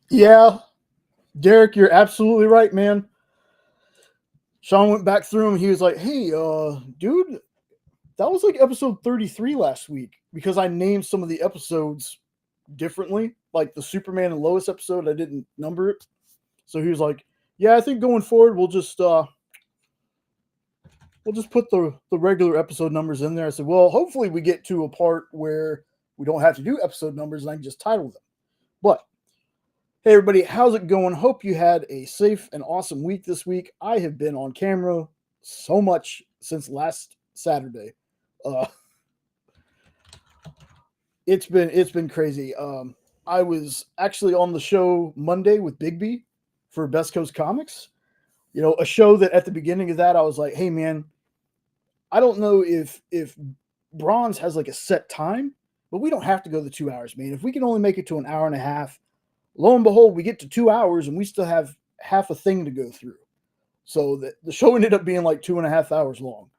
Yeah, Derek, you're absolutely right, man. Sean went back through him. He was like, "Hey, dude, that was like episode 33 last week because I named some of the episodes differently. Like the Superman and Lois episode, I didn't number it. So he was like, "Yeah, I think going forward we'll just put the regular episode numbers in there." I said, "Well, hopefully we get to a part where we don't have to do episode numbers and I can just title them." But hey, everybody, how's it going? Hope you had a safe and awesome week this week. I have been on camera so much since last Saturday. It's been crazy. I was actually on the show Monday with Bigby for Best Coast Comics. You know, a show that at the beginning of that I was like, "Hey, man, I don't know if Bronze has like a set time, but we don't have to go the 2 hours, man. If we can only make it to an hour and a half." Lo and behold, we get to 2 hours and we still have half a thing to go through. So the show ended up being like 2.5 hours long.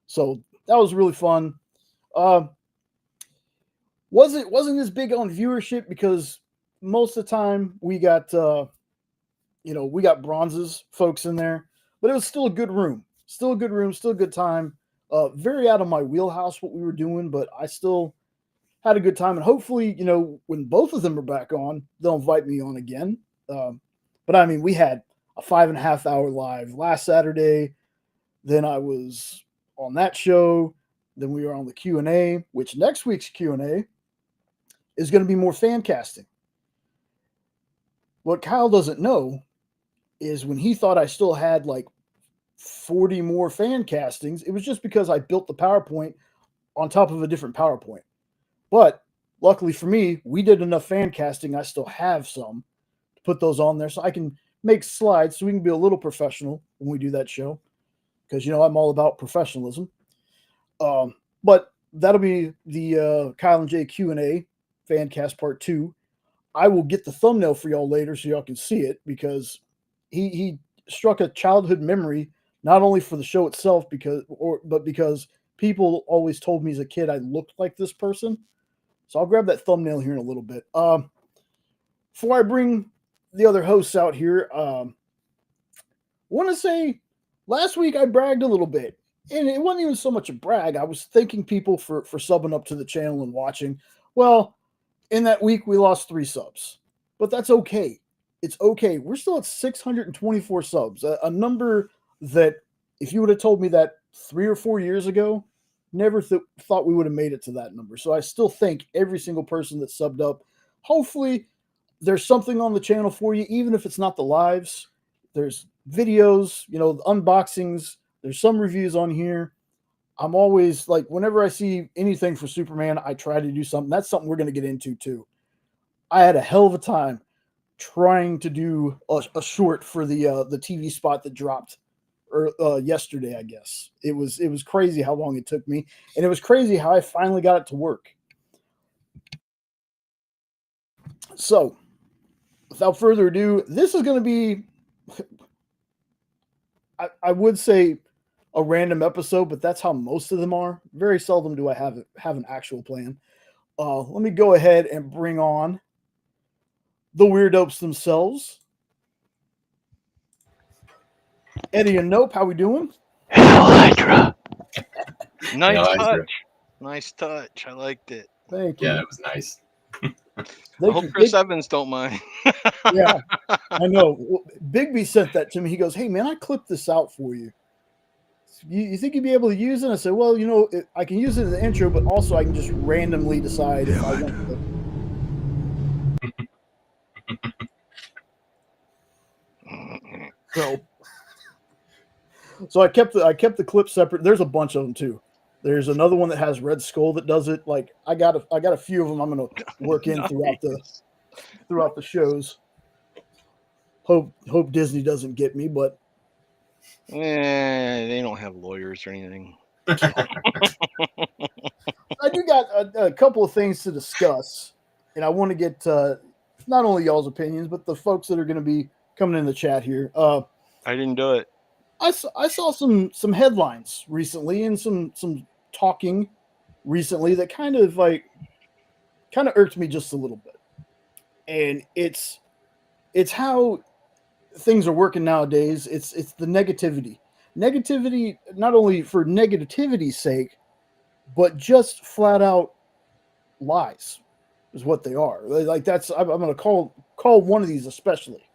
So that was really fun. Wasn't as big on viewership because most of the time we got we got Bronze's folks in there, but it was still a good room. Still a good room, still a good time. Very out of my wheelhouse what we were doing, but I still had a good time, and hopefully, when both of them are back on, they'll invite me on again. But I mean, we had a 5.5 hour live last Saturday. Then I was on that show. Then we were on the Q&A, which next week's Q&A is going to be more fan casting. What Kyle doesn't know is when he thought I still had like 40 more fan castings, it was just because I built the PowerPoint on top of a different PowerPoint. But luckily for me, we did enough fan casting. I still have some to put those on there so I can make slides so we can be a little professional when we do that show. Because, I'm all about professionalism. But that'll be the Kyle and Jay Q&A fan cast part 2. I will get the thumbnail for y'all later so y'all can see it because he struck a childhood memory, not only for the show itself but because people always told me as a kid I looked like this person. So I'll grab that thumbnail here in a little bit. Before I bring the other hosts out here, want to say last week I bragged a little bit. And it wasn't even so much a brag. I was thanking people for subbing up to the channel and watching. Well, in that week, we lost 3 subs. But that's okay. It's okay. We're still at 624 subs. A number that, if you would have told me that 3 or 4 years ago, never thought we would have made it to that number. So I still thank every single person that subbed up. Hopefully, there's something on the channel for you, even if it's not the lives. There's videos, unboxings. There's some reviews on here. I'm always like, whenever I see anything for Superman, I try to do something. That's something we're going to get into too. I had a hell of a time trying to do a short for the TV spot that dropped yesterday, I guess. It was crazy how long it took me, and it was crazy how I finally got it to work. So, without further ado, this is going to be, I would say, a random episode, but that's how most of them are. Very seldom do I have an actual plan. Let me go ahead and bring on the Weird-Opes themselves. Eddie and Nope, how we doing? Hello, Hydra. Nice touch. Hydra. Nice touch. I liked it. Thank you. Yeah, it was nice. I hope Chris Evans don't mind. Yeah, I know. Bigby sent that to me. He goes, "Hey, man, I clipped this out for you. You think you'd be able to use it?" I said, "Well, I can use it in the intro, but also I can just randomly decide if I want to." So I kept the clip separate. There's a bunch of them too. There's another one that has Red Skull that does it. Like I got a few of them. I'm gonna work in throughout the shows. Hope Disney doesn't get me, but they don't have lawyers or anything. I do got a couple of things to discuss, and I want to get not only y'all's opinions, but the folks that are going to be coming in the chat here. I didn't do it. I saw some headlines recently and some talking recently that kind of irked me just a little bit. and it's how things are working nowadays. It's the negativity, not only for negativity's sake, but just flat out lies is what they are. Like that's I'm going to call one of these especially.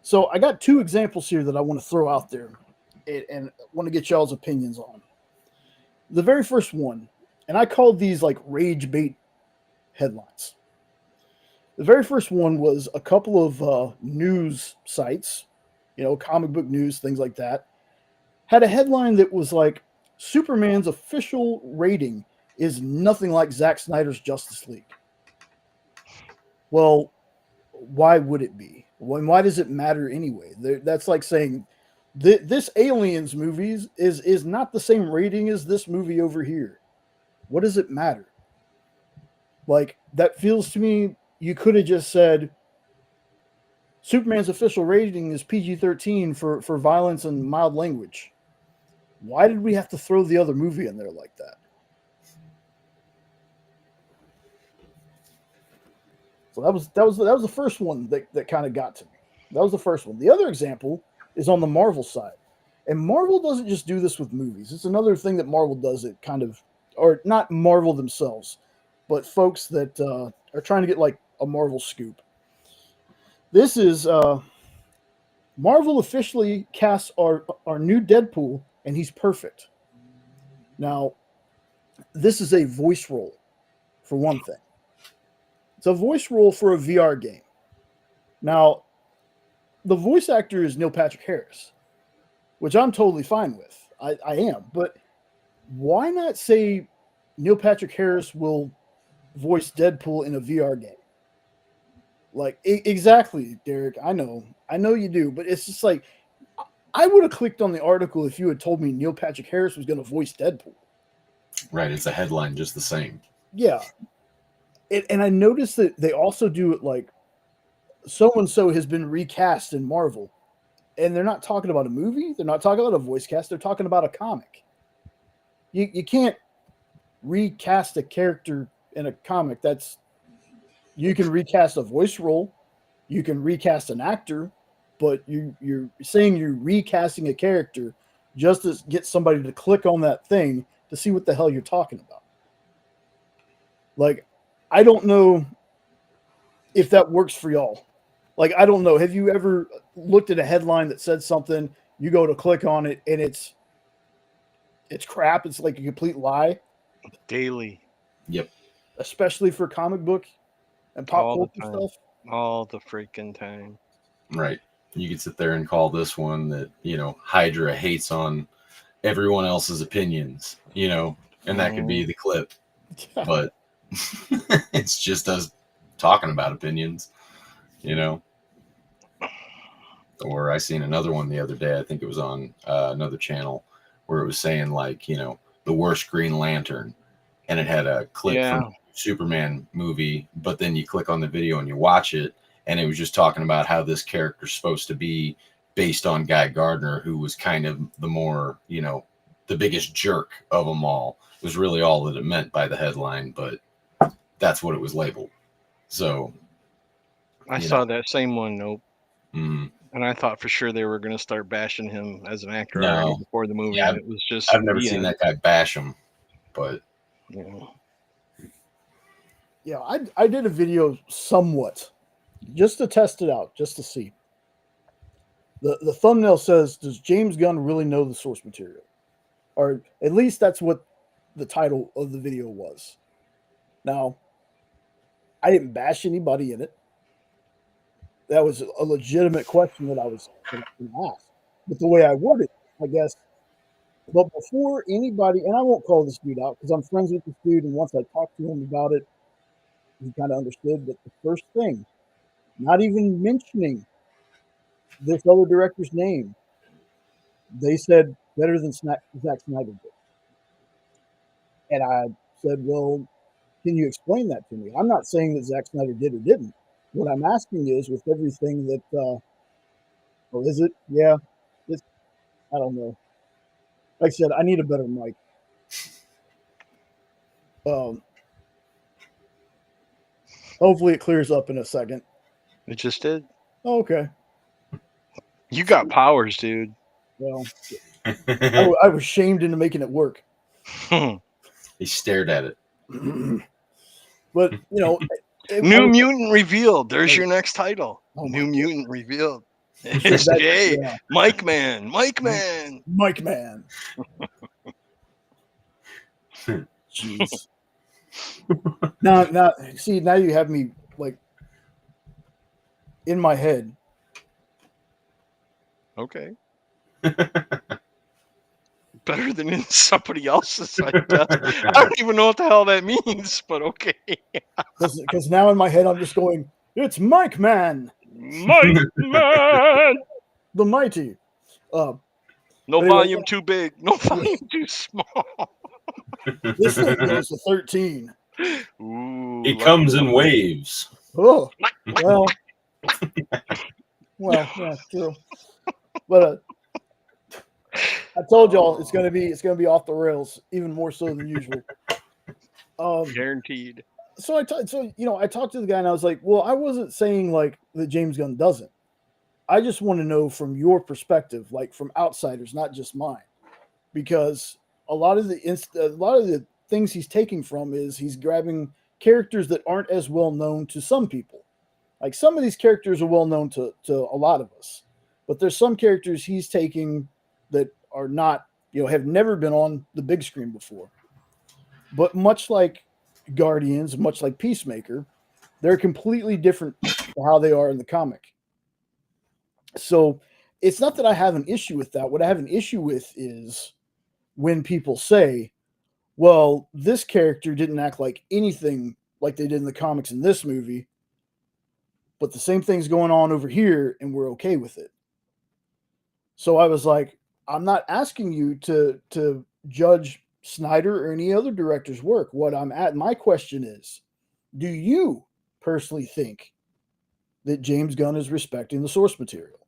So I got two examples here that I want to throw out there, and want to get y'all's opinions on. The very first one, and I called these like rage bait headlines. The very first one was a couple of news sites, comic book news, things like that, had a headline that was like, Superman's official rating is nothing like Zack Snyder's Justice League. Well, why would it be? Why does it matter anyway? That's like saying this Aliens movies is not the same rating as this movie over here. What does it matter? Like, that feels to me, you could have just said Superman's official rating is PG-13 for violence and mild language. Why did we have to throw the other movie in there like that? So that was the first one that kind of got to me. That was the first one. The other example is on the Marvel side. And Marvel doesn't just do this with movies. It's another thing that Marvel does, it kind of, or not Marvel themselves, but folks that are trying to get like a Marvel scoop. This is Marvel officially casts our new Deadpool, and he's perfect. Now, this is a voice role, for one thing. It's a voice role for a VR game. Now, the voice actor is Neil Patrick Harris, which I'm totally fine with. I am. But why not say Neil Patrick Harris will voice Deadpool in a VR game? Like, exactly, Derek. I know you do. But it's just like, I would have clicked on the article if you had told me Neil Patrick Harris was going to voice Deadpool. Right. It's a headline just the same. Yeah. And I noticed that they also do it like, so-and-so has been recast in Marvel. And they're not talking about a movie. They're not talking about a voice cast. They're talking about a comic. You can't recast a character in a comic. You can recast a voice role. You can recast an actor. But you're saying you're recasting a character just to get somebody to click on that thing to see what the hell you're talking about. Like, I don't know if that works for y'all. Like, I don't know. Have you ever looked at a headline that said something, you go to click on it, and it's crap? It's like a complete lie. Daily. Yep. Especially for comic book and pop culture stuff. All the freaking time. Right. You could sit there and call this one that, Hydra hates on everyone else's opinions, and that could be the clip. But it's just us talking about opinions, Or I seen another one the other day. I think it was on another channel where it was saying like, the worst Green Lantern, and it had a clip from Superman movie, but then you click on the video and you watch it, and it was just talking about how this character's supposed to be based on Guy Gardner, who was kind of the more, the biggest jerk of them all. It was really all that it meant by the headline, but that's what it was labeled. So I saw that same one. Nope. Mm-hmm. And I thought for sure they were going to start bashing him as an actor already before the movie. Yeah, it was just. I've never seen that guy bash him, but yeah, I did a video somewhat just to test it out, just to see. The thumbnail says, "Does James Gunn really know the source material?" Or at least that's what the title of the video was. Now, I didn't bash anybody in it. That was a legitimate question that I was going to ask. But the way I worded it, I guess. But before anybody, and I won't call this dude out because I'm friends with this dude, and once I talked to him about it, he kind of understood. But the first thing, not even mentioning this other director's name, they said better than Zack Snyder did. And I said, well, can you explain that to me? I'm not saying that Zack Snyder did or didn't. What I'm asking is, with everything that, or is it? Yeah, it's, I don't know. Like I said, I need a better mic. Hopefully it clears up in a second. It just did. Oh, okay. You got powers, dude. Well, I was shamed into making it work. He stared at it. But, New Mutant revealed. There's Oh. your next title. Oh my New Mutant revealed. said It's that- Jay. yeah. Mike Man. Mike Man. Mike Man. Jeez. Now, see, now you have me like in my head. Okay. Better than in somebody else's, I guess. I don't even know what the hell that means, but okay. Because now in my head I'm just going, it's Mike Man, Mike Man. the mighty. No Anyway, volume too big. No volume too small. This thing goes to 13. Ooh, He comes in waves. Oh, well, yeah, true. But I told y'all it's gonna be off the rails, even more so than usual. Guaranteed. So I talked to the guy and I was like, well, I wasn't saying like that James Gunn doesn't. I just want to know from your perspective, like from outsiders, not just mine, because a lot of the things he's taking from is he's grabbing characters that aren't as well known to some people. Like some of these characters are well known to a lot of us, but there's some characters he's taking that are not, have never been on the big screen before. But much like Guardians, much like Peacemaker, they're completely different to how they are in the comic. So it's not that I have an issue with that. What I have an issue with is when people say, well, this character didn't act like anything like they did in the comics in this movie, but the same thing's going on over here and we're okay with it. So I was like, I'm not asking you to judge Snyder or any other director's work. What I'm at, my question is, do you personally think that James Gunn is respecting the source material?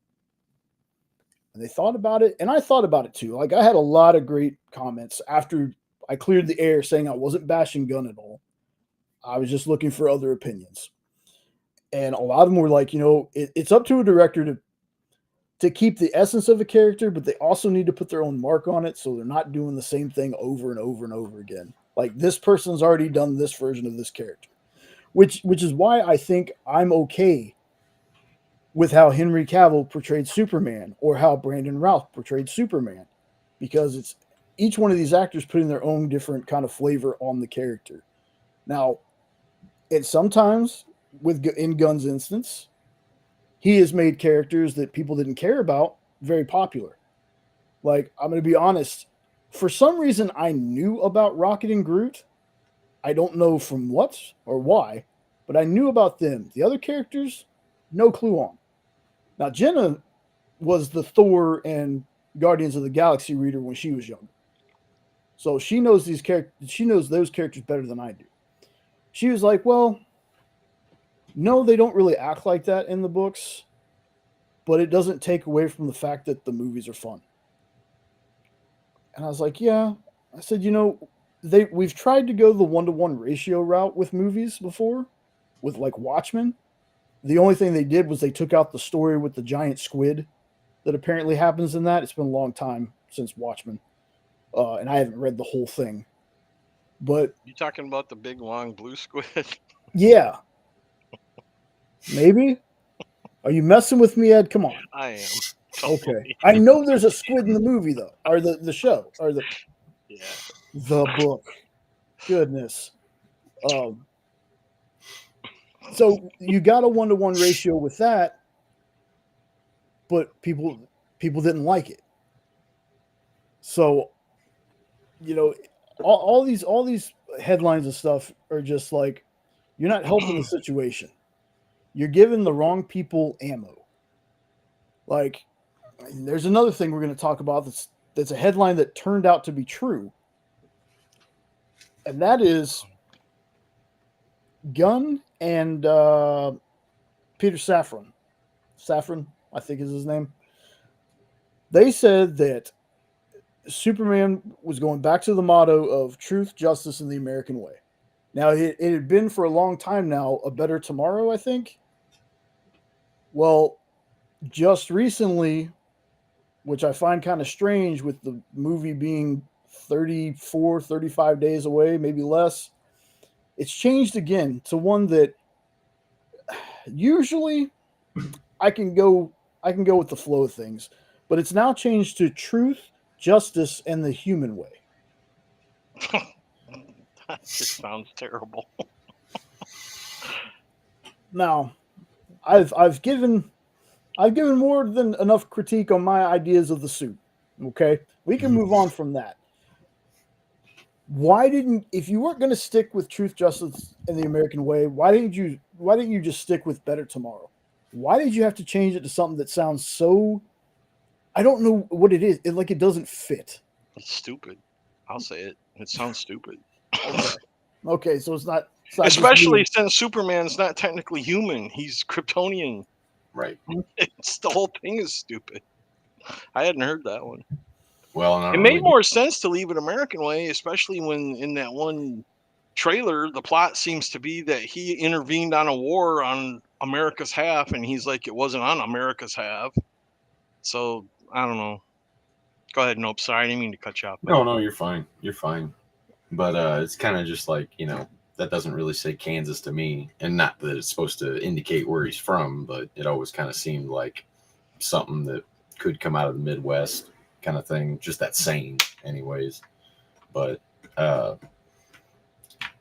And they thought about it, and I thought about it too. Like I had a lot of great comments after I cleared the air saying I wasn't bashing Gunn at all. I was just looking for other opinions. And a lot of them were like, it's up to a director to keep the essence of a character, but they also need to put their own mark on it so they're not doing the same thing over and over and over again. Like this person's already done this version of this character, which is why I think I'm okay with how Henry Cavill portrayed Superman or how Brandon Routh portrayed Superman, because it's each one of these actors putting their own different kind of flavor on the character. Now, it's sometimes in Gunn's instance, he has made characters that people didn't care about very popular. Like, I'm going to be honest, for some reason I knew about Rocket and Groot. I don't know from what or why, but I knew about them. The other characters, no clue on. Now, Jena was the Thor and Guardians of the Galaxy reader when she was younger. So she knows these characters. She knows those characters better than I do. She was like, well, no, they don't really act like that in the books, but it doesn't take away from the fact that the movies are fun. And I was like, yeah. I said, we've tried to go the 1-to-1 ratio route with movies before, with like Watchmen. The only thing they did was they took out the story with the giant squid that apparently happens in that. It's been a long time since Watchmen, and I haven't read the whole thing. But you talking about the big long blue squid? Yeah. Maybe. Are you messing with me, Ed? Come on. I am. Okay. Totally. I know there's a squid in the movie though, or the show, or the book. Goodness. So you got a 1-to-1 ratio with that, but people didn't like it. So, all these headlines and stuff are just like, you're not helping the situation. You're giving the wrong people ammo. Like, there's another thing we're going to talk about that's a headline that turned out to be true, and that is Gunn and Peter Safran, I think is his name. They said that Superman was going back to the motto of truth, justice, and the American way. Now, it had been for a long time now, A Better Tomorrow, I think. Well, just recently, which I find kind of strange with the movie being 34, 35 days away, maybe less, it's changed again to one that usually I can go with the flow of things, but it's now changed to Truth, Justice, and the Human Way. That just sounds terrible. Now, I've given more than enough critique on my ideas of the suit. Okay, we can move on from that. Why didn't, if you weren't going to stick with Truth, Justice, and the American Way, why didn't you just stick with Better Tomorrow? Why did you have to change it to something that sounds so, I don't know what it is. It doesn't fit. It's stupid. I'll say it. It sounds stupid. Okay, so it's not especially since Superman's not technically human. He's Kryptonian. Right. It's the whole thing is stupid. I hadn't heard that one. Well, it made more sense to leave it American Way, especially when in that one trailer, the plot seems to be that he intervened on a war on America's half, and he's like, it wasn't on America's half. So I don't know. Go ahead. Nope. Sorry, I didn't mean to cut you off. No, you're fine. You're fine. But it's kind of just like, that doesn't really say Kansas to me, and not that it's supposed to indicate where he's from, but it always kind of seemed like something that could come out of the Midwest kind of thing, just that saying anyways. But I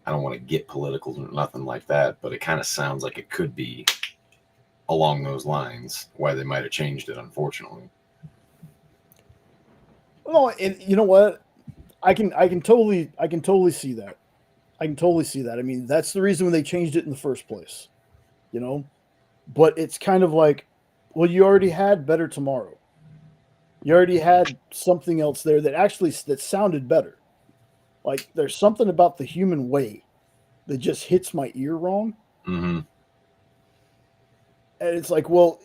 don't want to get political or nothing like that, but it kind of sounds like it could be along those lines, why they might have changed it, unfortunately. Well, and you know what? I can totally see that. I can totally see that. I mean, that's the reason when they changed it in the first place. But it's kind of like, well, you already had Better Tomorrow. You already had something else there that sounded better. Like, there's something about the Human Way that just hits my ear wrong. Mm-hmm. And it's like, well,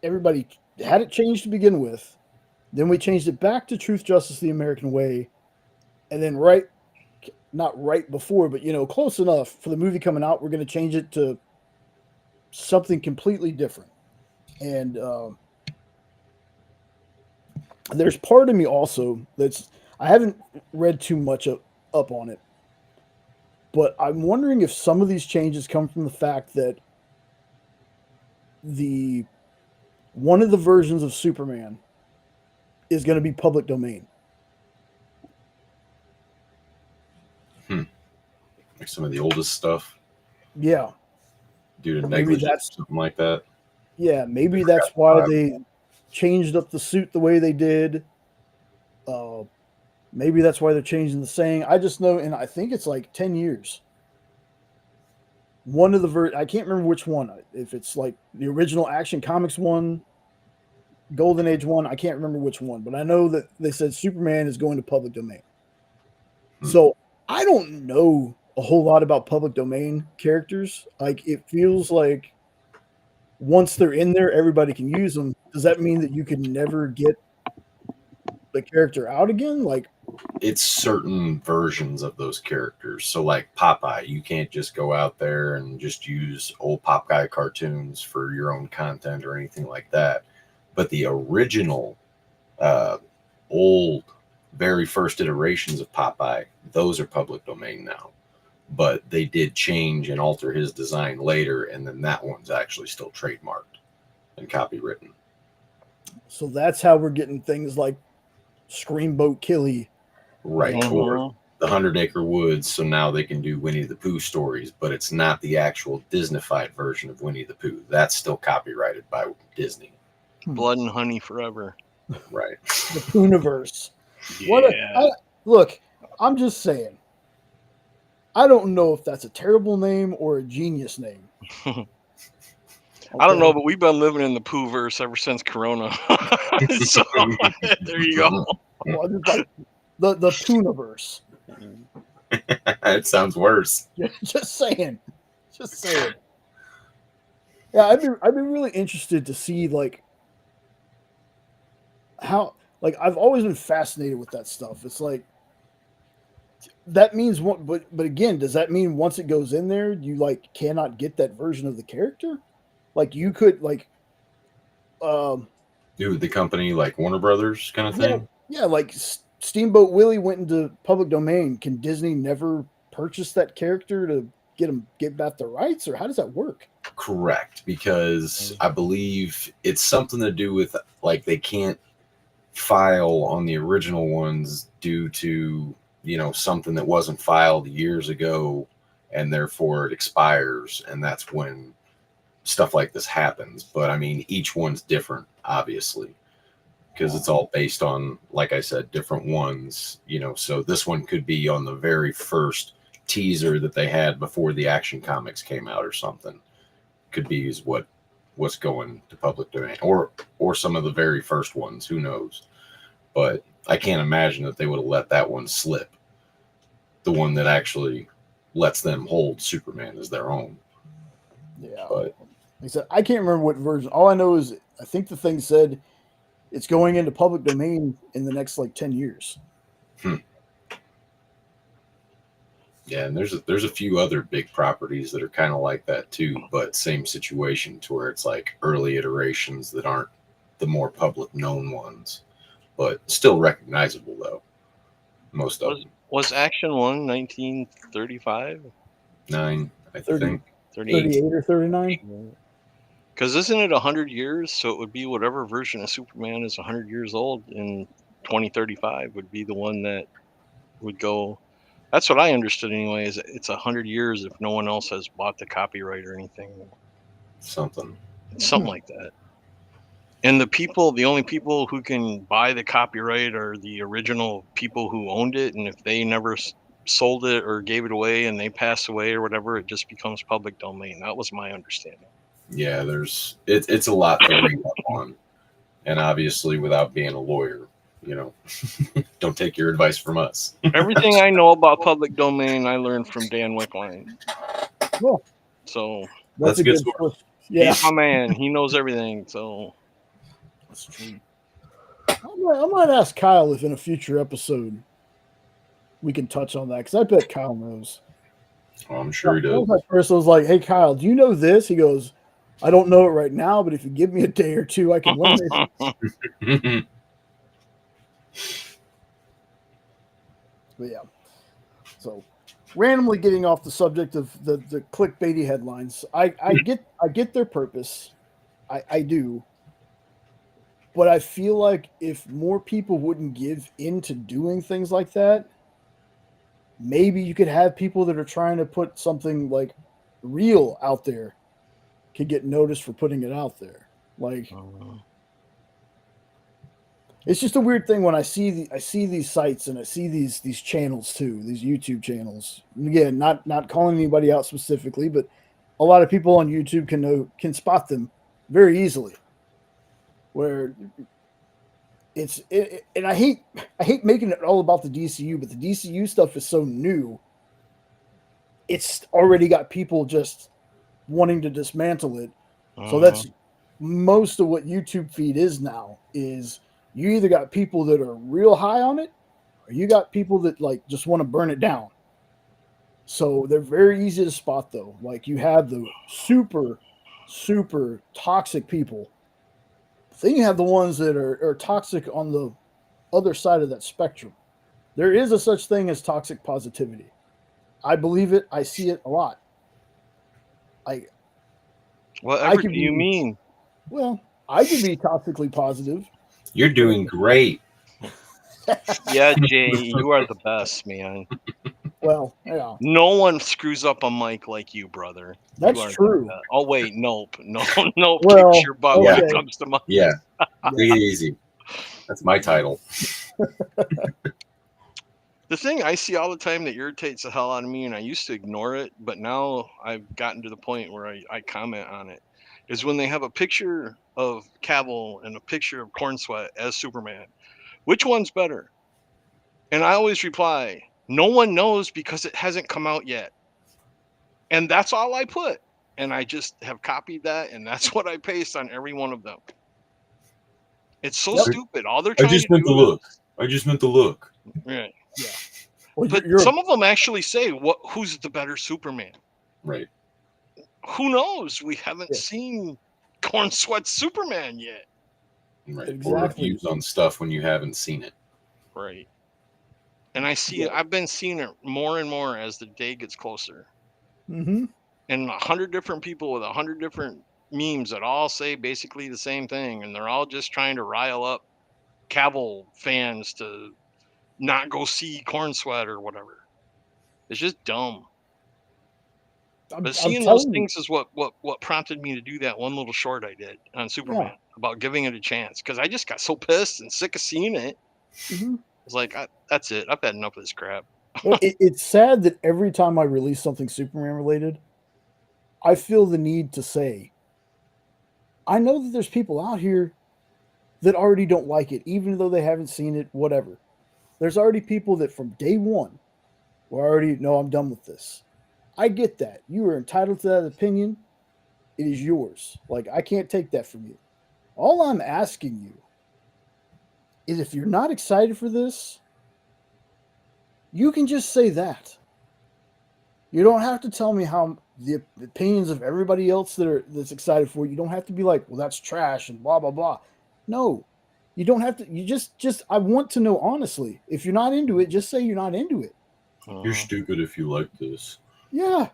everybody had it changed to begin with. Then we changed it back to Truth, Justice, the American Way. And then not right before, but, close enough for the movie coming out, we're going to change it to something completely different. And there's part of me also I haven't read too much up on it, but I'm wondering if some of these changes come from the fact that one of the versions of Superman is going to be public domain. Like some of the oldest stuff. Yeah. Due to negligence, something like that. Yeah, maybe that's why they changed up the suit the way they did. Maybe that's why they're changing the saying. I just know, and I think it's like 10 years. One of the I can't remember which one. If it's like the original Action Comics one, Golden Age one, I can't remember which one. But I know that they said Superman is going to public domain. So I don't know a whole lot about public domain characters. Like, it feels like once they're in there, everybody can use them. Does that mean that you can never get the character out again? Like, it's certain versions of those characters. So like Popeye, you can't just go out there and just use old Popeye cartoons for your own content or anything like that. But the original old very first iterations of Popeye, those are public domain now. But they did change and alter his design later, and then that one's actually still trademarked and copywritten. So that's how we're getting things like Screamboat Killy. Right. Or the 100 Acre Woods, so now they can do Winnie the Pooh stories, but it's not the actual Disneyfied version of Winnie the Pooh. That's still copyrighted by Disney. Blood and Honey Forever. Right. The Pooniverse. Yeah. Look, I'm just saying. I don't know if that's a terrible name or a genius name. Okay. I don't know, but we've been living in the Poohverse ever since Corona. So there you go. Well, like the Pooniverse. It sounds worse. Just saying. Yeah, I'd be really interested to see like how, like, I've always been fascinated with that stuff. It's like that means what? But again, does that mean once it goes in there, you like cannot get that version of the character? Like you could like, Dude, the company like Warner Brothers kind of thing. Yeah, like Steamboat Willie went into public domain. Can Disney never purchase that character to get back the rights, or how does that work? Correct, because I believe it's something to do with like they can't file on the original ones due to something that wasn't filed years ago, and therefore it expires, and that's when stuff like this happens. But I mean, each one's different, obviously, because it's all based on, like I said, different ones. So this one could be on the very first teaser that they had before the Action Comics came out, or something. Could be is what's going to public domain, or some of the very first ones. Who knows? But I can't imagine that they would have let that one slip. The one that actually lets them hold Superman as their own. Yeah. But like I said, I can't remember what version. All I know is I think the thing said it's going into public domain in the next like 10 years. Yeah, and there's a few other big properties that are kind of like that too, but same situation, to where it's like early iterations that aren't the more public known ones, but still recognizable though. Most of them. Was Action 1 1935? 9, I 30. think. 38 or 39? Because isn't it 100 years? So it would be whatever version of Superman is 100 years old in 2035 would be the one that would go. That's what I understood anyway, is it's 100 years if no one else has bought the copyright or anything. Something Like that. And the only people who can buy the copyright are the original people who owned it. And if they never sold it or gave it away and they pass away or whatever, it just becomes public domain. That was my understanding. Yeah, it's a lot to read up on. And obviously, without being a lawyer, don't take your advice from us. Everything I know about public domain, I learned from Dan Wickline. Cool. So that's a good source. Yeah. He's my man. He knows everything. So that's true. I might ask Kyle if in a future episode we can touch on that, because I bet Kyle knows. Oh, I'm sure he does. That person was like, "Hey, Kyle, do you know this?" He goes, "I don't know it right now, but if you give me a day or two, I can learn it." But yeah, so randomly getting off the subject of the clickbaity headlines, I get their purpose, I do, but I feel like if more people wouldn't give into doing things like that, maybe you could have people that are trying to put something like real out there could get noticed for putting it out there. Like, it's just a weird thing when I see these sites and I see these channels too, these YouTube channels. And again, not calling anybody out specifically, but a lot of people on YouTube can spot them very easily. Where and I hate making it all about the DCU, but the DCU stuff is so new. It's already got people just wanting to dismantle it. So that's most of what YouTube feed is now. Is you either got people that are real high on it, or you got people that like just want to burn it down. So they're very easy to spot though. Like you have the super, super toxic people. Then you have the ones that are toxic on the other side of that spectrum. There is a such thing as toxic positivity. I believe it. I see it a lot. Whatever do you mean? Well, I can be toxically positive. You're doing great. Yeah, Jay, you are the best, man. Well, yeah. No one screws up a mic like you, brother. That's true. Oh wait, nope. Well, kicks your butt when it comes to mic. Yeah, take it easy. That's my title. The thing I see all the time that irritates the hell out of me, and I used to ignore it, but now I've gotten to the point where I comment on it, is when they have a picture of Phable and a picture of Corn Sweat as Superman. Which one's better? And I always reply, no one knows because it hasn't come out yet. And that's all I put. And I just have copied that, and that's what I paste on every one of them. It's so stupid. All they're trying to do I just meant the look. Yeah. Well, But some of them actually say, who's the better Superman? Right. Who knows? We haven't seen Corn Sweat Superman yet. Right. Exactly. Or reviews on stuff when you haven't seen it. Right. And I've been seeing it more and more as the day gets closer. Mm-hmm. And 100 different people with 100 different memes that all say basically the same thing. And they're all just trying to rile up Cavill fans to not go see Corn Sweat or whatever. It's just dumb. But seeing those things is what prompted me to do that one little short I did on Superman about giving it a chance, because I just got so pissed and sick of seeing it. Mm-hmm. It's like, that's it. I've had enough of this crap. Well, it's sad that every time I release something Superman related, I feel the need to say, I know that there's people out here that already don't like it, even though they haven't seen it, whatever. There's already people that from day one were already, no, I'm done with this. I get that. You are entitled to that opinion. It is yours. Like, I can't take that from you. All I'm asking you is if you're not excited for this, you can just say that. You don't have to tell me how the opinions of everybody else that's excited for it. You don't have to be like, well, that's trash and blah blah blah. No, you don't have to. You just I want to know honestly. If you're not into it, just say you're not into it. You're stupid if you like this. Yeah,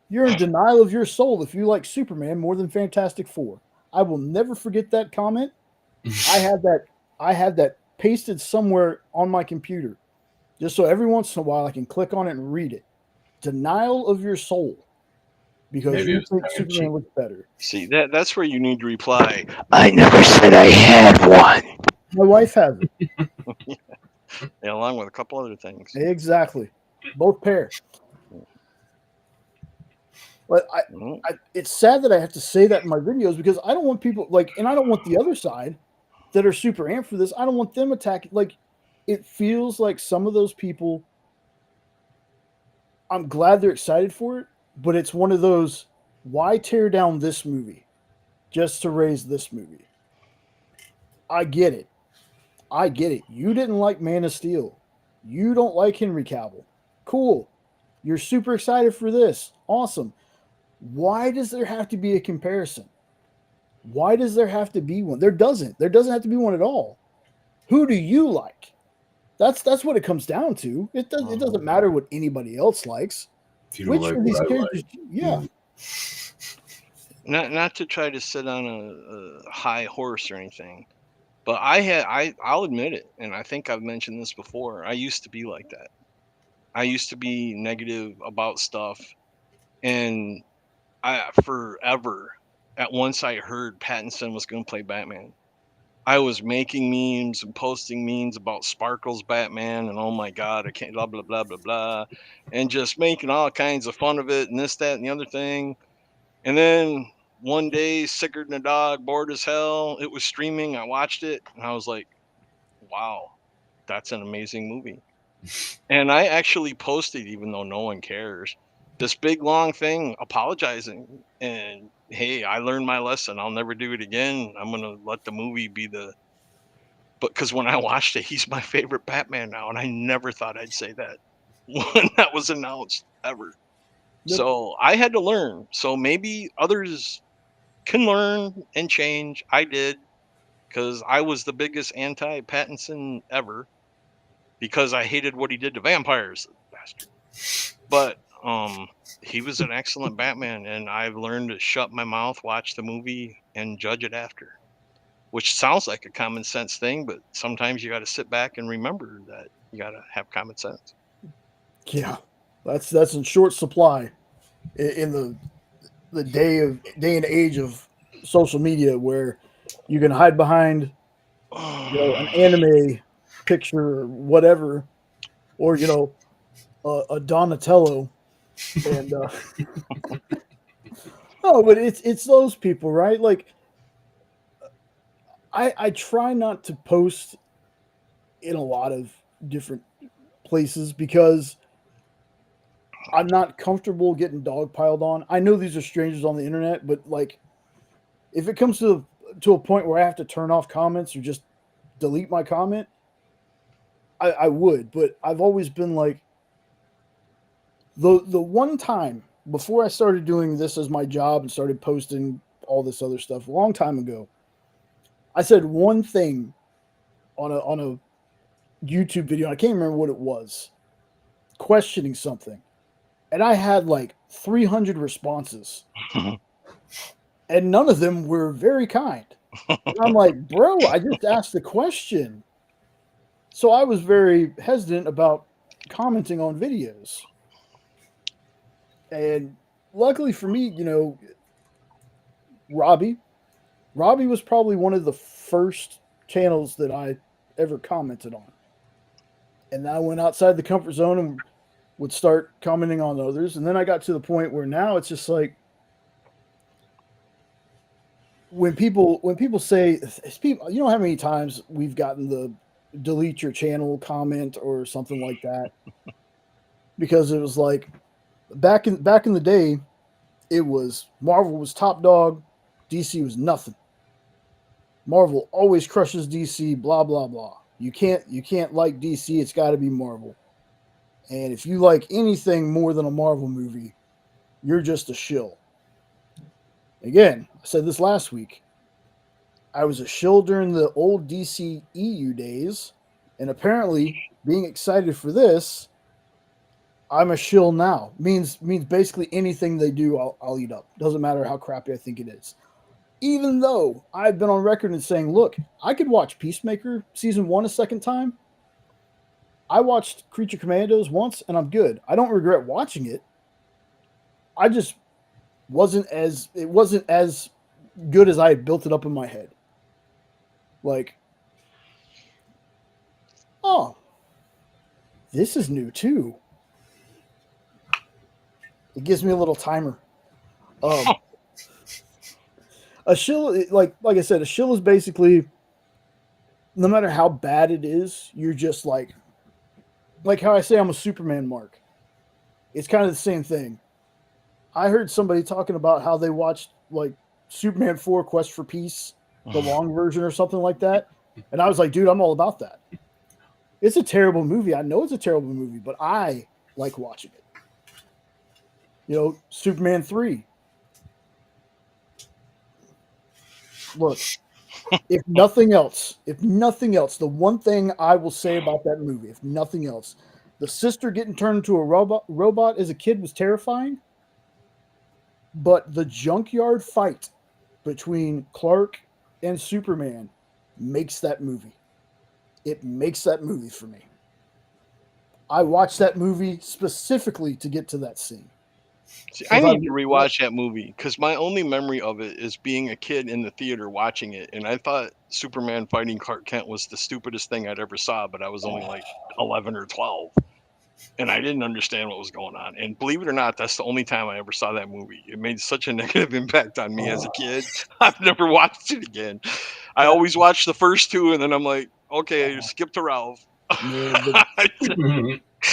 you're in denial of your soul if you like Superman more than Fantastic Four. I will never forget that comment. I have that pasted somewhere on my computer, just so every once in a while I can click on it and read it. Denial of your soul because Maybe you think Superman looks better. See, that's where you need to reply, I never said I had one. My wife has it. Yeah, along with a couple other things. Exactly. Both pair. But it's sad that I have to say that in my videos because I don't want people and I don't want the other side that are super amped for this. I don't want them attacking. It feels like some of those people, I'm glad they're excited for it, but it's one of those, why tear down this movie just to raise this movie? I get it. You didn't like Man of Steel. You don't like Henry Cavill. Cool. You're super excited for this. Awesome. Why does there have to be a comparison? Why does there have to be one? There doesn't. There doesn't have to be one at all. Who do you like? That's what it comes down to. It doesn't matter what anybody else likes. If you don't like what I like. Yeah. Not to try to sit on a high horse or anything, but I'll admit it, and I think I've mentioned this before. I used to be like that. I used to be negative about stuff, and I forever. At once I heard Pattinson was going to play Batman, I was making memes and posting memes about Sparkle's Batman and oh my god, I can't blah blah blah blah blah, and just making all kinds of fun of it and this, that, and the other thing. And then one day, sicker than a dog, bored as hell, it was streaming. I watched it and I was like, wow, that's an amazing movie. And I actually posted, even though no one cares, this big long thing apologizing and hey, I learned my lesson. I'll never do it again. I'm gonna let the movie be but because when I watched it, he's my favorite Batman now, and I never thought I'd say that when that was announced ever. Yep. So I had to learn. So maybe others can learn and change. I did, because I was the biggest anti-Pattinson ever because I hated what he did to vampires, bastard. But he was an excellent Batman, and I've learned to shut my mouth, watch the movie, and judge it after. Which sounds like a common sense thing, but sometimes you got to sit back and remember that you got to have common sense. Yeah, that's in short supply in the day and age of social media, where you can hide behind an anime picture or whatever, or a Donatello, and no, but it's those people, right? Like I try not to post in a lot of different places because I'm not comfortable getting dogpiled on. I know these are strangers on the internet, but if it comes to a point where I have to turn off comments or just delete my comment, I would, but I've always been like the one time before I started doing this as my job and started posting all this other stuff a long time ago. I said one thing on a YouTube video. I can't remember what it was, questioning something, and I had like 300 responses, and none of them were very kind. And I'm like, bro, I just asked the question. So I was very hesitant about commenting on videos. And luckily for me, Robbie was probably one of the first channels that I ever commented on. And then I went outside the comfort zone and would start commenting on others. And then I got to the point where now it's just like when people say, you know how many times we've gotten the delete your channel comment or something like that, because it was like back in the day, it was Marvel was top dog, DC was nothing. Marvel always crushes DC, blah blah blah. You can't like DC, it's got to be Marvel. And if you like anything more than a Marvel movie, you're just a shill. Again, I said this last week. I was a shill during the old DC EU days, and apparently being excited for this, I'm a shill now. Means basically anything they do, I'll eat up. Doesn't matter how crappy I think it is. Even though I've been on record and saying, look, I could watch Peacemaker season 1 a second time. I watched Creature Commandos once, and I'm good. I don't regret watching it. I just wasn't as good as I had built it up in my head. Like, oh, this is new too. It gives me a little timer. A shill, like I said, a shill is basically, no matter how bad it is, you're just like how I say I'm a Superman mark. It's kind of the same thing. I heard somebody talking about how they watched like Superman 4 Quest for Peace, the long version or something like that. And I was like, dude, I'm all about that. It's a terrible movie. I know it's a terrible movie, but I like watching it. Superman 3. Look, if nothing else, the one thing I will say about that movie, if nothing else, the sister getting turned into a robot as a kid was terrifying. But the junkyard fight between Clark and Superman makes that movie. It makes that movie for me. I watched that movie specifically to get to that scene. See, I need to rewatch that movie because my only memory of it is being a kid in the theater watching it, and I thought Superman fighting Clark Kent was the stupidest thing I'd ever saw, but I was only like 11 or 12. And I didn't understand what was going on. And believe it or not, that's the only time I ever saw that movie. It made such a negative impact on me as a kid. I've never watched it again. I always watch the first two, and then I'm like, okay, skip to Ralph. Man,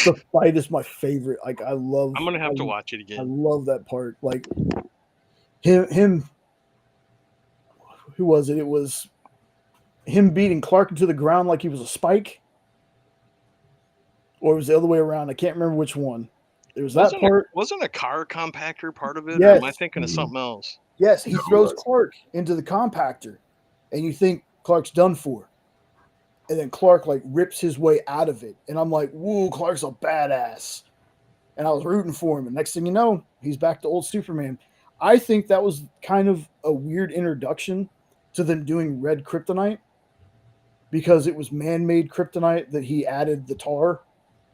the fight is my favorite. Like I'm gonna have to watch it again. I love that part. Like him. Who was it? It was him beating Clark into the ground like he was a spike. Or it was the other way around. I can't remember which one. There was that part. Wasn't a car compactor part of it? Yes. Or am I thinking of something else? Yes, he throws Clark into the compactor, and you think Clark's done for. And then Clark like rips his way out of it. And I'm like, whoa, Clark's a badass. And I was rooting for him. And next thing you know, he's back to old Superman. I think that was kind of a weird introduction to them doing red kryptonite, because it was man-made kryptonite that he added the tar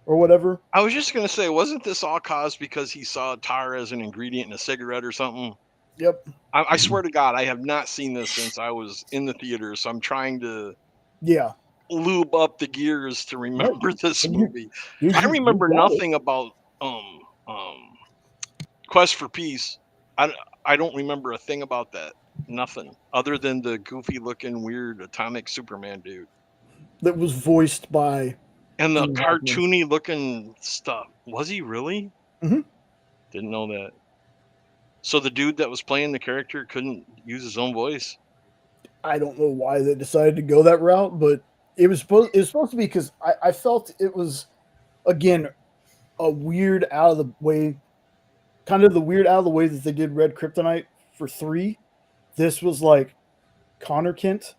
or whatever. I was just going to say, wasn't this all caused because he saw tar as an ingredient in a cigarette or something? Yep. I swear to God, I have not seen this since I was in the theater, so I'm trying to lube up the gears to remember this movie. I remember nothing about Quest for Peace. I don't remember a thing about that. Nothing. Other than the goofy-looking, weird atomic Superman dude. That was voiced by... And the cartoony-looking stuff. Was he really? Mm-hmm. Didn't know that. So the dude that was playing the character couldn't use his own voice? I don't know why they decided to go that route, but It was supposed to be because I felt it was again a weird out of the way, kind of the weird out of the way that they did Red Kryptonite for 3. This was like Connor Kent,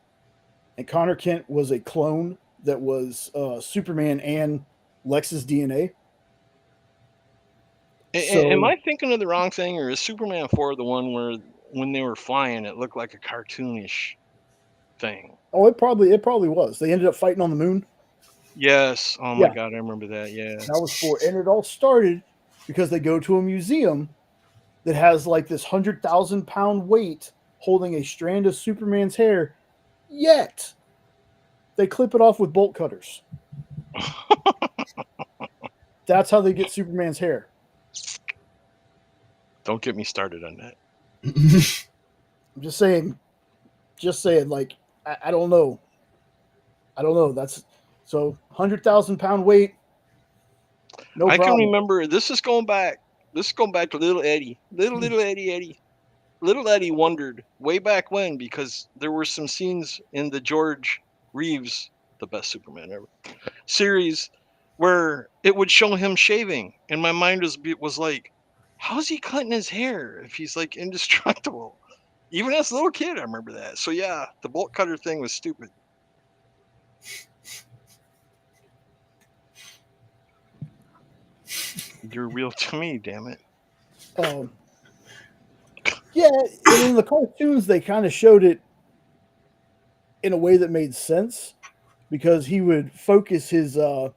and Connor Kent was a clone that was Superman and Lex's DNA. Am So, I thinking of the wrong thing, or is Superman 4 the one where when they were flying, it looked like a cartoonish thing? oh, it probably was. They ended up fighting on the moon. Yes. Oh my Yeah, God, I remember that. Yeah. that was 4, and it all started because they go to a museum that has like this 100,000 pound weight holding a strand of Superman's hair. Yet they clip it off with bolt cutters. That's how they get Superman's hair. Don't get me started on that. I'm just saying. Like I don't know. I don't know. That's so 100,000 pound weight. No I can problem. remember this is going back. This is going back to little Eddie. Little Eddie. Little Eddie wondered way back when, because there were some scenes in the George Reeves, the best Superman ever, series where it would show him shaving, and my mind was like, how's he cutting his hair if he's like indestructible? Even as a little kid, I remember that. So yeah, the bolt cutter thing was stupid. You're real to me, damn it. Um, yeah, and in the cartoons they kind of showed it in a way that made sense because he would focus his I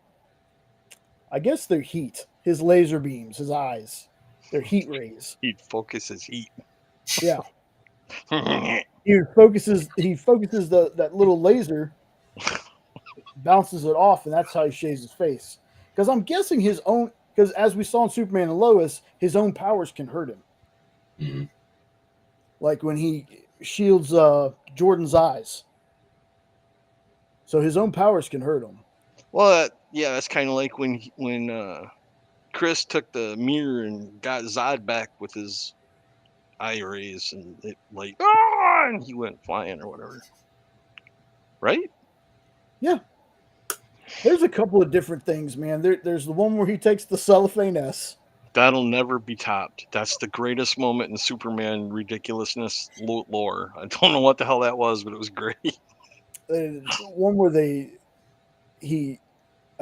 guess their heat, his laser beams, his eyes, their heat rays. He'd focus his heat. Yeah. He focuses that little laser, bounces it off, and that's how he shaves his face. Because I'm guessing his own, because as we saw in Superman and Lois, his own powers can hurt him. Mm-hmm. Like when he shields Jordan's eyes. So his own powers can hurt him. Well, yeah, that's kind of like when Chris took the mirror and got Zod back with his eye rays, and it like, and he went flying or whatever. Right? Yeah. There's a couple of different things, man. There's the one where he takes the cellophane S. That'll never be topped. That's the greatest moment in Superman ridiculousness lore. I don't know what the hell that was, but it was great. One where I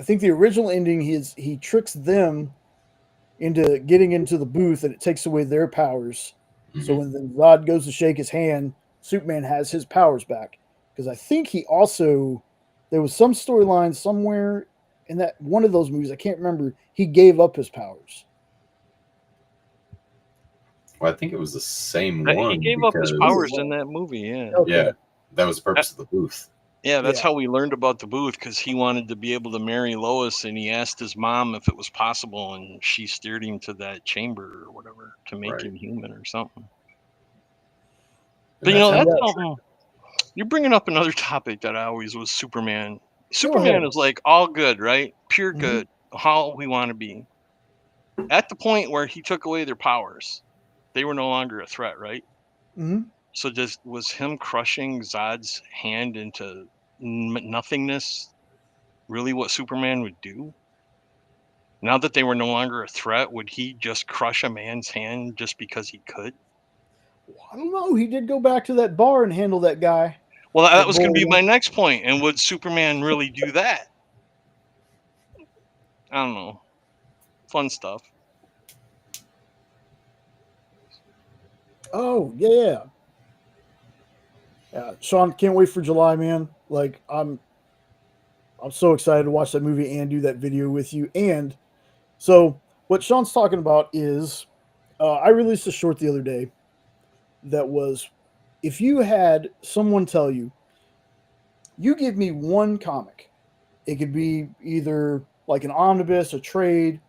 think the original ending he tricks them into getting into the booth and it takes away their powers. Mm-hmm. So when Zod goes to shake his hand, Superman has his powers back. Because I think there was some storyline somewhere in that one of those movies, I can't remember, he gave up his powers. Well, I think it was the same one. He gave up his powers in that movie, yeah. Okay. Yeah, that was the purpose of the booth. Yeah, that's how we learned about the booth, because he wanted to be able to marry Lois, and he asked his mom if it was possible, and she steered him to that chamber or whatever to make him human or something. But that's something. You're bringing up another topic that I always was Superman. Superman is like all good, right? Pure good, how we want to be. At the point where he took away their powers, they were no longer a threat, right? Mm-hmm. So was him crushing Zod's hand into nothingness really what Superman would do? Now that they were no longer a threat, would he just crush a man's hand just because he could? I don't know. He did go back to that bar and handle that guy. Well, that was going to be my next point. And would Superman really do that? I don't know. Fun stuff. Oh, yeah. Sean, can't wait for July, man. Like I'm so excited to watch that movie and do that video with you. And so what Sean's talking about is I released a short the other day that was, if you had someone tell you, you give me one comic, it could be either like an omnibus, a trade,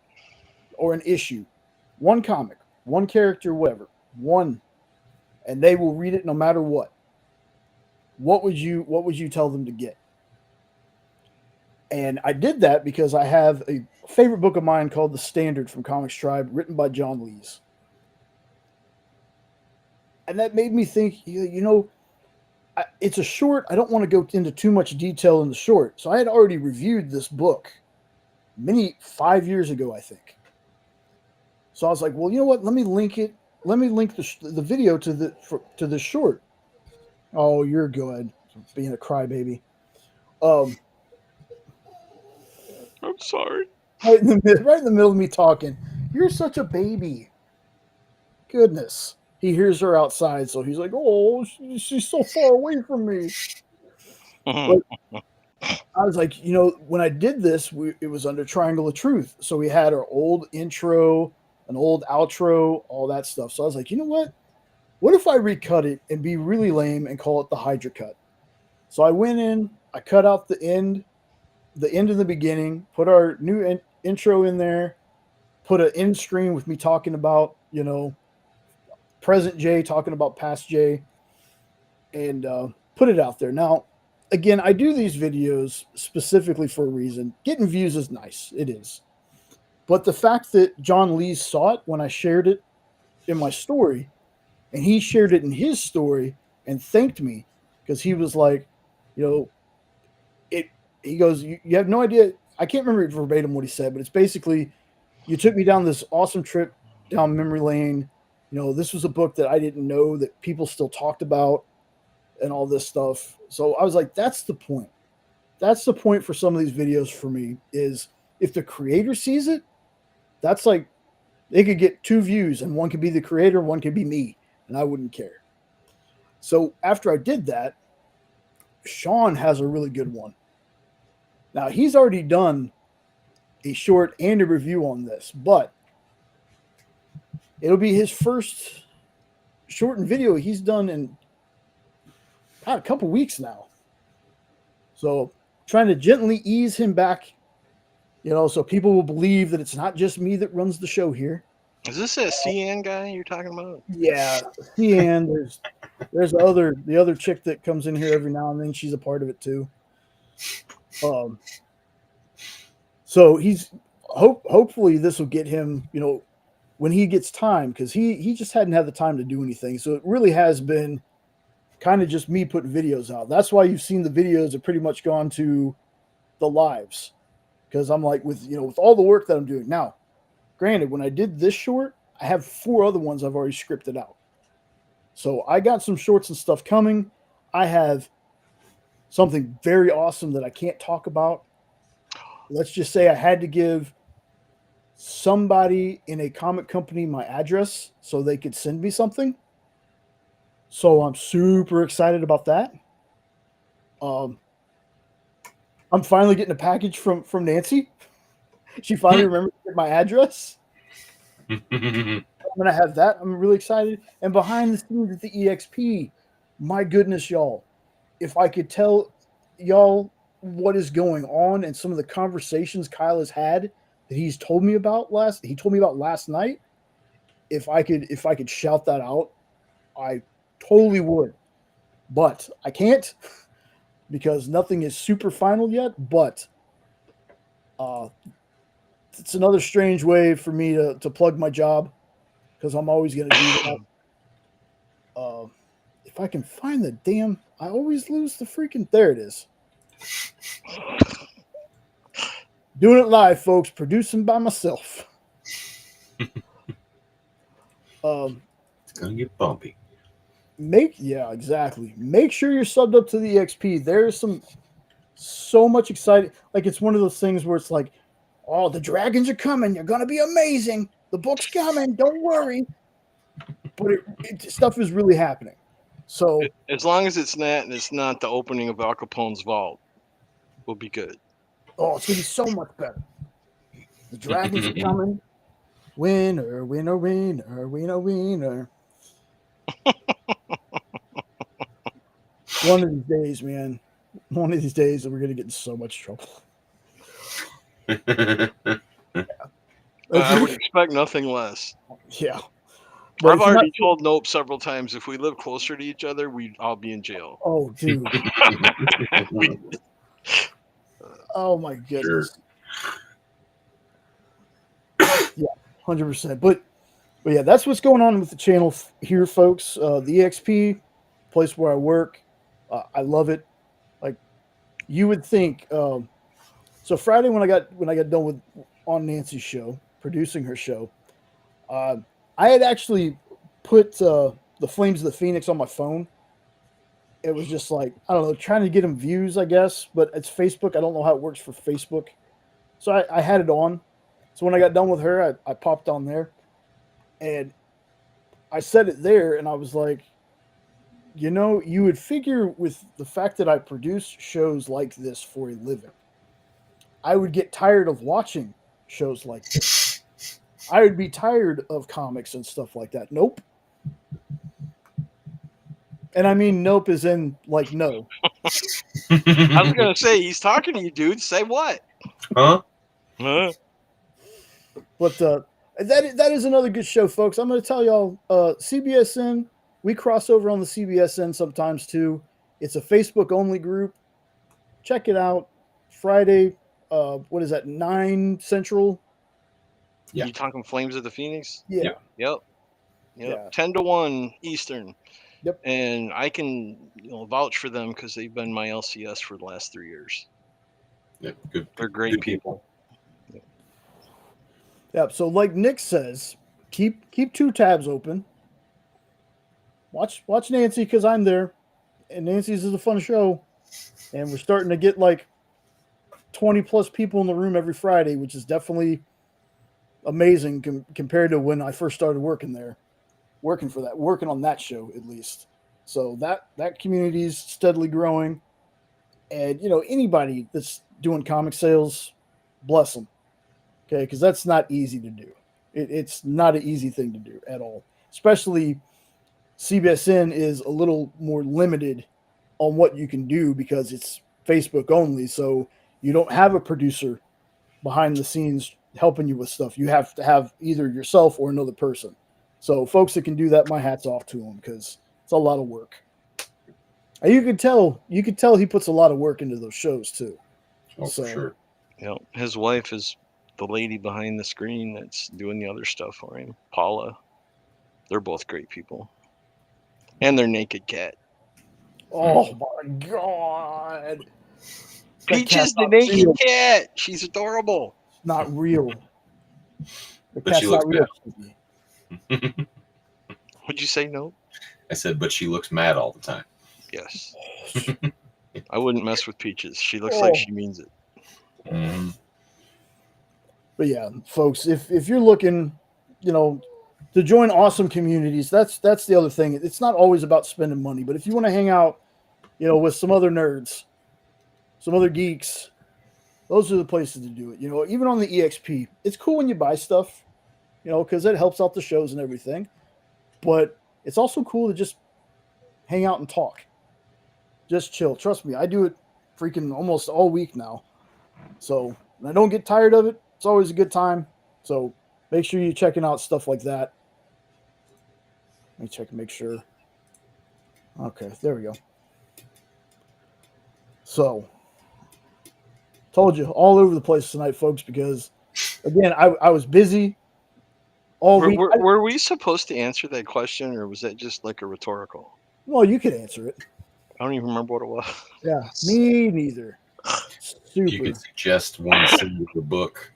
or an issue, one comic, one character, whatever, one, and they will read it no matter what. What would you tell them to get? And I did that because I have a favorite book of mine called The Standard from Comics Tribe, written by John Lees. And that made me think, it's a short. I don't want to go into too much detail in the short. So I had already reviewed this book 5 years ago, I think. So I was like, well, you know what? Let me link it. Let me link the video to the short. Oh, you're good. Being a crybaby. I'm sorry. Right in the middle of me talking. You're such a baby. Goodness. He hears her outside, so he's like, oh, she's so far away from me. But I was like, when I did this, it was under Triangle of Truth. So we had our old intro, an old outro, all that stuff. So I was like, you know what? What if I recut it and be really lame and call it the Hydra cut? So I went in, I cut out the end and the beginning, put our new intro in there, put an end screen with me talking about, present Jay, talking about past Jay, and put it out there. Now, again, I do these videos specifically for a reason. Getting views is nice. It is. But the fact that John Lee saw it when I shared it in my story, and he shared it in his story and thanked me because he was like, he goes, you have no idea. I can't remember verbatim what he said, but it's basically, you took me down this awesome trip down memory lane. This was a book that I didn't know that people still talked about and all this stuff. So I was like, that's the point. That's the point for some of these videos for me is if the creator sees it, that's like, they could get 2 views and one could be the creator, one could be me, and I wouldn't care. So after I did that, Sean has a really good one. Now, he's already done a short and a review on this, but it'll be his first shortened video he's done in about a couple weeks now. So trying to gently ease him back, so people will believe that it's not just me that runs the show here. Is this that CN guy you're talking about? Yeah, CN. There's the other chick that comes in here every now and then. She's a part of it too. So he's hopefully this will get him, when he gets time, because he just hadn't had the time to do anything. So it really has been kind of just me putting videos out. That's why you've seen the videos have pretty much gone to the lives, because I'm like with all the work that I'm doing now. Granted, when I did this short, I have 4 other ones I've already scripted out. So I got some shorts and stuff coming. I have something very awesome that I can't talk about. Let's just say I had to give somebody in a comic company my address so they could send me something. So I'm super excited about that. I'm finally getting a package from Nancy. She finally remembered my address. I'm going to have that. I'm really excited. And behind the scenes at the EXP, my goodness, y'all, if I could tell y'all what is going on and some of the conversations Kyle has had that he's told me about last night, if I could shout that out, I totally would. But I can't because nothing is super final yet, but it's another strange way for me to plug my job because I'm always going to do that. If I can find the damn, I always lose the freaking, there it is. Doing it live, folks, producing by myself. It's going to get bumpy. Yeah, exactly. Make sure you're subbed up to the EXP. There's so much exciting. Like, it's one of those things where it's like, oh, the dragons are coming. They're going to be amazing. The book's coming. Don't worry. But stuff is really happening. So as long as it's not, and it's not the opening of Al Capone's vault, we'll be good. Oh, it's going to be so much better. The dragons are coming. Winner, winner, winner, winner, winner. One of these days, man. One of these days, we're going to get in so much trouble. I would expect nothing less. Yeah. But I've already told Nope several times, if we live closer to each other, we'd all be in jail. Oh, dude. Oh, my goodness. Sure. Yeah, 100%. But yeah, that's what's going on with the channel here, folks. The EXP, place where I work. I love it. Like you would think. So Friday when I got done with on Nancy's show, producing her show, uh, I had actually put the Flames of the Phoenix on my phone. It was just like I don't know, trying to get them views, I guess. But it's Facebook. I don't know how it works for Facebook. So I had it on. So when I got done with her, I popped on there and I said it there, and I was like, you would figure with the fact that I produce shows like this for a living, I would get tired of watching shows like this. I would be tired of comics and stuff like that. Nope. And I mean, nope is in like no. I was gonna say he's talking to you, dude. Say what? Huh? Huh? But that is another good show, folks. I'm going to tell y'all, CBSN. We cross over on the CBSN sometimes too. It's a Facebook only group. Check it out. Friday. What is that? 9 Central. Yeah. You talking Flames of the Phoenix? Yeah. Yep. Yeah. 10-1 Eastern. Yep. And I can vouch for them because they've been my LCS for the last 3 years. Yeah, good. They're great good people. Yeah. So like Nick says, keep 2 tabs open. Watch Nancy because I'm there, and Nancy's is a fun show, and we're starting to get like 20 plus people in the room every Friday, which is definitely amazing compared to when I first started working there, working on that show at least. So that community is steadily growing, and anybody that's doing comic sales, bless them, okay, because that's not easy to do. It's not an easy thing to do at all, especially CBSN is a little more limited on what you can do because it's Facebook only. So you don't have a producer behind the scenes helping you with stuff. You have to have either yourself or another person. So folks that can do that, my hat's off to them because it's a lot of work. And you could tell he puts a lot of work into those shows too. Oh, for sure. His wife is the lady behind the screen that's doing the other stuff for him, Paula. They're both great people. And their naked cat. Oh my god. Peaches the naked cat. She's adorable. Not real. The But she cat's looks not real. Would you say no? I said, but she looks mad all the time. Yes. I wouldn't mess with Peaches. She looks like she means it. Mm-hmm. But yeah, folks, if you're looking, to join awesome communities, that's the other thing. It's not always about spending money, but if you want to hang out, with some other nerds, some other geeks, those are the places to do it. Even on the EXP, it's cool when you buy stuff, because it helps out the shows and everything. But it's also cool to just hang out and talk, just chill. Trust me, I do it freaking almost all week now. So I don't get tired of it. It's always a good time. So make sure you're checking out stuff like that. Let me check and make sure. Okay, there we go. So, told you all over the place tonight, folks, because again, I was busy all week. Were we supposed to answer that question, or was that just like a rhetorical? Well, you could answer it. I don't even remember what it was. Yeah, me neither. Super. You could suggest one single book.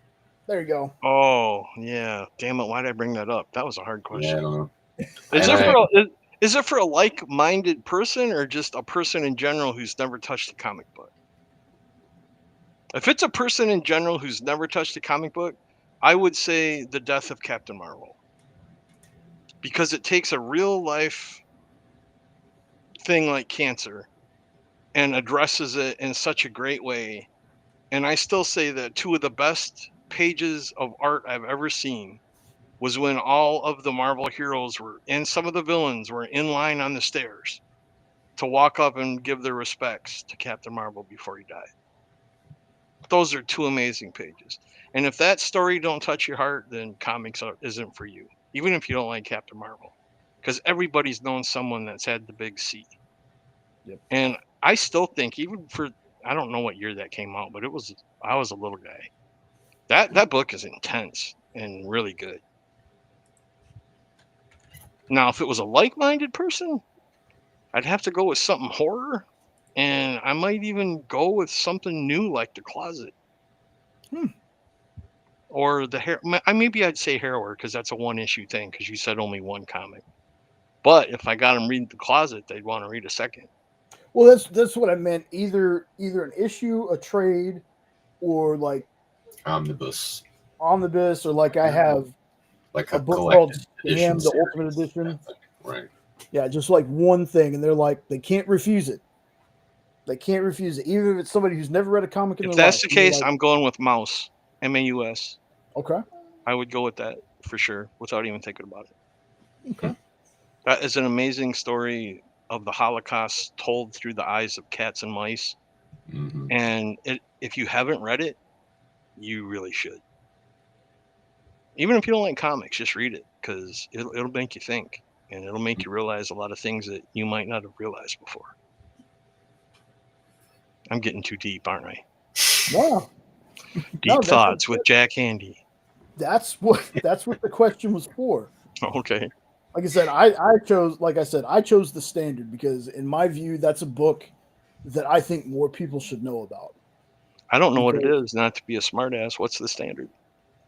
There you go. Oh, yeah. Damn it. Why did I bring that up? That was a hard question. Yeah, I don't know. Is it for a like-minded person or just a person in general who's never touched a comic book? If it's a person in general who's never touched a comic book, I would say The Death of Captain Marvel. Because it takes a real-life thing like cancer and addresses it in such a great way. And I still say that 2 of the best pages of art I've ever seen was when all of the Marvel heroes and some of the villains were in line on the stairs to walk up and give their respects to Captain Marvel before he died. Those are 2 amazing pages. And if that story don't touch your heart, then comics isn't for you, even if you don't like Captain Marvel, because everybody's known someone that's had the big C. Yep. And I still think, even for, I don't know what year that came out, but I was a little guy. That book is intense and really good. Now, if it was a like-minded person, I'd have to go with something horror. And I might even go with something new like The Closet. Or the hair. Maybe I'd say Harrower because that's a one-issue thing because you said only one comic. But if I got them reading The Closet, they'd want to read a second. Well, that's what I meant. Either an issue, a trade, or like omnibus, or like I have like a a book called edition Scam, the Ultimate Edition. Right. Yeah, just like one thing, and they're like they can't refuse it. They can't refuse it, even if it's somebody who's never read a comic in If their life. that's the case, like, I'm going with Mouse, MAUS. Okay. I would go with that for sure without even thinking about it. Okay. That is an amazing story of the Holocaust told through the eyes of cats and mice. Mm-hmm. And if you haven't read it, you really should. Even if you don't like comics, just read it because it'll make you think and it'll make you realize a lot of things that you might not have realized before. I'm getting too deep, aren't I? Wow. Deep thoughts with Jack Handy. That's what the question was for. Okay. Like I said, I chose the standard because in my view, that's a book that I think more people should know about. I don't know what it is, not to be a smartass. What's the standard?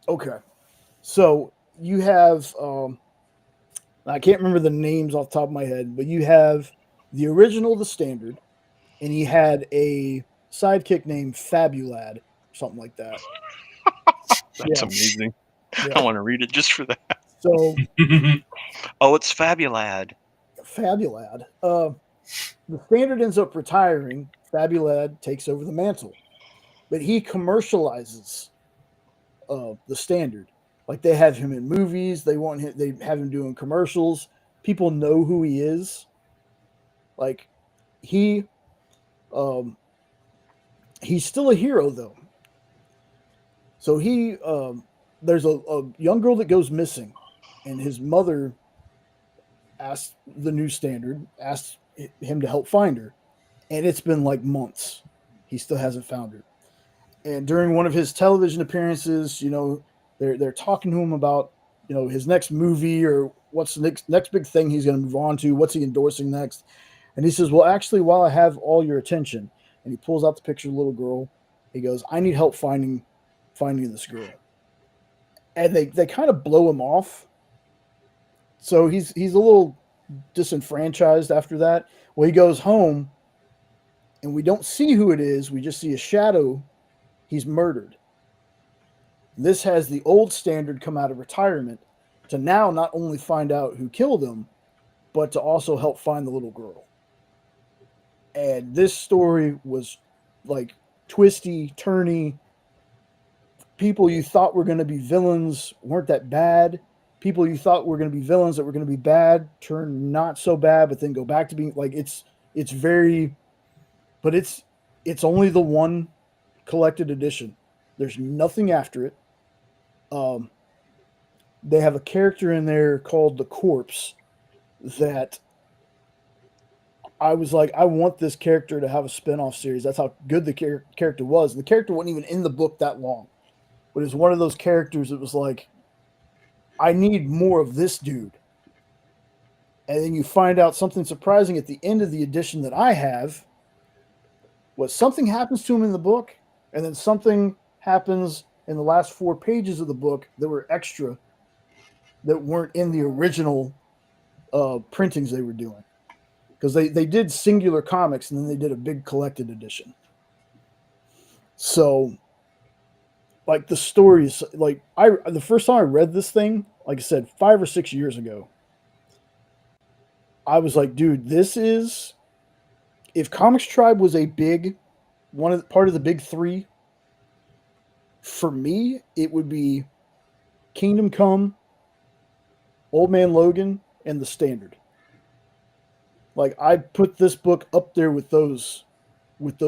Okay. So you have I can't remember the names off the top of my head, but you have the original, the standard, and he had a sidekick named Fabulad, something like that. That's amazing. Yeah. I want to read it just for that. So, it's Fabulad. Fabulad. The standard ends up retiring. Fabulad takes over the mantle, but he commercializes the standard. Like they have him in movies. They have him doing commercials. People know who he is. Like he's still a hero though. So there's a young girl that goes missing, and his mother asks the new standard, asks him to help find her, and it's been like months. He still hasn't found her. And during one of his television appearances, they're talking to him about his next movie or what's the next big thing he's going to move on to, what's he endorsing next. And he says, well, actually, while I have all your attention, and he pulls out the picture of the little girl, he goes, I need help finding this girl. And they kind of blow him off. So he's a little disenfranchised after that. Well, he goes home, and we don't see who it is. We just see a shadow. He's murdered. This has the old standard come out of retirement to now not only find out who killed him, but to also help find the little girl. And this story was like twisty, turny. People you thought were going to be villains weren't that bad. People you thought were going to be villains that were going to be bad turn not so bad, but then go back to being like it's very, but it's only the one collected edition. There's nothing after it. They have a character in there called the Corpse that I was like, I want this character to have a spin-off series. That's how good the character was. And the character wasn't even in the book that long. But it was one of those characters that was like, I need more of this dude. And then you find out something surprising at the end of the edition that I have. Was something happens to him in the book, and then something happens in the last 4 pages of the book that were extra that weren't in the original printings they were doing. Because they did singular comics, and then they did a big collected edition. So, like, the stories, like, the first time I read this thing, like I said, 5 or 6 years ago, I was like, dude, this is, if Comics Tribe was a big, part of the big 3, for me, it would be Kingdom Come, Old Man Logan, and The Standard. Like, I'd put this book up there with those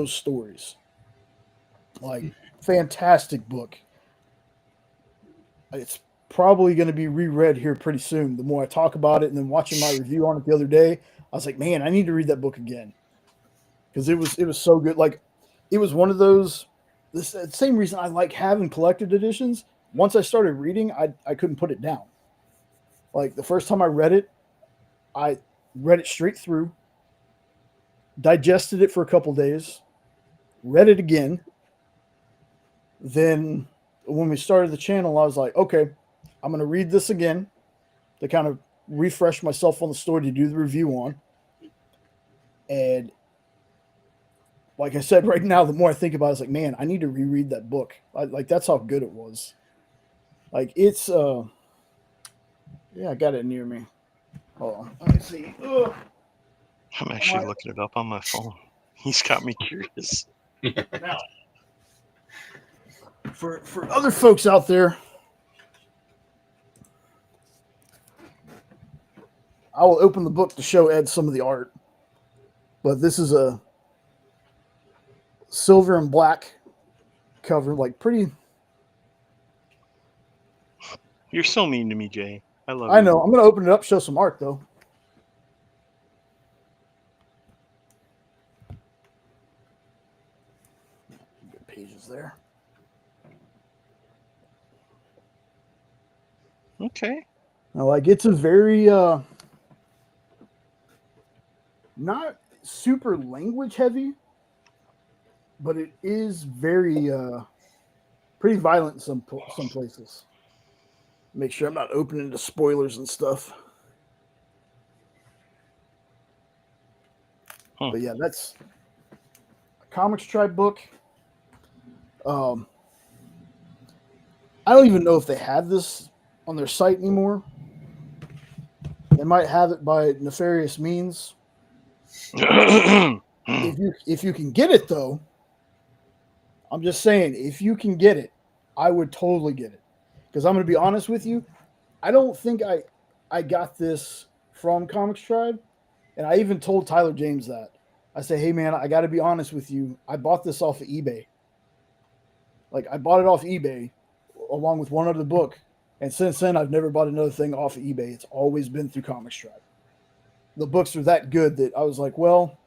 stories. Like, fantastic book. It's probably going to be reread here pretty soon. The more I talk about it, and then watching my review on it the other day, I was like, man, I need to read that book again. Because it was so good. Like, it was one of those, the same reason I like having collected editions. Once I started reading, I couldn't put it down. Like, the first time I read it straight through. digested it for a couple days, read it again. Then when we started the channel, I was like, okay, I'm going to read this again to kind of refresh myself on the story to do the review on. And like I said, right now, the more I think about it, it's like, man, I need to reread that book. Like, that's how good it was. Like, it's, yeah, I got it near me. Hold on. Let me see. Ugh. I'm actually looking it up on my phone. He's got me curious. Now, for other folks out there, I will open the book to show Ed some of the art. But this is a silver and black cover, like pretty. You're so mean to me, Jay. I love I you. know. I'm going to open it up, show some art, though. Good pages there. Okay. Now, like, it's a very not super language heavy, but it is very pretty violent in some places. Make sure I'm not opening to spoilers and stuff. But yeah, that's a Comics Tribe book. I don't even know if they have this on their site anymore. They might have it by nefarious means. If you can get it, though, I'm just saying, if you can get it, I would totally get it. Because I'm going to be honest with you, I don't think I got this from Comics Tribe. And I even told Tyler James that. I say, hey, man, I got to be honest with you. I bought this off of eBay. Like, I bought it off eBay along with one other book. And since then, I've never bought another thing off of eBay. It's always been through Comics Tribe. The books are that good that I was like, well,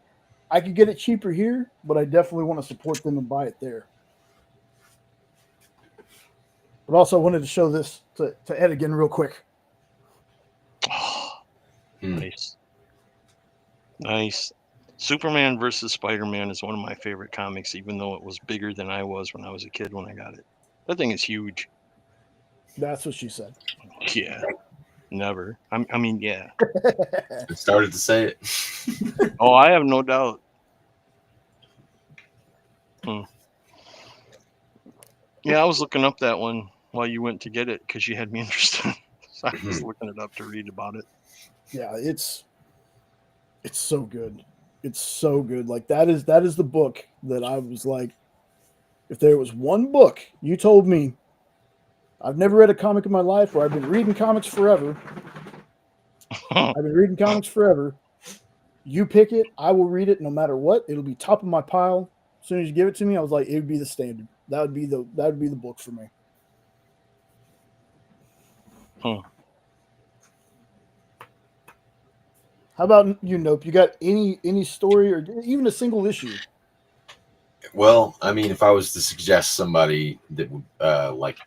I could get it cheaper here, but I definitely want to support them and buy it there. But also wanted to show this to Ed again real quick. Oh, nice. Nice. Superman versus Spider-Man is one of my favorite comics, even though it was bigger than I was when I was a kid when I got it. That thing is huge. That's what she said. Yeah. Never. I mean, yeah. I started to say it. Oh, I have no doubt. Yeah, I was looking up that one while you went to get it because you had me interested. So I was looking it up to read about it. Yeah, it's so good. It's so good. Like that is the book that I was like, if there was one book you told me, I've never read a comic in my life, or I've been reading comics forever. I've been reading comics forever. You pick it, I will read it no matter what. It'll be top of my pile. As soon as you give it to me, I was like, it would be the standard. That would be the book for me. How about you, Nope? You got any story or even a single issue? Well, I mean, if I was to suggest somebody that would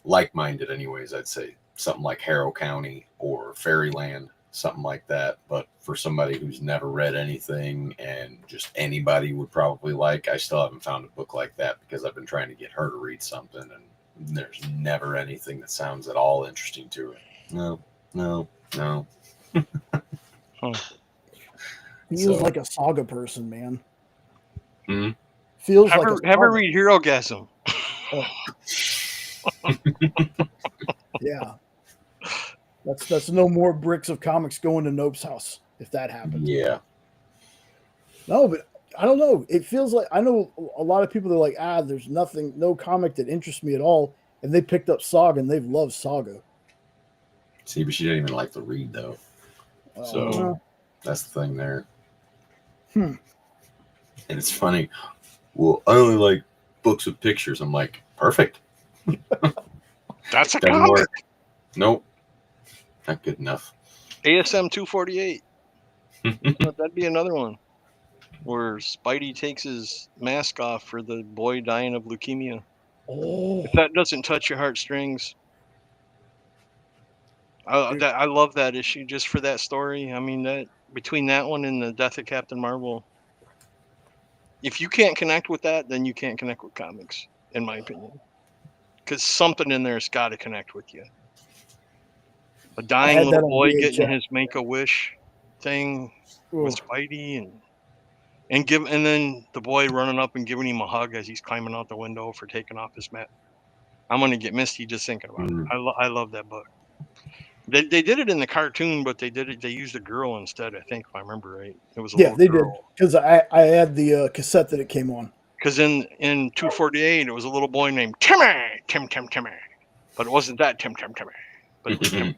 like-minded, anyways, I'd say something like Harrow County or Fairyland, something like that. But for somebody who's never read anything and just anybody would probably like, I still haven't found a book like that because I've been trying to get her to read something, and there's never anything that sounds at all interesting to her. No. Feels like a saga person, man. Mm-hmm. Feels have like her, have her read Herogasm. Oh. Yeah. That's no more bricks of comics going to Nope's house if that happens. Yeah. No, but I don't know. It feels like I know a lot of people that are like, there's no comic that interests me at all. And they picked up Saga and they've loved Saga. See, but she didn't even like to read though. So that's the thing there. And it's funny. Well, I only like books with pictures. I'm like, perfect. That's a Doesn't comic. work. Nope. Not good enough. ASM 248. That'd be another one where Spidey takes his mask off for the boy dying of leukemia. Oh. If that doesn't touch your heartstrings, I love that issue just for that story. I mean, that between that one and the Death of Captain Marvel, If you can't connect with that, then you can't connect with comics, in my opinion. Because something in there's got to connect with you. A dying little boy getting his Make-A-Wish thing with Spidey, and then the boy running up and giving him a hug as he's climbing out the window for taking off his mat. I'm gonna get misty just thinking about it. I love that book. They did it in the cartoon, but they used a girl instead. I think, if I remember right, it was a little girl. Did, because I had the cassette that it came on. Because in 248, it was a little boy named Timmy, Timmy, but it wasn't that Timmy, but it was Tim.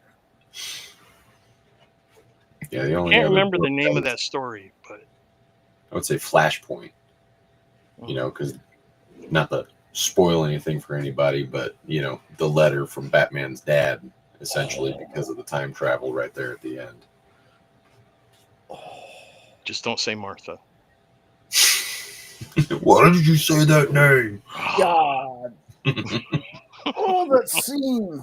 Yeah, the only I can't remember the name of that story, but I would say Flashpoint. You know, because not to spoil anything for anybody, but you know, the letter from Batman's dad, essentially, because of the time travel right there at the end. Just don't say Martha. Why did you say that name? God. Oh, that scene.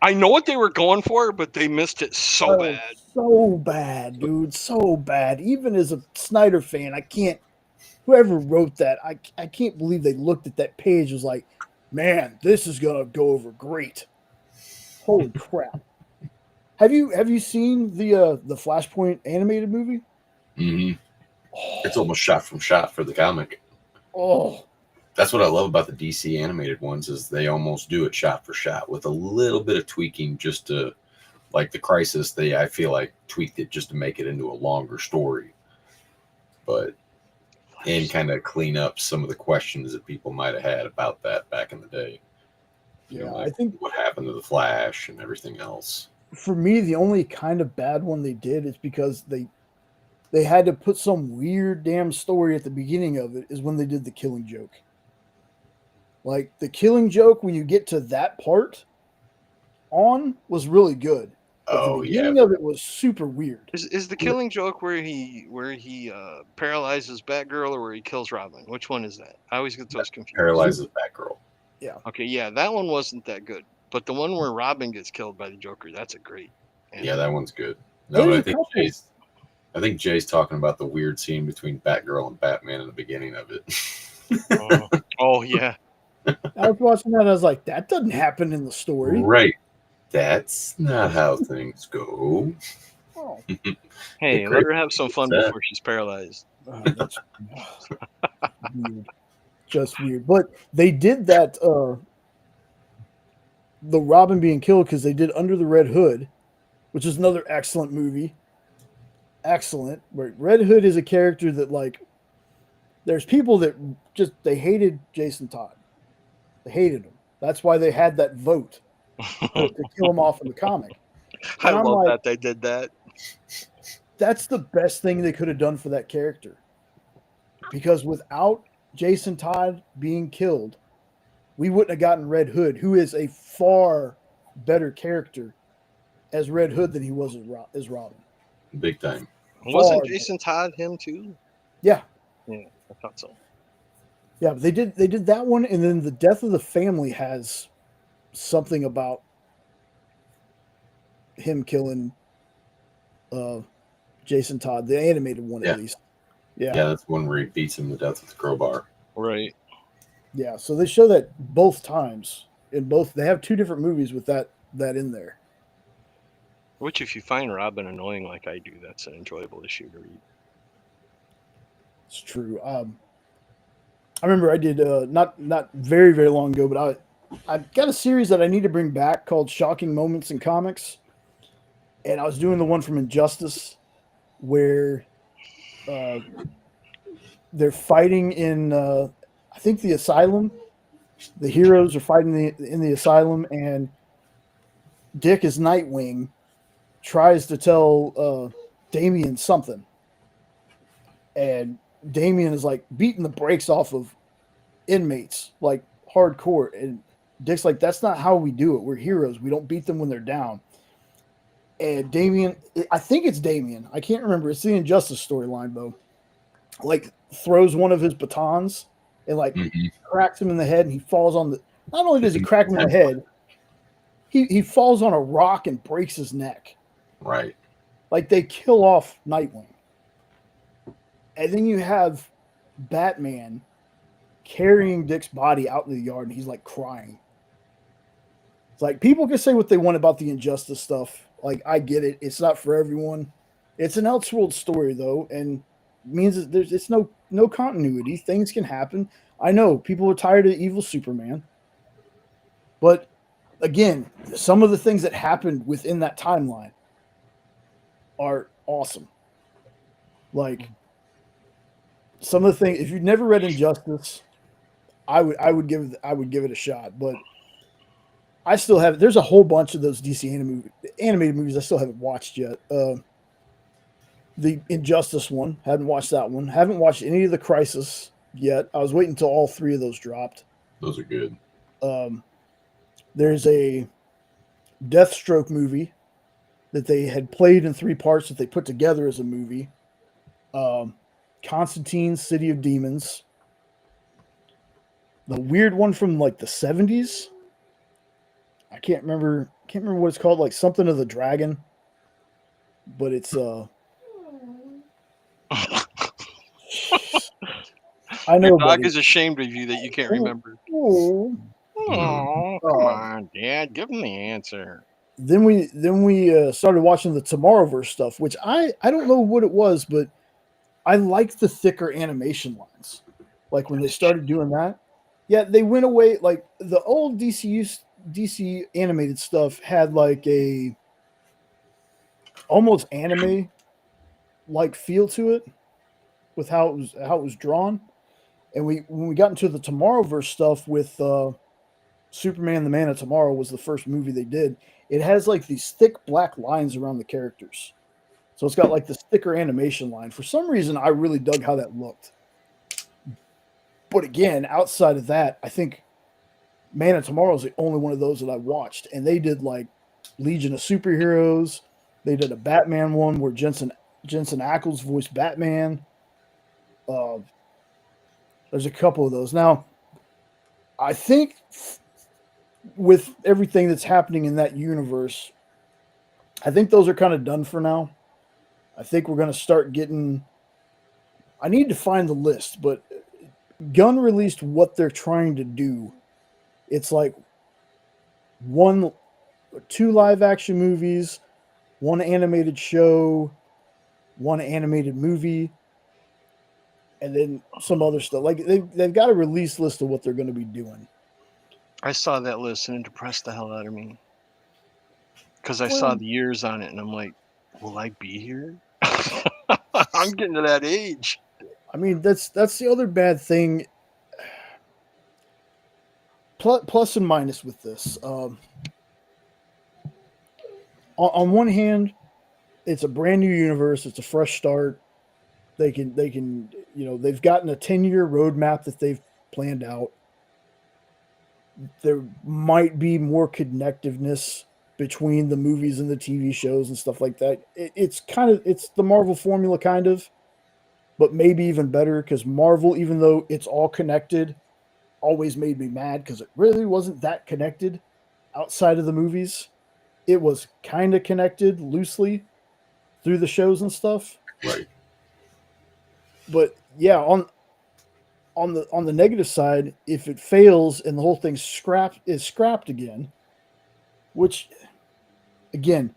I know what they were going for, but they missed it so bad. So bad, dude. So bad. Even as a Snyder fan, I can't. Whoever wrote that, I can't believe they looked at that page and was like, man, this is gonna go over great. Holy crap. Have you seen the Flashpoint animated movie? Mm-hmm. It's almost shot from shot for the comic. Oh. That's what I love about the DC animated ones, is they almost do it shot for shot with a little bit of tweaking, just to, like the Crisis, I feel like tweaked it just to make it into a longer story, but and kind of clean up some of the questions that people might have had about that back in the day. You know, like, I think what happened to the Flash and everything else. For me, the only kind of bad one they did is because they had to put some weird damn story at the beginning of it, is when they did the Killing Joke. Like, the Killing Joke, when you get to that part on, was really good. But the beginning of it was super weird. Is the Killing Joke where he paralyzes Batgirl, or where he kills Robin? Which one is that? I always get those confused. Paralyzes Batgirl. Yeah. Okay, yeah, that one wasn't that good. But the one where Robin gets killed by the Joker, that's a great. Yeah, that one's good. No, but I think Jay's talking about the weird scene between Batgirl and Batman in the beginning of it. Oh yeah. I was watching that and I was like, that doesn't happen in the story. Right. That's not how things go. Oh. Hey, let her have some fun before she's paralyzed. That's weird. Just weird. But they did that, the Robin being killed, because they did Under the Red Hood, which is another excellent movie. Excellent. Where Red Hood is a character that, like, there's people that just, they hated Jason Todd. They hated him. That's why they had that vote to kill him off in the comic. I love that they did that. That's the best thing they could have done for that character. Because without Jason Todd being killed, we wouldn't have gotten Red Hood, who is a far better character as Red Hood than he was as Robin. Big time. Wasn't Jason Todd him too? Yeah. Yeah, I thought so. Yeah, but they did that one, and then the Death of the Family has something about him killing Jason Todd, the animated one at least. Yeah, that's one where he beats him to death with the crowbar. Right. Yeah, so they show that both times. In both, they have two different movies with that in there. Which, if you find Robin annoying like I do, that's an enjoyable issue to read. It's true. I remember I did not very, very long ago, but I've got a series that I need to bring back called Shocking Moments in Comics. And I was doing the one from Injustice where they're fighting in, I think, the asylum. The heroes are fighting in the asylum, and Dick, as Nightwing, tries to tell Damian something. And Damian is like beating the brakes off of inmates, like hardcore. And Dick's like, that's not how we do it. We're heroes. We don't beat them when they're down. And Damian, I think it's Damian. I can't remember. It's the Injustice storyline, though. Like, throws one of his batons and, like, cracks him in the head, and he falls on the... Not only does he crack him in the head, he falls on a rock and breaks his neck. Right. Like, they kill off Nightwing. And then you have Batman carrying Dick's body out in the yard, and he's like crying. It's like people can say what they want about the injustice stuff. Like I get it; it's not for everyone. It's an Elseworld story though, and means that it's no continuity. Things can happen. I know people are tired of evil Superman, but again, some of the things that happened within that timeline are awesome. Like some of the things, if you've never read Injustice, I would give it a shot. But I still have. There's a whole bunch of those DC animated movies I still haven't watched yet. The Injustice one, hadn't watched that one. Haven't watched any of the Crisis yet. I was waiting until all three of those dropped. Those are good. There's a Deathstroke movie that they had played in 3 parts that they put together as a movie. Constantine, City of Demons. The weird one from like the 70s. I can't remember what it's called, like something of the dragon. But it's I know Your dog buddy. is ashamed of you that you can't remember. Oh. Oh, come on, Dad, give him the answer. Then we started watching the Tomorrowverse stuff, which I don't know what it was, but I liked the thicker animation lines. Like when they started doing that, yeah, they went away. Like the old DC animated stuff had like a almost anime like feel to it with how it was drawn. And when we got into the Tomorrowverse stuff with Superman the Man of Tomorrow was the first movie they did. It has like these thick black lines around the characters. So it's got like this thicker animation line. For some reason, I really dug how that looked. But again, outside of that, I think Man of Tomorrow is the only one of those that I watched. And they did like Legion of Superheroes. They did a Batman one where Jensen Ackles voiced Batman. There's a couple of those. Now, I think with everything that's happening in that universe, I think those are kind of done for now. I think we're going to start getting. I need to find the list, but Gunn released what they're trying to do. It's like 2 live action movies, 1 animated show, 1 animated movie, and then some other stuff. Like they've got a release list of what they're going to be doing. I saw that list and it depressed the hell out of me. Because I saw the years on it and I'm like, will I be here? I'm getting to that age. I mean, that's the other bad thing. Plus and minus with this. On one hand, it's a brand new universe. It's a fresh start. They can they've gotten a 10-year roadmap that they've planned out. There might be more connectiveness between the movies and the TV shows and stuff like that. It's the Marvel formula kind of, but maybe even better because Marvel, even though it's all connected, always made me mad because it really wasn't that connected outside of the movies. It was kind of connected loosely through the shows and stuff. Right. But yeah, on the negative side, if it fails and the whole thing is scrapped again, which again,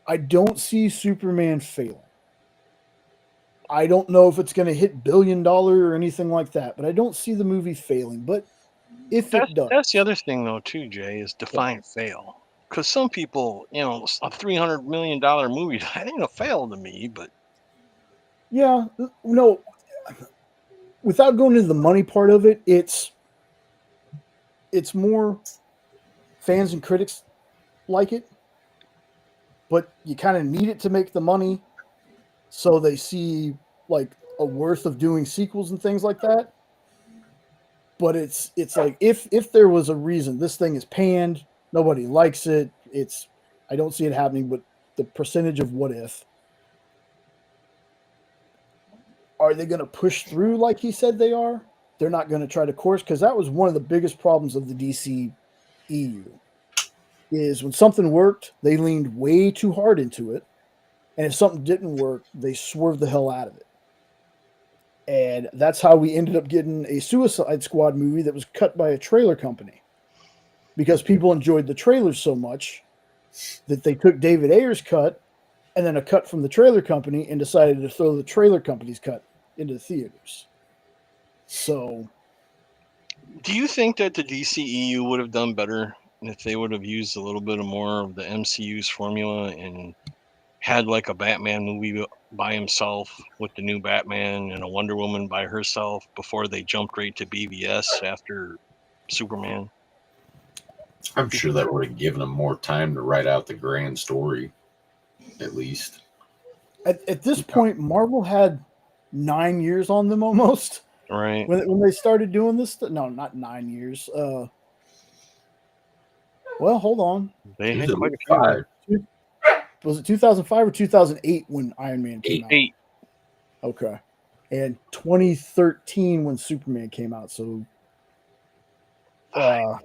I don't see Superman failing. I don't know if it's going to hit $1 billion or anything like that, but I don't see the movie failing. But if it does, that's the other thing though too, Jay, is define fail. Because some people, a $300 million movie, that ain't a fail to me. But yeah, no. Without going into the money part of it, it's more fans and critics like it, but you kind of need it to make the money, so they see like a worth of doing sequels and things like that. But it's like if there was a reason this thing is panned, nobody likes it. I don't see it happening, but the percentage of what if. Are they going to push through like he said they are? They're not going to try to course, because that was one of the biggest problems of the DC EU is when something worked, they leaned way too hard into it. And if something didn't work, they swerved the hell out of it. And that's how we ended up getting a Suicide Squad movie that was cut by a trailer company. Because people enjoyed the trailers so much that they took David Ayer's cut and then a cut from the trailer company and decided to throw the trailer company's cut into the theaters. So, do you think that the DCEU would have done better if they would have used a little bit more of the MCU's formula and had like a Batman movie by himself with the new Batman and a Wonder Woman by herself before they jumped right to BVS after Superman? I'm sure that would have given them more time to write out the grand story, at least. At this point, Marvel had 9 years on them almost. Right. When they started doing this, no, not 9 years. Well, hold on. They had quite a few. Was it 2005 or 2008 when Iron Man came out? 8. Okay. And 2013 when Superman came out. So, 5.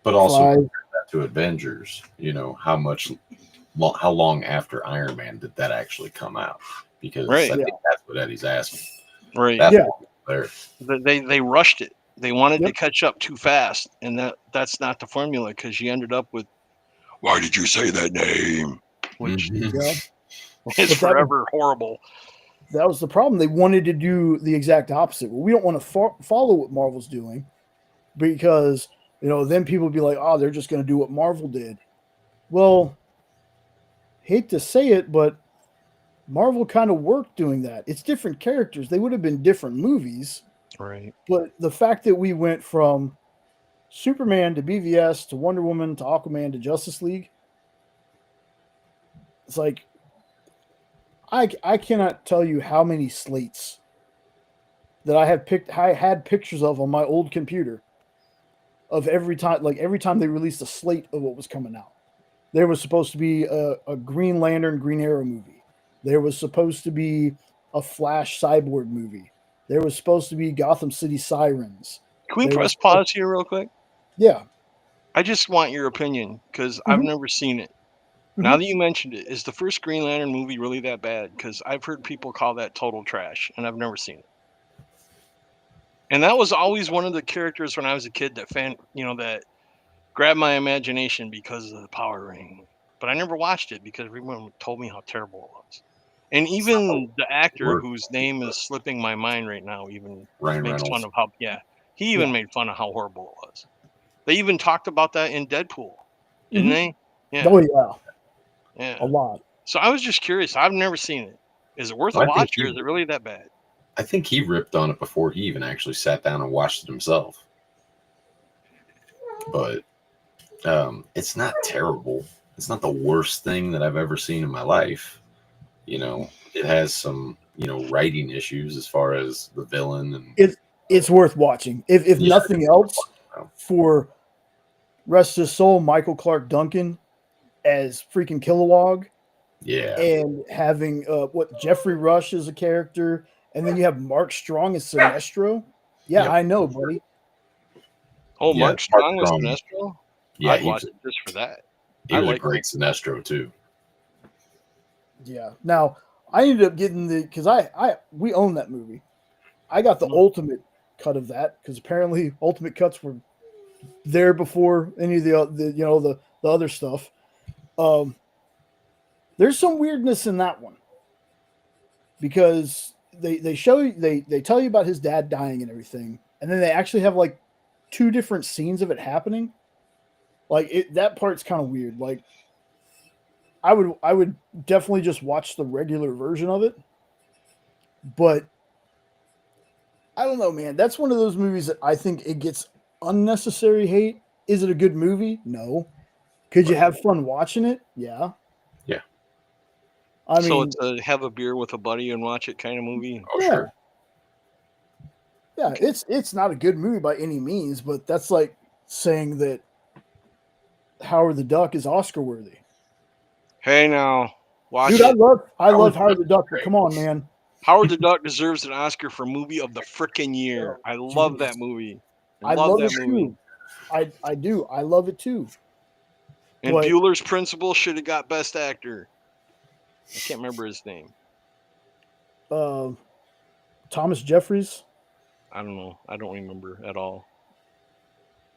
But also compare that to Avengers. You know, how long after Iron Man did that actually come out? Because I think that's what Eddie's asking. Right. That's They rushed it. They wanted to catch up too fast, and that's not the formula, because you ended up with, why did you say that name? Which is forever horrible. That was the problem. They wanted to do the exact opposite. Well, we don't want to follow what Marvel's doing because, then people would be like, oh, they're just going to do what Marvel did. Well, hate to say it, but Marvel kind of worked doing that. It's different characters. They would have been different movies. Right. But the fact that we went from Superman to BVS to Wonder Woman to Aquaman to Justice League, it's like, I cannot tell you how many slates that I had pictures of on my old computer of every time they released a slate of what was coming out. There was supposed to be a Green Lantern, Green Arrow movie. There was supposed to be a Flash Cyborg movie. There was supposed to be Gotham City Sirens. Can we press pause here real quick? Yeah. I just want your opinion, because I've never seen it. Now that you mentioned it, is the first Green Lantern movie really that bad? Because I've heard people call that total trash, and I've never seen it. And that was always one of the characters when I was a kid that grabbed my imagination because of the power ring. But I never watched it because everyone told me how terrible it was. And even the actor whose name is slipping my mind right now even Ryan makes Reynolds. fun of how, he even made fun of how horrible it was. They even talked about that in Deadpool, didn't they? Yeah. Oh, yeah. Yeah. A lot. So I was just curious. I've never seen it. Is it worth a watch, or is it really that bad? I think he ripped on it before he even actually sat down and watched it himself. But it's not terrible. It's not the worst thing that I've ever seen in my life. It has some, writing issues as far as the villain. And it's worth watching. If nothing else, for rest his soul, Michael Clark Duncan as freaking Kilowog. Yeah. And having Jeffrey Rush as a character, and then you have Mark Strong as Sinestro. Yeah, yep. I know, buddy. Oh, yeah, Mark Strong was Sinestro? Yeah, I'd watch it just for that. He was a great Sinestro too. Yeah. Now I ended up getting because we own that movie. I got the ultimate cut of that because apparently ultimate cuts were there before any of the other stuff. There's some weirdness in that one because they show you they tell you about his dad dying and everything, and then they actually have like 2 different scenes of it happening. Like that part's kind of weird. Like I would definitely just watch the regular version of it, but I don't know, man. That's one of those movies that I think it gets unnecessary hate. Is it a good movie? No. Could you have fun watching it? Yeah. Yeah. I mean, so it's a have a beer with a buddy and watch it kind of movie. Oh, yeah. Sure. Yeah, it's not a good movie by any means, but that's like saying that Howard the Duck is Oscar worthy. Hey, now watch Dude, it. I love Howard the Duck, but come on, man. Howard the Duck deserves an Oscar for movie of the frickin' year. I love that movie. I love that movie. I do. I love it too. And Bueller's Principal should have got Best Actor. I can't remember his name. Thomas Jeffries. I don't know. I don't remember at all.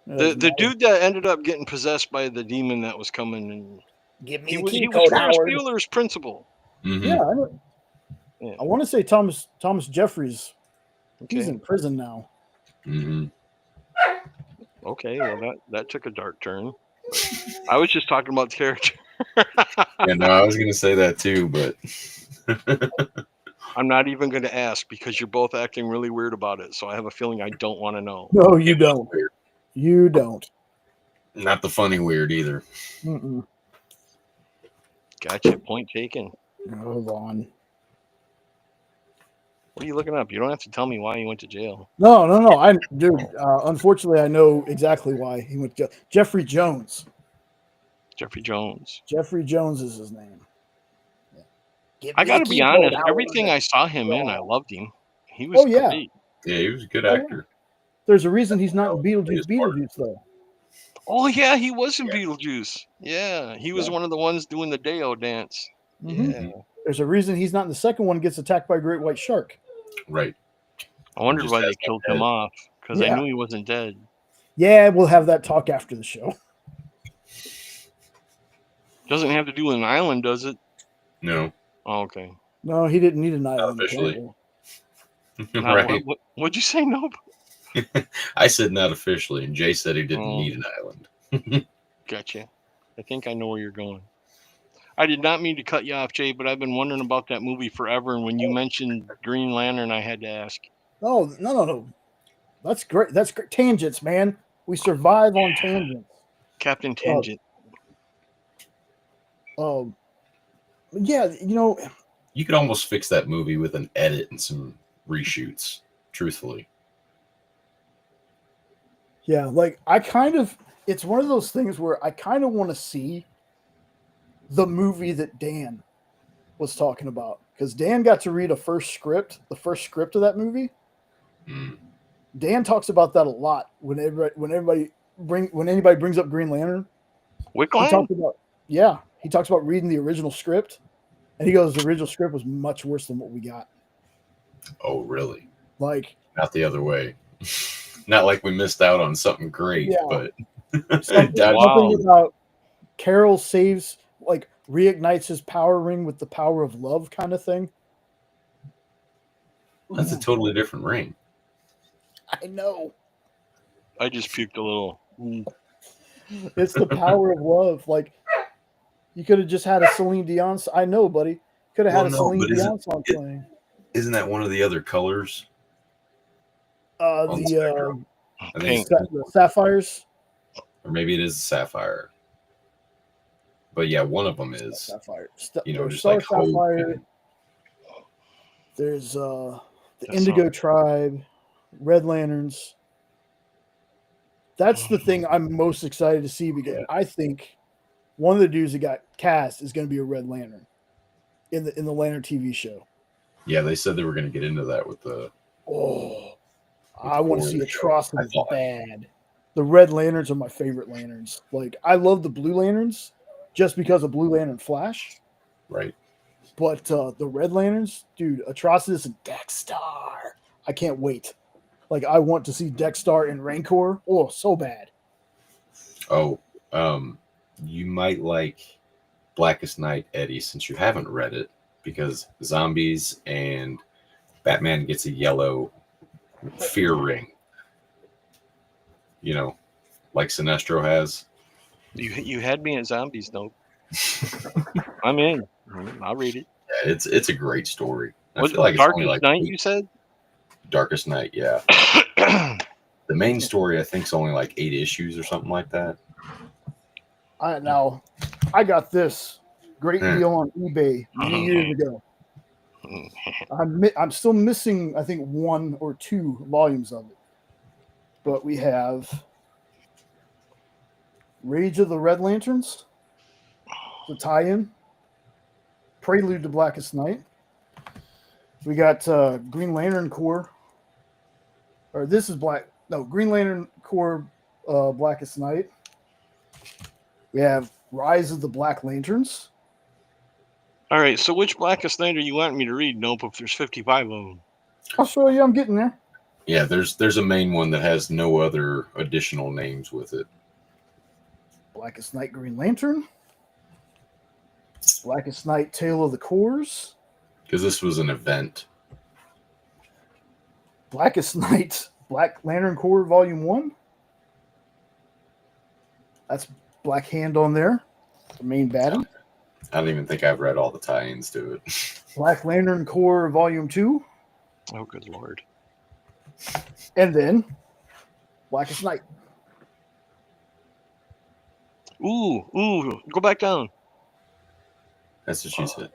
Doesn't The matter. dude that ended up getting possessed by the demon that was coming, and Give me he the was key Ferris code, Howard. Bueller's principal. Mhm. Yeah, I know. Yeah. I want to say Thomas Jeffries. He's Okay. in prison now. Mhm. Okay. Well, that took a dark turn. I was just talking about the character. Yeah, no, I was gonna say that too, but I'm not even going to ask because you're both acting really weird about it. So I have a feeling I don't want to know. No, you it was don't. weird. You don't. Not the funny weird either. Mm-mm. Gotcha. Point taken. Hold on. What are you looking up? You don't have to tell me why you went to jail. No. Dude. Unfortunately, I know exactly why he went to jail. Jeffrey Jones. Jeffrey Jones. Jeffrey Jones is his name. Yeah. I got to be honest. Everything I saw him in, I loved him. He was great. Yeah, he was a good actor. There's a reason he's not in Beetlejuice though. Oh yeah, he was in Beetlejuice. Yeah, he was one of the ones doing the Deo dance. Mm-hmm. Yeah. There's a reason he's not in the second one. Gets attacked by a great white shark. Right. I wondered why they killed him off because I knew he wasn't dead. Yeah, we'll have that talk after the show. Doesn't have to do with an island, does it? No. Oh, okay. No, he didn't need an island. Not officially. Right. What'd you say? Nope. I said not officially, and Jay said he didn't need an island. Gotcha. I think I know where you're going. I did not mean to cut you off, Jay, but I've been wondering about that movie forever. And when you mentioned Green Lantern, I had to ask. Oh, no. That's great. That's great. Tangents, man. We survive on tangents. Captain Tangent. Yeah, you could almost fix that movie with an edit and some reshoots, truthfully. Yeah, like it's one of those things where I kind of want to see the movie that Dan was talking about, because Dan got to read the first script of that movie. Dan talks about that a lot when anybody brings up Green Lantern. He talks about reading the original script, and he goes, the original script was much worse than what we got. Oh, really? Like, not the other way. Not like we missed out on something great, but something about Carol reignites his power ring with the power of love kind of thing. That's a totally different ring. I know. I just puked a little. It's the power of love. Like, you could have just had a Celine Dion. I know, buddy. Could have had a Celine Dion song playing. Isn't that one of the other colors? The think the sapphires. Or maybe it is a sapphire. But yeah, one of them is sapphire. Just like sapphire. There's the Indigo Tribe, Red Lanterns. That's the thing I'm most excited to see, because I think one of the dudes that got cast is going to be a Red Lantern in the Lantern TV show. Yeah, they said they were going to get into that with the. I want to see Atrocities bad. The Red Lanterns are my favorite lanterns. Like, I love the Blue Lanterns just because of Blue Lantern Flash. Right. But the Red Lanterns, dude, Atrocitus and Dexter. I can't wait. Like, I want to see Dexter and Rancor. Oh, so bad. Oh, you might like Blackest Night, Eddie, since you haven't read it, because zombies and Batman gets a yellow fear ring. Like Sinestro has. You had me at zombies, nope. I'm in. I'll read it. Yeah, it's a great story. What's like Darkest Night, you said? Darkest Night, yeah. The main story, I think, is only like 8 issues or something like that. I got this great deal on eBay many years ago. I'm still missing, I think, 1 or 2 volumes of it. But we have Rage of the Red Lanterns, the tie-in, Prelude to Blackest Night. We got Green Lantern Corps, or this is Green Lantern Corps, Blackest Night. We have Rise of the Black Lanterns. All right, so which Blackest Night are you wanting me to read? Nope, if there's 55 of them. I'll show you. I'm getting there. Yeah, there's a main one that has no other additional names with it. Blackest Night Green Lantern. Blackest Night Tale of the Corps. Because this was an event. Blackest Night Black Lantern Corps Volume 1. That's Black Hand on there. The main baddie. I don't even think I've read all the tie-ins to it. Black Lantern Corps Volume 2. Oh, good Lord. And then Blackest Night. Ooh, go back down. That's what she said.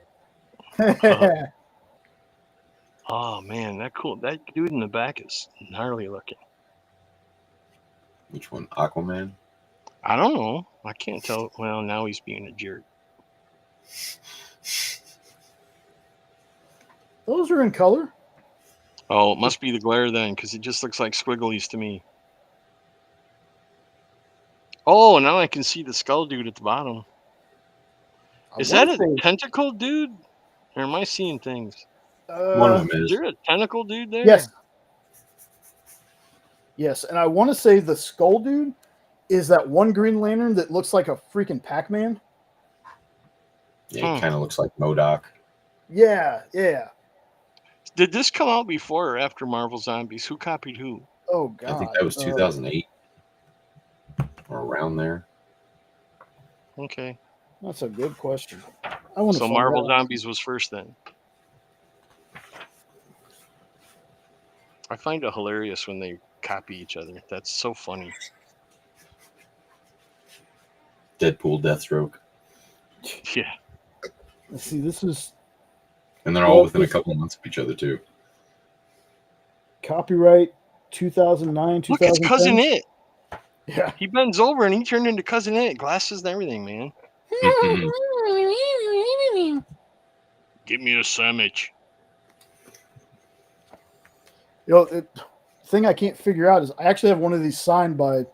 Oh man, that dude in the back is gnarly looking. Which one? Aquaman? I don't know. I can't tell. Well, now he's being a jerk. Those are in color. Oh, it must be the glare then, because it just looks like squigglies to me. Oh, now I can see the skull dude at the bottom. Is that a tentacle dude? Or am I seeing things? One of them Is there a tentacle dude there? Yes. Yes, and I want to say the skull dude is that one Green Lantern that looks like a freaking Pac-Man. Yeah, he kind of looks like MODOK. Yeah. Did this come out before or after Marvel Zombies? Who copied who? Oh, God. I think that was 2008. Or around there. Okay. That's a good question. So Marvel Zombies was first then. I find it hilarious when they copy each other. That's so funny. Deadpool, Deathstroke. Yeah. Let's see, this is... And they're all within a couple months of each other, too. Copyright 2009, 2010. Look, it's Cousin It. Yeah. He bends over and he turned into Cousin It. Glasses and everything, man. Give me a sandwich. The thing I can't figure out is I actually have one of these signed by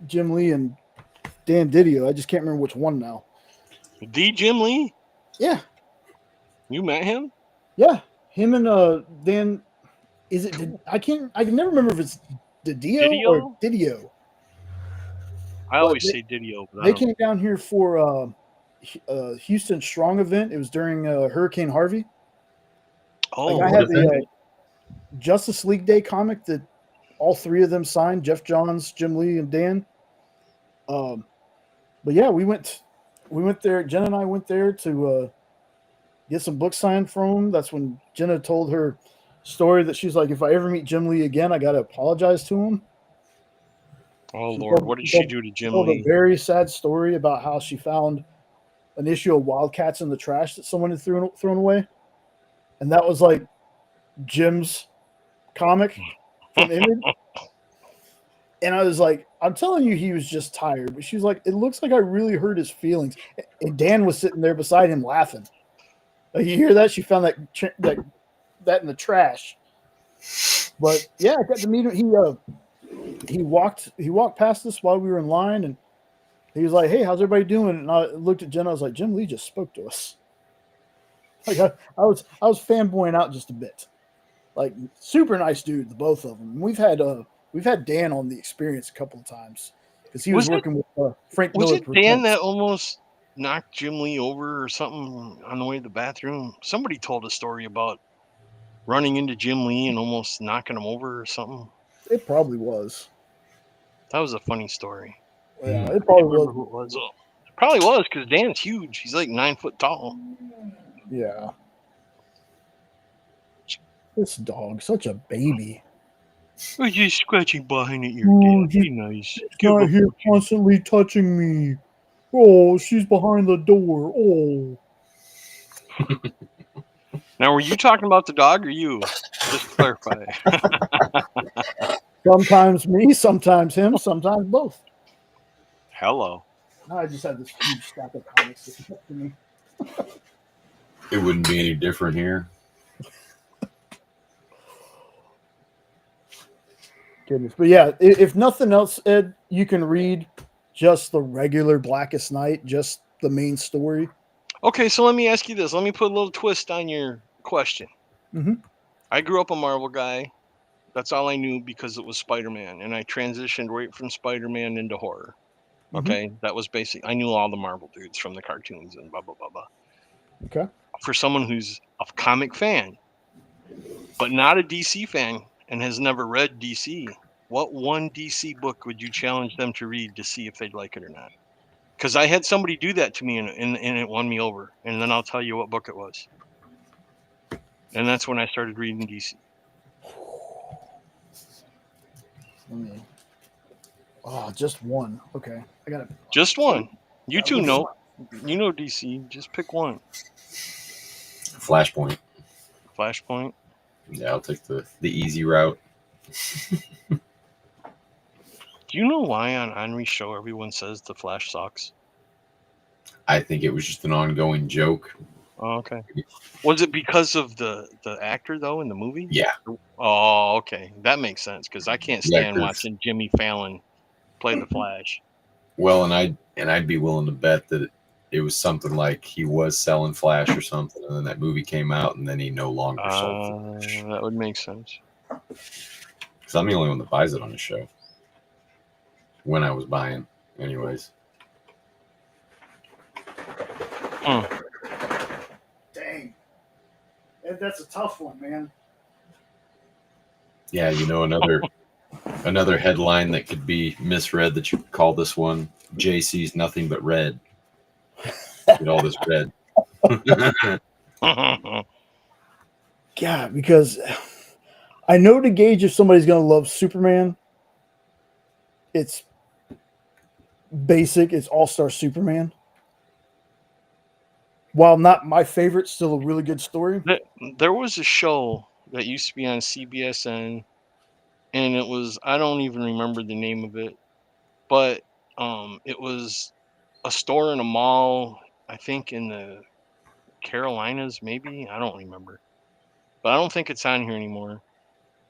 Jim Lee and Dan Didio. I just can't remember which one now. The Jim Lee? Yeah. You met him? Yeah. Him and Dan. Is it? I can never remember if it's Didio or Didio. I always say Didio. But they came down here for Houston Strong event. It was during Hurricane Harvey. Oh, I had the Justice League Day comic that all three of them signed: Jeff Johns, Jim Lee, and Dan. But yeah, we went there. Jenna and I went there to get some books signed from him. That's when Jenna told her story that she's like, if I ever meet Jim Lee again, I got to apologize to him. Oh, Lord, what did she do to Jim Lee? A very sad story about how she found an issue of Wildcats in the trash that someone had thrown away. And that was like Jim's comic from Image. And I was like, I'm telling you, he was just tired. But she's like, it looks like I really hurt his feelings. And Dan was sitting there beside him laughing. Like, you hear that? She found that in the trash. But yeah, I got to meet him. He walked past us while we were in line, and he was like, "Hey, how's everybody doing?" And I looked at Jenna. I was like, "Jim Lee just spoke to us." Like I was fanboying out just a bit. Like, super nice dude, the both of them. We've had Dan on the Experience a couple of times because he was working with Frank Miller. Was it Dan that almost knocked Jim Lee over or something on the way to the bathroom? Somebody told a story about running into Jim Lee and almost knocking him over or something. It probably was. That was a funny story. Yeah, it probably was. Who it was. It probably was because Dan's huge. He's like 9 foot tall. Yeah. This dog, such a baby. Oh, he's scratching behind at your dad. Be nice. She's not here constantly touching me. Oh, she's behind the door. Oh. Now, were you talking about the dog or you? Just to clarify. Sometimes me, sometimes him, sometimes both. Hello. Now I just have this huge stack of comics sitting up to me. It wouldn't be any different here. Goodness. But yeah, if nothing else, Ed, you can read just the regular Blackest Night, just the main story. Okay, so let me ask you this. Let me put a little twist on your question. Mm-hmm. I grew up a Marvel guy. That's all I knew because it was Spider-Man, and I transitioned right from Spider-Man into horror. Okay, that was basic. I knew all the Marvel dudes from the cartoons and blah blah blah blah. Okay. For someone who's a comic fan, but not a DC fan and has never read DC, what one DC book would you challenge them to read to see if they'd like it or not? Because I had somebody do that to me and it won me over. And then I'll tell you what book it was. And that's when I started reading DC. Just one. Okay. I got it. Just one. You two know. You know DC. Just pick one. Flashpoint. Flashpoint. Yeah, I'll take the easy route. Do you know why on Henry's show everyone says the Flash sucks? I think it was just an ongoing joke. Oh, okay. Was it because of the actor though in the movie? Yeah. Oh, okay. That makes sense because I can't stand watching Jimmy Fallon play the Flash. Well, and I'd be willing to bet that it was something like he was selling Flash or something, and then that movie came out, and then he no longer sold Flash. That would make sense. Because I'm the only one that buys it on the show. When I was buying, anyways. Dang. That's a tough one, man. Yeah, you know, another headline that could be misread that you could call this one, JC's nothing but red. Get all this red. Yeah, because I know to gauge if somebody's going to love Superman, it's basic. It's All-Star Superman. While not my favorite, still a really good story. There was a show that used to be on CBSN, and it was, I don't even remember the name of it, but it was a store in a mall, I think in the Carolinas, maybe. I don't remember. But I don't think it's on here anymore.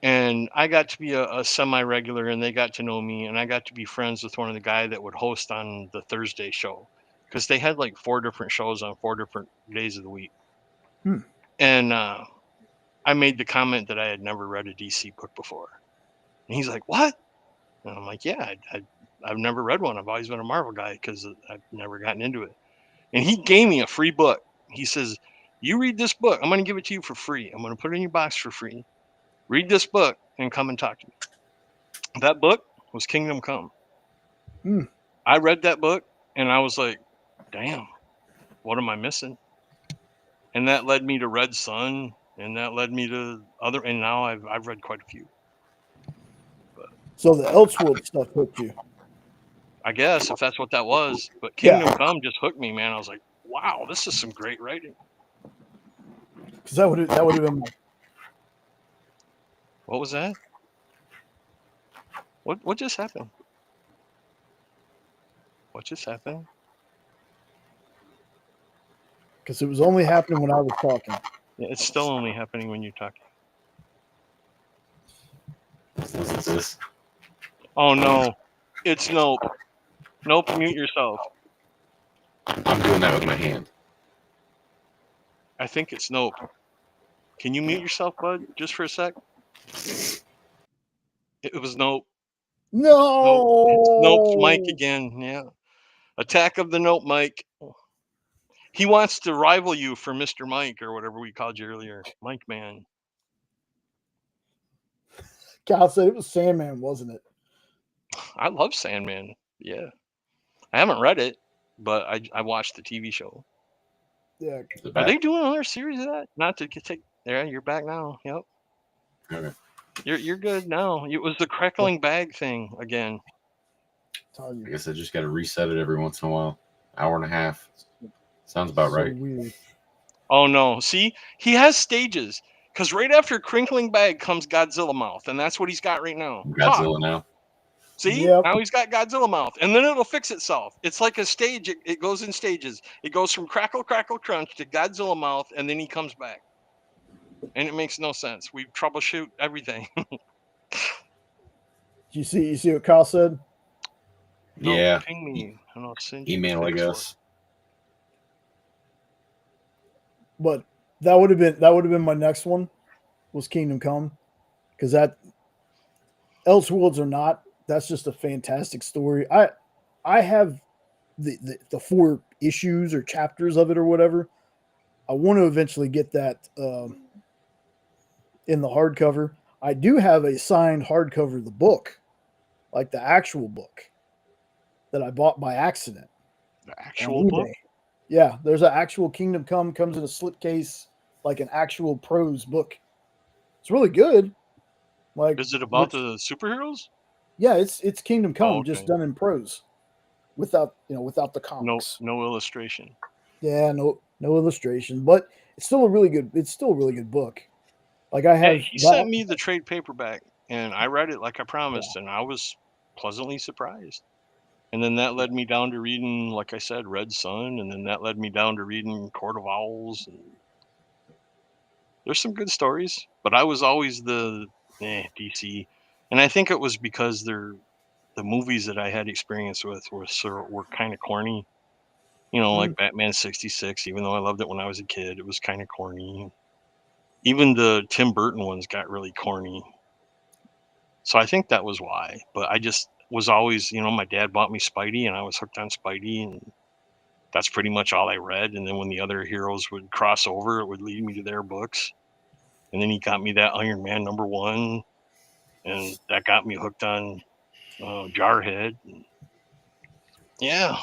And I got to be a semi-regular, and they got to know me, and I got to be friends with one of the guys that would host on the Thursday show. Because they had like 4 different shows on 4 different days of the week. And I made the comment that I had never read a DC book before. And he's like, what? And I'm like, yeah, I've never read one. I've always been a Marvel guy because I've never gotten into it. And he gave me a free book. He says, you read this book. I'm going to give it to you for free. I'm going to put it in your box for free. Read this book and come and talk to me. That book was Kingdom Come. I read that book and I was like, damn, what am I missing? And that led me to Red Sun, and that led me to other, and now I've read quite a few. But, so the Elseworld stuff hooked you, I guess, if that's what that was. But Kingdom Come just hooked me, man. I was like, wow, this is some great writing. Because that would have been. What was that? What just happened? What just happened? Because it was only happening when I was talking. Yeah, it's still only happening when you're talking. What's this? Oh no, it's Nope. Nope, mute yourself. I'm doing that with my hand. I think it's Nope. Can you mute yourself, bud, just for a sec? It was Nope. No. It's Nope's mic again. Yeah. Attack of the Nope mic. He wants to rival you for Mr. Mike or whatever we called you earlier. Mike Man. Cal said it was Sandman, wasn't it? I love Sandman. Yeah. I haven't read it, but I watched the TV show. Yeah. Are they doing another series of that? Not to take there, you're back now. Yep. Okay. You're good now. It was the crackling bag thing again. I guess I just got to reset it every once in a while. Hour and a half. Sounds about right. Weird. Oh no. See, he has stages. Because right after Crinkling Bag comes Godzilla Mouth, and that's what he's got right now. Godzilla now. See? Yep. Now he's got Godzilla Mouth. And then it'll fix itself. It's like a stage. It goes in stages. It goes from Crackle, Crackle, Crunch to Godzilla Mouth, and then he comes back. And it makes no sense. We troubleshoot everything. You see what Kyle said? No, yeah. Ping me. I'll send email, I guess. But that would have been my next one. was Kingdom Come, because that Elseworlds or not, that's just a fantastic story. I have the 4 issues or chapters of it or whatever. I want to eventually get that in the hardcover. I do have a signed hardcover of the book, like the actual book that I bought by accident The on actual book? eBay. Yeah, there's an actual Kingdom Come, comes in a slipcase, like an actual prose book. It's really good. Like, Is it about which, the superheroes? yeah, it's Kingdom Oh, Come, just okay. done in prose, without without the No, comics. no illustration. Yeah, no illustration, but it's still a really good. It's still a really good book. Like I Yeah, have he that. sent me the trade paperback, and I read it like I Yeah, promised, and I was pleasantly surprised. And then that yeah. led me down to reading, like I said, Red Sun, and then that led me down to reading Court of Owls. And there's some good stories, but I was always the DC, and I think it was because the movies that I had experience with were kind of corny. Mm, Like Batman '66. Even though I loved it when I was a kid, it was kind of corny. Even the Tim Burton ones got really corny. So I think that was why. But I just was always, my dad bought me Spidey, and I was hooked on Spidey, and that's pretty much all I read. And then when the other heroes would cross over, it would lead me to their books. And then he got me that Iron Man #1, and that got me hooked on Jarhead. Yeah.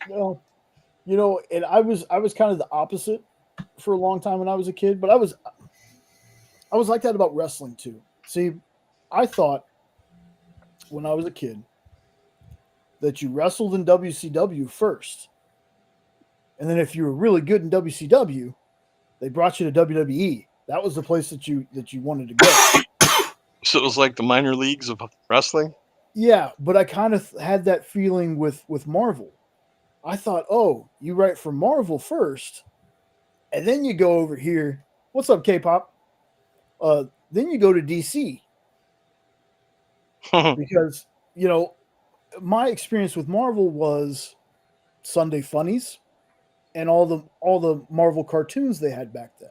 well, and I was kind of the opposite for a long time when I was a kid, but I was like that about wrestling too. See, I thought when I was a kid that you wrestled in WCW first, and then if you were really good in WCW, they brought you to WWE. That was the place that you wanted to go. So it was like the minor leagues of wrestling. Yeah, but I kind of had that feeling with Marvel. I thought, oh, you write for Marvel first, and then you go over here. What's up, Kpop? Then you go to DC because my experience with Marvel was Sunday Funnies and all the Marvel cartoons they had back then.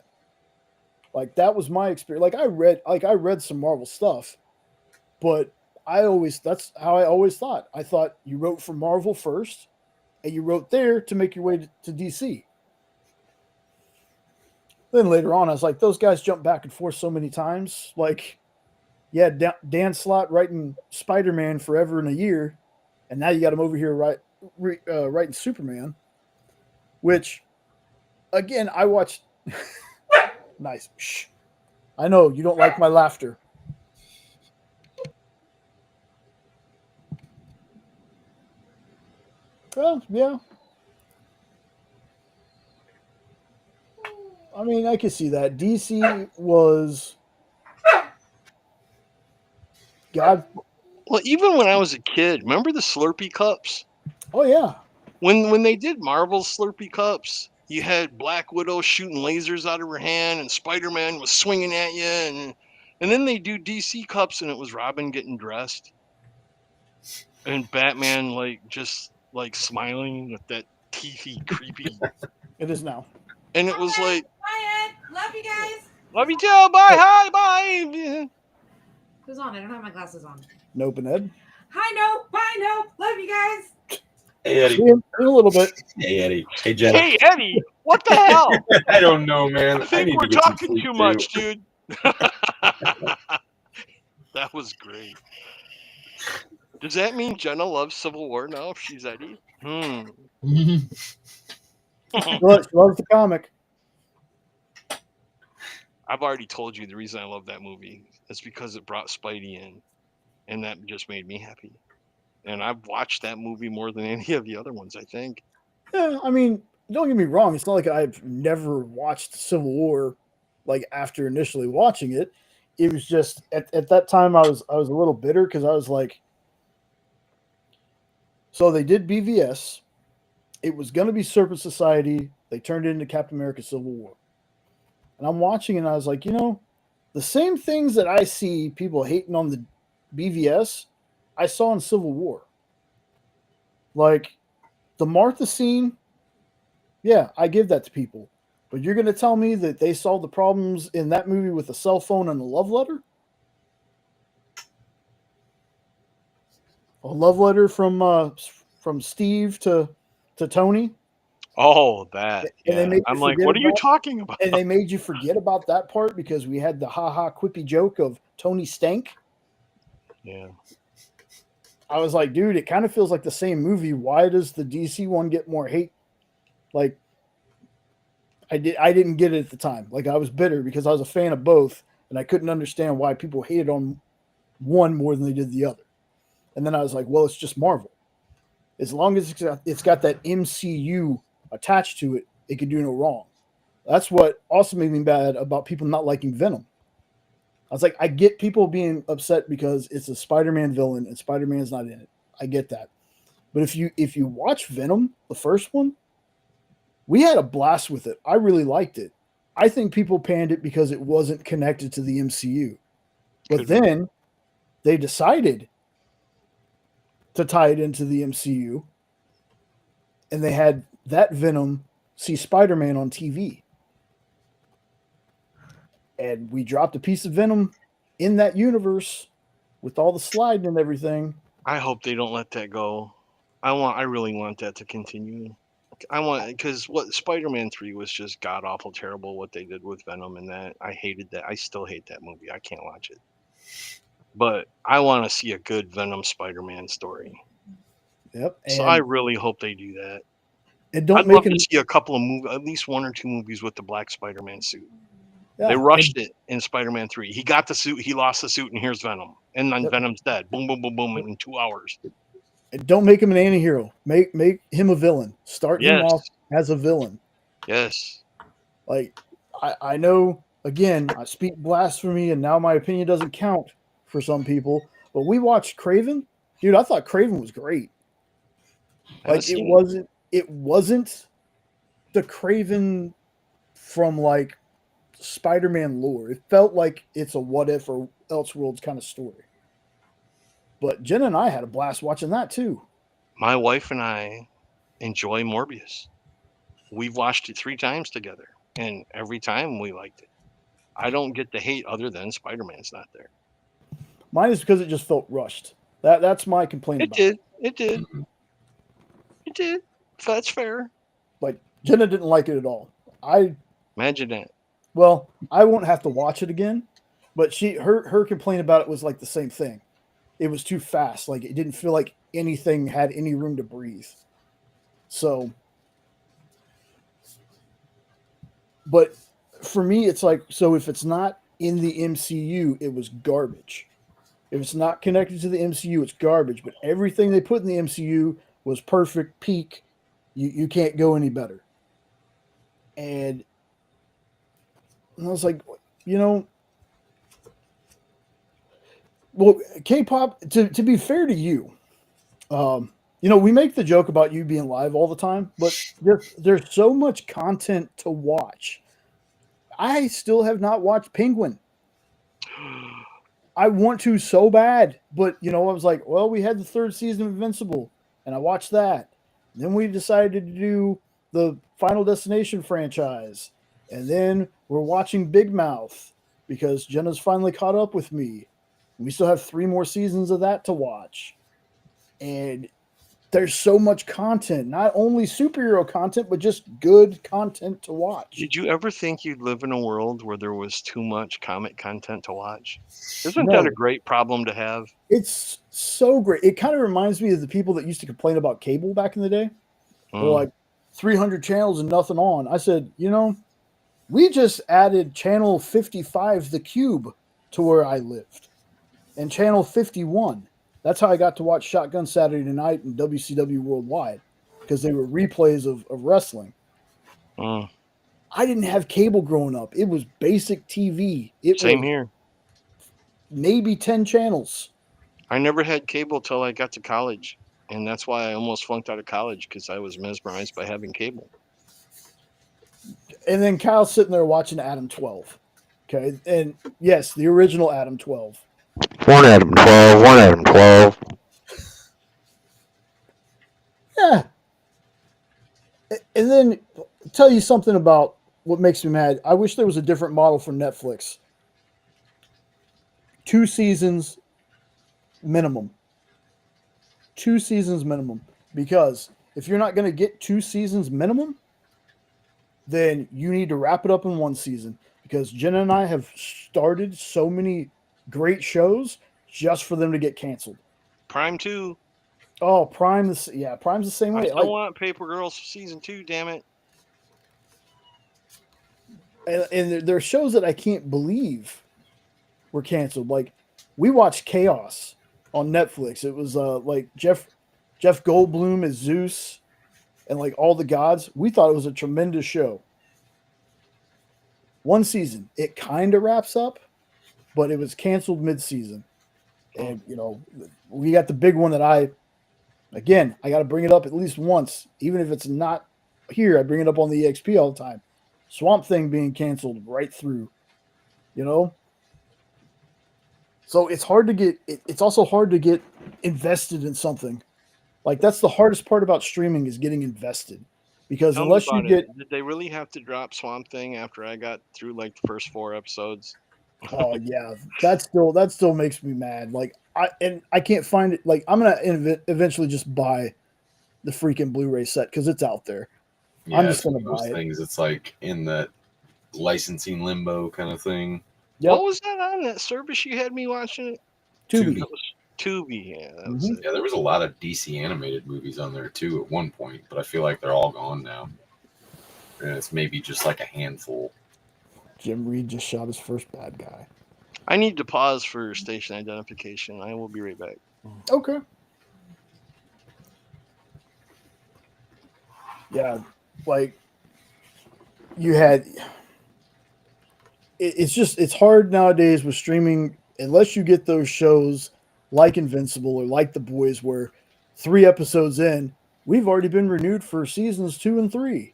Like that was my experience. Like I read some Marvel stuff, but that's how I always thought. I thought you wrote for Marvel first, and you wrote there to make your way to DC. Then later on, I was like, those guys jump back and forth so many times. Like, yeah, Dan Slott writing Spider-Man forever and a year, and now you got him over here writing Superman. Which, again, I watched. Nice. Shh. I know you don't like my laughter. Well, yeah. I mean, I can see that. DC was God. Well, even when I was a kid, remember the Slurpee cups? Oh yeah, When they did Marvel Slurpee cups, you had Black Widow shooting lasers out of her hand, and Spider-Man was swinging at you, and then they do DC cups, and it was Robin getting dressed, and Batman just like smiling with that teethy, creepy, it is now. and it was like, Bye, Ed. Love you guys. love you too, bye, hi, bye. Who's on? I don't have my glasses on. Nope and Ed. Hi, no. Bye, no. Love you guys. Hey Eddie. See him in a little bit. Hey Eddie. Hey Jenna. Hey Eddie, what the hell? I don't know, man. I think need we're to get some talking sleep, too much, dude. That was great. Does that mean Jenna loves Civil War now if she's Eddie? too. She loves the comic. I've already told you the reason I love that movie. It's because it brought Spidey in, and that just made me happy. And I've watched that movie more than any of the other ones, I think. Yeah, I mean, don't get me wrong. It's not like I've never watched Civil War. Like after initially watching it, it was just at that time I was a little bitter because I was like, so they did BVS. It was going to be Serpent Society. They turned it into Captain America Civil War. And I'm watching and I was like, the same things that I see people hating on the BVS, I saw in Civil War. Like the Martha scene, yeah, I give that to people. But you're going to tell me that they solved the problems in that movie with a cell phone and a love letter? A love letter from Steve to Tony? Oh, that. And they Yeah. made you I'm like, forget what are you about- talking about? And they made you forget about that part because we had the ha-ha quippy joke of Tony stank. Yeah. I was like, dude, it kind of feels like the same movie. Why does the DC one get more hate? Like, I didn't get it at the time. Like, I was bitter because I was a fan of both, and I couldn't understand why people hated on one more than they did the other. And then I was like, well, it's just Marvel. As long as it's got that MCU attached to it, it could do no wrong. That's what also made me bad about people not liking Venom. I was like, I get people being upset because it's a Spider-Man villain and Spider-Man's not in it. I get that. But if you watch Venom, the first one, we had a blast with it. I really liked it. I think people panned it because it wasn't connected to the MCU. But Could be. then they decided to tie it into the MCU, and they had that Venom see Spider-Man on TV. And we dropped a piece of Venom in that universe with all the sliding and everything. I hope they don't let that go. I really want that to continue. Because what Spider-Man 3 was just god awful terrible what they did with Venom, and that I hated that. I still hate that movie. I can't watch it. But I want to see a good Venom Spider-Man story. Yep. So I really hope they do that. And don't I'd make love him. to see a couple of movies, at least 1 or 2 movies with the black Spider-Man suit. Yeah, They rushed it in Spider-Man 3. He got the suit, he lost the suit, and here's Venom. And then Yep. Venom's dead. Boom, boom, boom, boom, in 2 hours. And don't make him an anti-hero. Make him a villain. Start him Yes. off as a villain. Yes. Like, I know, again, I speak blasphemy, and now my opinion doesn't count for some people. But we watched Craven. Dude, I thought Craven was great. Like, it wasn't the Craven from, like, Spider-Man lore. It felt like it's a what if or Elseworlds kind of story. But Jen and I had a blast watching that too. My wife and I enjoy Morbius. We've watched it 3 times together, and every time we liked it. I don't get the hate other than Spider-Man's not there. Mine is because it just felt rushed. That's my complaint It about did. It did. It did. That's fair. Like, Jenna didn't like it at all. Imagine that. Well, I won't have to watch it again, but her complaint about it was like the same thing. It was too fast. Like, it didn't feel like anything had any room to breathe. So, but for me, it's like, so if it's not in the MCU, it was garbage. If it's not connected to the MCU, it's garbage. But everything they put in the MCU was perfect, peak. You can't go any better. And I was like, well, Kpop, to be fair to you, we make the joke about you being live all the time, but there's so much content to watch. I still have not watched Penguin. I want to so bad, but I was like, well, we had the 3rd season of Invincible, and I watched that. Then we decided to do the Final Destination franchise, and then we're watching Big Mouth because Jenna's finally caught up with me. We still have 3 more seasons of that to watch, and there's so much content, not only superhero content, but just good content to watch. Did you ever think you'd live in a world where there was too much comic content to watch? Isn't that a great problem to have? It's so great. It kind of reminds me of the people that used to complain about cable back in the day. They're like 300 channels and nothing on. I said, we just added channel 55, The Cube, to where I lived, and channel 51. That's how I got to watch Shotgun Saturday Night and WCW Worldwide, because they were replays of wrestling. I didn't have cable growing up. It was basic TV. Same here. Maybe 10 channels. I never had cable till I got to college, and that's why I almost flunked out of college, because I was mesmerized by having cable. And then Kyle's sitting there watching Adam 12. Okay, and yes, the original Adam 12. One Adam 12, one Adam 12. Yeah. And then tell you something about what makes me mad. I wish there was a different model for Netflix. 2 seasons minimum. 2 seasons minimum. Because if you're not going to get 2 seasons minimum, then you need to wrap it up in 1 season. Because Jenna and I have started so many great shows just for them to get canceled. Prime 2. Oh, Prime's the same way. I still want Paper Girls season 2, damn it. And there are shows that I can't believe were canceled. Like, we watched Chaos on Netflix. It was like Jeff Goldblum as Zeus and like all the gods. We thought it was a tremendous show. 1 season. It kind of wraps up, but it was canceled mid-season. And, you know, we got the big one that I got to bring it up at least once. Even if it's not here, I bring it up on the EXP all the time. Swamp Thing being canceled right through, you know? So it's hard to get, it's also hard to get invested in something. Like, that's the hardest part about streaming is getting invested. Because Tell unless me you about get, it. Did they really have to drop Swamp Thing after I got through like the first 4 episodes? oh yeah, that still makes me mad. Like, I can't find it. Like, I'm gonna eventually just buy the freaking Blu-ray set because it's out there. Yeah, I'm just it's gonna one of those buy it. things. It's like in that licensing limbo kind of thing. Yep. What was that on that service you had me watching it? Tubi. That was Tubi, yeah. That was it. Yeah, there was a lot of DC animated movies on there too at one point, but I feel like they're all gone now. And it's maybe just like a handful. Jim Reed just shot his first bad guy. I need to pause for station identification. I will be right back. Okay. Yeah, like you had. It's hard nowadays with streaming unless you get those shows like Invincible or like The Boys, where 3 episodes in, we've already been renewed for seasons 2 and 3.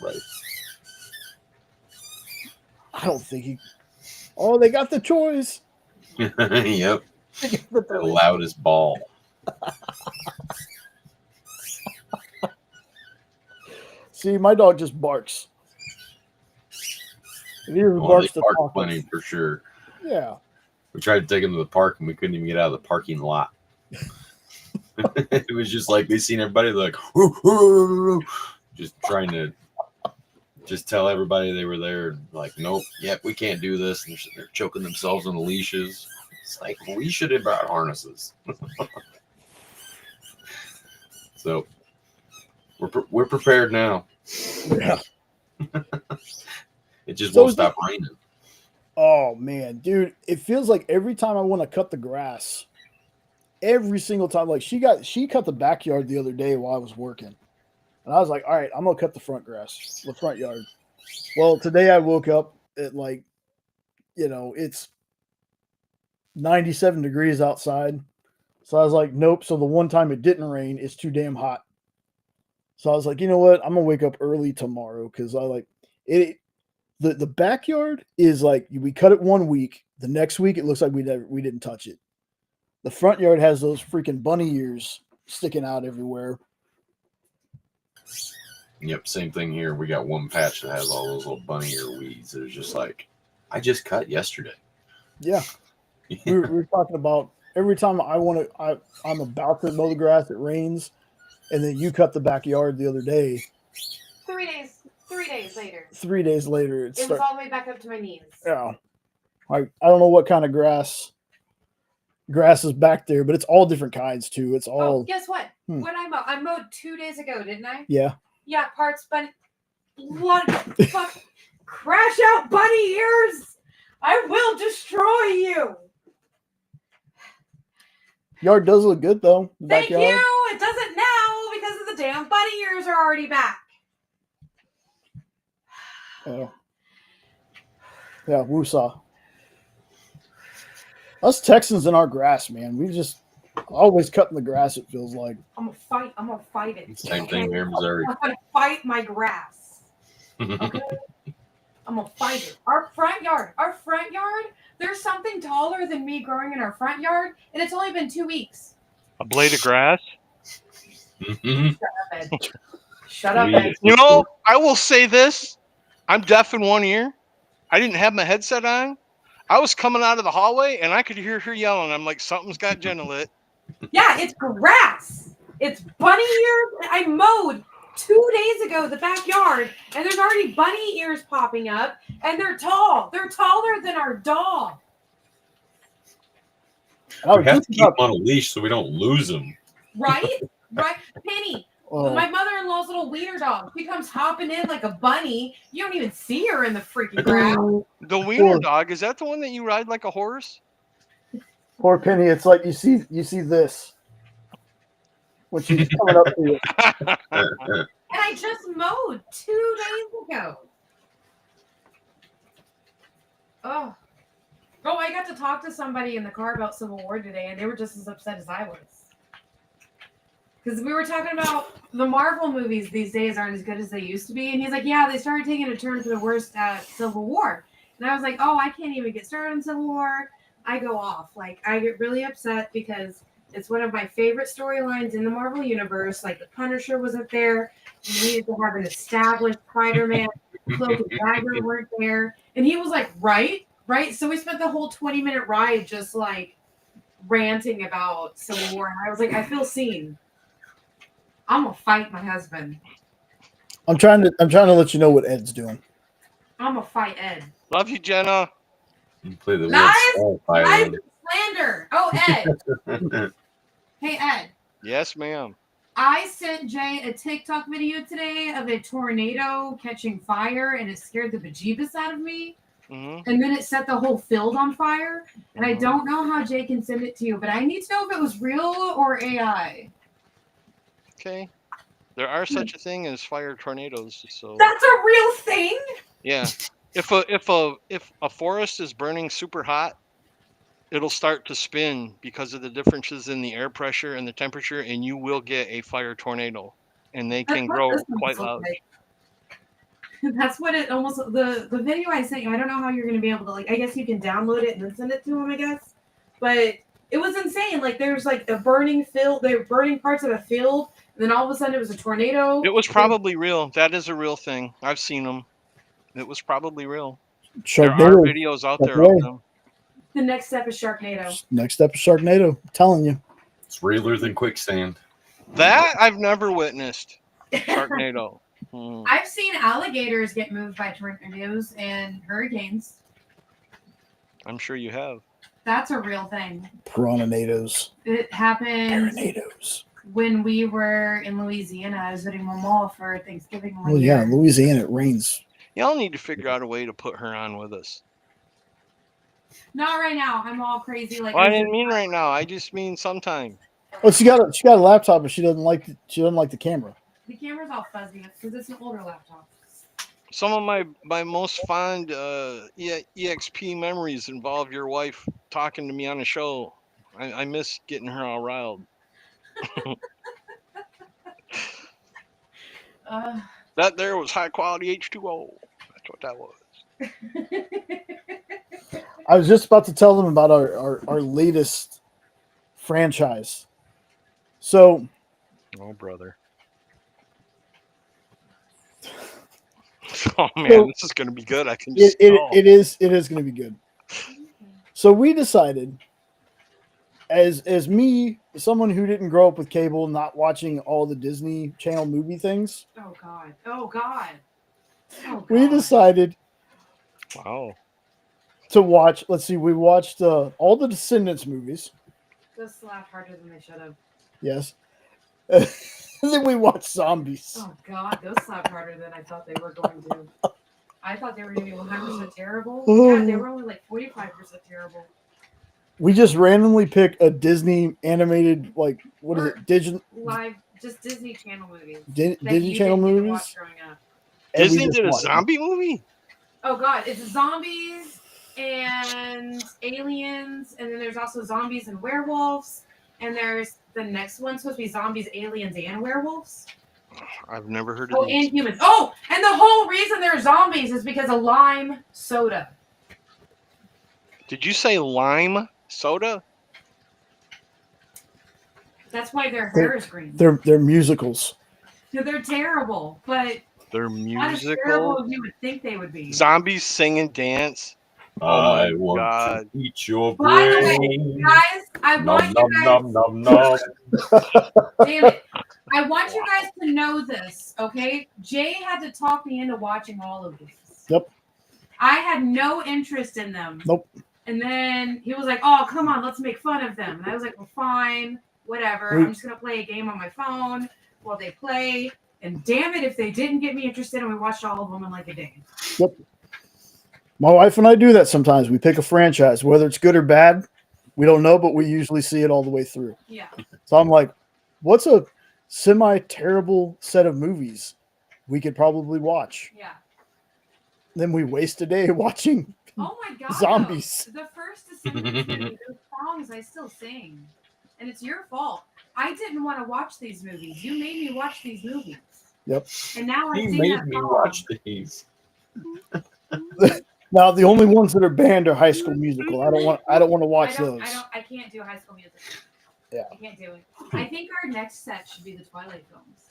Right. I don't think he. Oh, they got the toys. Yep. They got the The toys. loudest ball. See, my dog just barks. If he ever Well, barks they to bark talk, plenty for sure. yeah. We tried to take him to the park and we couldn't even get out of the parking lot. It was just like they seen everybody like "Woo, woo, woo," just trying to just tell everybody they were there. Like, nope, yep, we can't do this. And they're choking themselves on the leashes. It's like, we should have brought harnesses. So we're prepared now. Yeah. It just So won't is stop raining. Oh man, dude, it feels like every time I want to cut the grass, every single time, like she cut the backyard the other day while I was working. And I was like, all right, I'm gonna cut the front grass, the front yard. Well, today I woke up at like, you know, it's 97 degrees outside. So I was like, nope. So the one time it didn't rain, it's too damn hot. So I was like, you know what? I'm gonna wake up early tomorrow because I like it. The backyard is like we cut it 1 week. The next week it looks like we didn't touch it. The front yard has those freaking bunny ears sticking out everywhere. Yep, same thing here. We got one patch that has all those little bunny ear weeds. It's just like, I just cut yesterday. Yeah, we were talking about every time I'm about to mow the grass, it rains, and then you cut the backyard the other day. 3 days. 3 days later. 3 days later, It was all the way back up to my knees. yeah. I don't know what kind of grass is back there, but it's all different kinds too. It's all. Oh, guess what? When I mowed 2 days ago, didn't I? Yeah. Yeah, parts, but what fuck? Crash out bunny ears! I will destroy you. Yard does look good though. The Thank backyard. you. It doesn't now because of the damn bunny ears are already back. Yeah. Yeah, woosah. Us Texans in our grass, man. We just always cutting the grass, it feels like. I'm gonna fight it. Same thing here in Missouri. I'm gonna fight my grass. Okay? I'm gonna fight it. Our front yard, there's something taller than me growing in our front yard, and it's only been 2 weeks. A blade of grass? Mhm. Shut up, Ed. Shut up, Ed. You know, I will say this. I'm deaf in one ear. I didn't have my headset on. I was coming out of the hallway and I could hear her yelling. I'm like, something's got Jena lit. Yeah, it's grass. It's bunny ears. I mowed 2 days ago the backyard, and there's already bunny ears popping up, and they're tall. They're taller than our dog. We have to keep them on a leash so we don't lose them. Right? Right? Penny, my mother-in-law's little wiener dog. She comes hopping in like a bunny. You don't even see her in the freaking grass. The wiener dog, is that the one that you ride like a horse? Poor Penny, it's like you see this when she's coming up to you. And I just mowed 2 days ago. Oh, I got to talk to somebody in the car about Civil War today, and they were just as upset as I was. Because we were talking about the Marvel movies these days aren't as good as they used to be. And he's like, yeah, they started taking a turn for the worst at Civil War. And I was like, oh, I can't even get started on Civil War. I go off. Like, I get really upset because it's one of my favorite storylines in the Marvel universe. Like, the Punisher wasn't there. We needed to have an established Spider-Man. Cloak and Dagger weren't there. And he was like, right? So we spent the whole 20-minute ride just, like, ranting about Civil War. And I was like, I feel seen. I'm going to fight my husband. I'm trying to let you know what Ed's doing. I'm going to fight Ed. Love you, Jena. You play the lies and slander. Oh, Ed. Hey, Ed. Yes, ma'am. I sent Jay a TikTok video today of a tornado catching fire, and it scared the bejeebus out of me. Mm-hmm. And then it set the whole field on fire. And I don't know how Jay can send it to you, but I need to know if it was real or AI. Okay. There are such a thing as fire tornadoes. So that's a real thing? Yeah. If a forest is burning super hot, it'll start to spin because of the differences in the air pressure and the temperature, and you will get a fire tornado. And they can grow quite loud. That's what it almost the video I sent you. I don't know how you're going to be able to, like, I guess you can download it and then send it to him, I guess. But it was insane. Like, there's like a burning field. They were burning parts of a field. And then all of a sudden it was a tornado. It was probably real. That is a real thing. I've seen them. It was probably real. Sharknado. There are videos out there of them. The next step is Sharknado. Next step is Sharknado. I'm telling you. It's realer than quicksand. That I've never witnessed. Sharknado. I've seen alligators get moved by tornadoes and hurricanes. I'm sure you have. That's a real thing. Piranhanados. It happened Piranhados. when we were in Louisiana. I was visiting my mom for Thanksgiving. Well, yeah, in Louisiana, it rains. Y'all need to figure out a way to put her on with us. Not right now. I'm all crazy. Like, well, I didn't mean right now. I just mean sometime. Well, she got a laptop, but she doesn't like the camera. The camera's all fuzzy because it's an older laptop. Some of my most fond EXP memories involve your wife talking to me on a show. I miss getting her all riled. That there was high quality H2O. That's what that was. I was just about to tell them about our latest franchise. So, oh brother. Oh man, this is going to be good. I can just it is going to be good. So we decided, as me, someone who didn't grow up with cable, not watching all the Disney Channel movie things. Oh God. We decided. Wow. To watch. Let's see. We watched all the Descendants movies. Those slapped harder than they should have. Yes. And then we watched Zombies. Oh God, those slapped harder than I thought they were going to. I thought they were going to be 100% terrible. Yeah, they were only like 45% terrible. We just randomly pick a Disney animated, like, what is it? Just Disney Channel movies. Disney Channel movies? Disney did a zombie movie? Oh God, it's zombies and aliens, and then there's also zombies and werewolves, and there's the next one's supposed to be zombies, aliens, and werewolves. I've never heard of these. And humans. Oh, and the whole reason they're zombies is because of lime soda. Did you say lime soda? That's why their hair is green. They're musicals. They're terrible, but They're Not as musical. terrible as you would think they would be. Zombies sing and dance. I my want God. to eat your By the way, brain. guys, I Nom want you nom guys. nom nom nom. Damn it! I want you guys to know this, okay? Jay had to talk me into watching all of these. Yep. I had no interest in them. Nope. And then he was like, "Oh, come on, let's make fun of them." And I was like, "Well, fine, whatever. I'm just gonna play a game on my phone while they play." And damn it, if they didn't get me interested, and we watched all of them in like a day. Yep. My wife and I do that sometimes. We pick a franchise, whether it's good or bad, we don't know, but we usually see it all the way through. Yeah. So I'm like, what's a semi-terrible set of movies we could probably watch? Yeah. Then we waste a day watching Oh my god. zombies. The first Descendants movie, those songs I still sing. And it's your fault. I didn't want to watch these movies. You made me watch these movies. Yep. And now I He sing made that me song. watch these. Now the only ones that are banned are High School Musical. I don't want to watch those. I can't do High School Musical. Yeah. I can't do it. I think our next set should be the Twilight films.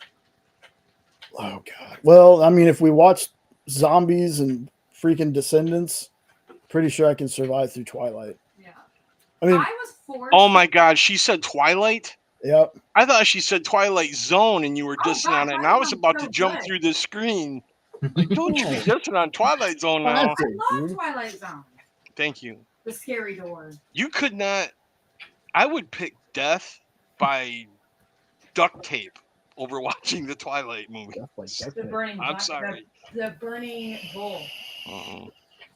Oh god. Well, I mean, if we watch zombies and freaking Descendants, pretty sure I can survive through Twilight. Yeah. I mean, I was forced. Oh my God, she said Twilight? yep. I thought she said Twilight Zone and you were Oh, dissing God, on it. And I was Twilight about Zone's to jump good. through the screen. Like, don't you be dissing on Twilight Zone now. Classic, I love dude. Twilight Zone. Thank you. The Scary Door. You could not. I would pick death by duct tape over watching the Twilight movie. Stuff like that. The Burning. I'm sorry. The Burning Bull.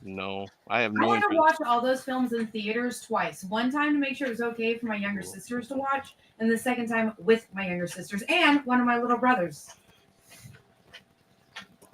No, I have I no had to interest. watch all those films in theaters twice. One time to make sure it was okay for my younger sisters to watch, and the second time with my younger sisters and one of my little brothers.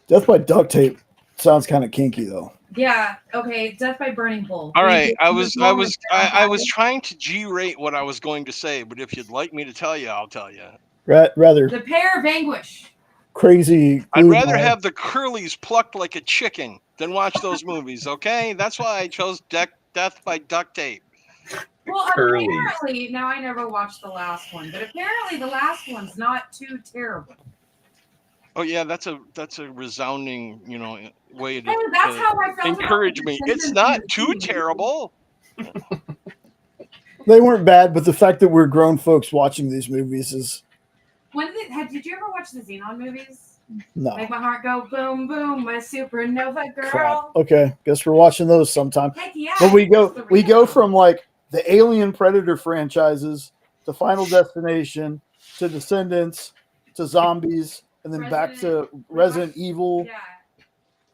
Death by duct tape sounds kind of kinky though. Yeah. Okay. Death by Burning Bull. All right, I This was moment I was trying to G-rate what I was going to say, but if you'd like me to tell you, I'll tell you. Rather The Pair of Anguish. crazy. I'd glue rather bomb. have the curlies plucked like a chicken than watch those movies. Okay, that's why I chose Death by Duct Tape. Well, Curlies. apparently, now I never watched the last one, but apparently the last one's not too terrible. Oh yeah, that's a resounding way to, Hey, that's how I felt. encourage about me. the It's Descendants not too movie. terrible. They weren't bad, but the fact that we're grown folks watching these movies is Did you ever watch the Xenon movies? no. Make my heart go boom boom, my supernova girl. Crap. Okay, guess we're watching those sometime. Heck yeah. But we it's the go real from like the Alien Predator franchises to Final Destination to Descendants to Zombies and then back to Resident Evil, Yeah.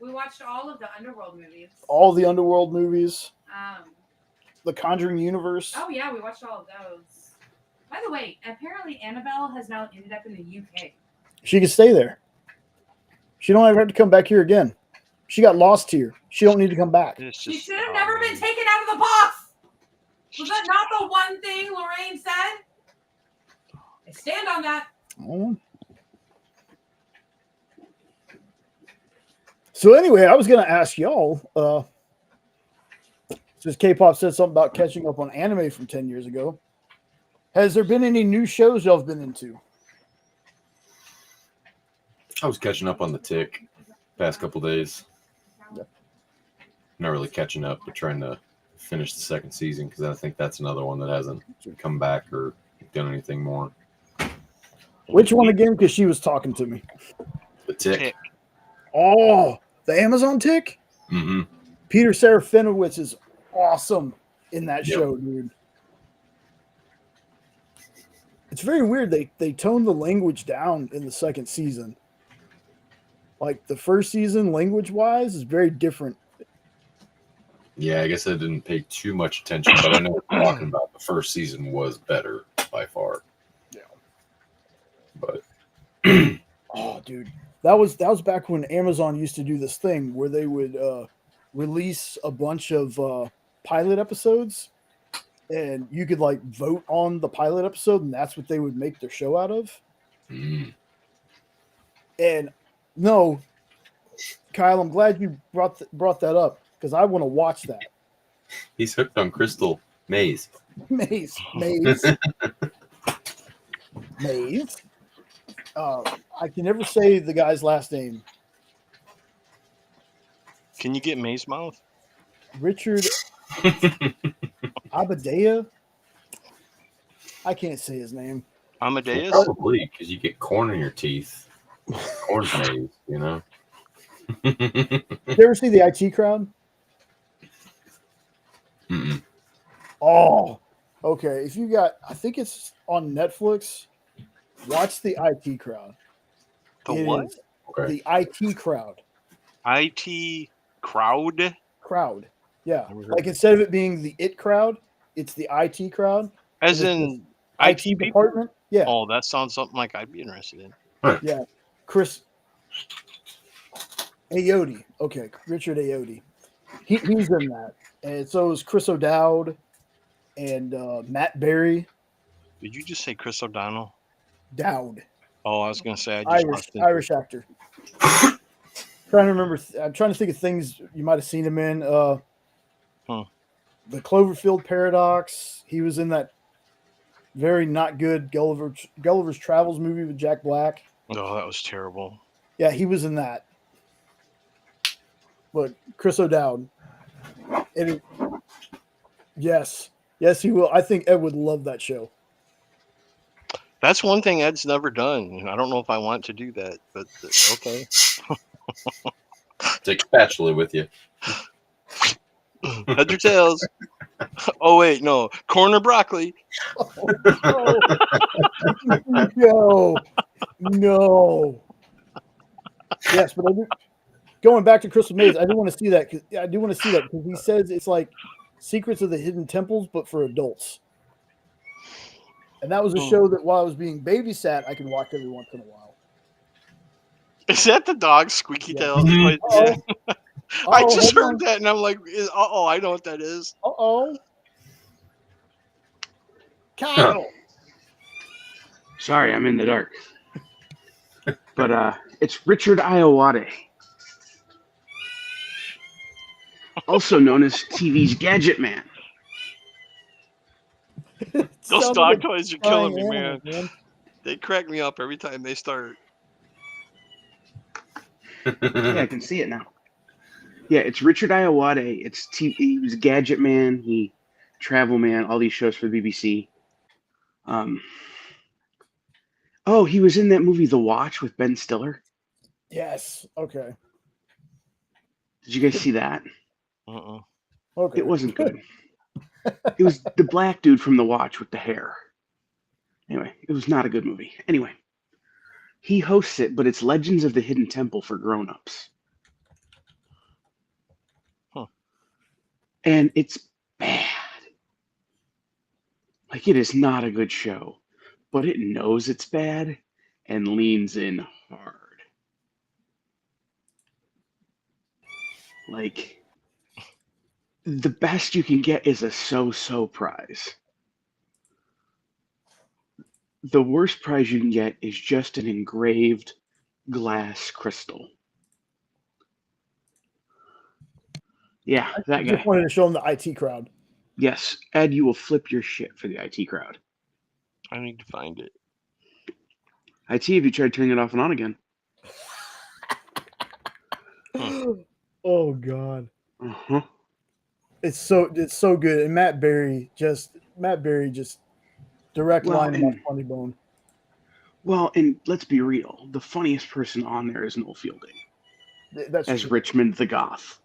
We watched all of the Underworld movies. all the Underworld movies, Um, the Conjuring universe. oh yeah, we watched all of those. By the way, apparently Annabelle has now ended up in the UK. She can stay there. She don't ever have to come back here again. She got lost here. She don't need to come back. It's She just- should have never been taken out of the box. Was that not the one thing Lorraine said? I stand on that. Oh. So anyway, I was going to ask y'all, since Kpop said something about catching up on anime from 10 years ago, has there been any new shows y'all have been into? I was catching up on the Tick past couple days. Yep. Not really catching up, but trying to finish the second season because I think that's another one that hasn't come back or done anything more. Which one again? Because she was talking to me. The Tick. Tick. Oh, the Amazon Tick? Mm-hmm. Peter Serafinowicz is awesome in that Yep. show, dude. It's very weird. They toned the language down in the second season. Like the first season, language-wise, is very different. Yeah, I guess I didn't pay too much attention, but I know what you're talking about. The first season was better by far. Yeah. But Oh, dude, that was back when Amazon used to do this thing where they would release a bunch of pilot episodes, and you could like vote on the pilot episode, and that's what they would make their show out of. And no, Kyle, I'm glad you brought that up because I want to watch that. he's hooked on Crystal Maze. Maze. I can never say the guy's last name. Can you get Maze Mouth? Richard Abadea. I can't say his name. Amadeus? Probably, because you get corn in your teeth. Corn's maze, you know? You ever see the IT Crowd? Mm-mm. Oh, okay. If you got, I think it's on Netflix. Watch the IT Crowd. The It what? is Okay. the IT Crowd. IT Crowd? Crowd. Yeah. Never heard Like of it. instead of it being the IT Crowd, it's the IT Crowd. As It is in IT IT people? department. Yeah. Oh, that sounds something like I'd be interested in. Yeah. Chris Ayoade. Okay. Richard Ayoade. He's in that. And so is Chris O'Dowd and Matt Berry. Did you just say Chris O'Donnell? Dowd. Oh, I was going to say I just watched it. Irish actor. Trying to remember. I'm trying to think of things you might have seen him in. The Cloverfield Paradox. He was in that very not good Gulliver's Travels movie with Jack Black. Oh, that was terrible. Yeah, he was in that. But Chris O'Dowd. Yes, he will. I think Ed would love that show. That's one thing Ed's never done. I don't know if I want to do that, but okay. Take a spatula with you. Heads or tails? Oh, wait, no. Corn or broccoli? No. Yes, but going back to Crystal Maze, I do want to see that. Because he says it's like Secrets of the Hidden Temples, but for adults. And that was a show that while I was being babysat, I could watch every once in a while. Is that the dog Squeaky Tail? I just heard that and I'm like, I know what that is. Kyle. Sorry, I'm in the dark. But it's Richard Ayoade, also known as TV's Gadget Man. Those dog toys are killing me, man. They crack me up every time they start. Yeah, I can see it now. Yeah, it's Richard Ayoade. He was Gadget Man, Travel Man, all these shows for the BBC. Oh, he was in that movie The Watch with Ben Stiller. Yes. Okay. Did you guys see that? Okay. It wasn't good. It was the black dude from The Watch with the hair. Anyway, it was not a good movie. Anyway, he hosts it, but it's Legends of the Hidden Temple for grown-ups. And it's bad. Like, it is not a good show, but it knows it's bad and leans in hard. Like, the best you can get is a so-so prize. The worst prize you can get is just an engraved glass crystal. Yeah, that guy. I just wanted to show him the IT Crowd. Yes, Ed, you will flip your shit for the IT Crowd. I need to find it. IT, have you tried turning it off and on again? Oh God. Uh-huh. It's so good. And Matt Berry just direct line in my funny bone. Well, and let's be real, the funniest person on there is Noel Fielding. That's as true. Richmond the Goth.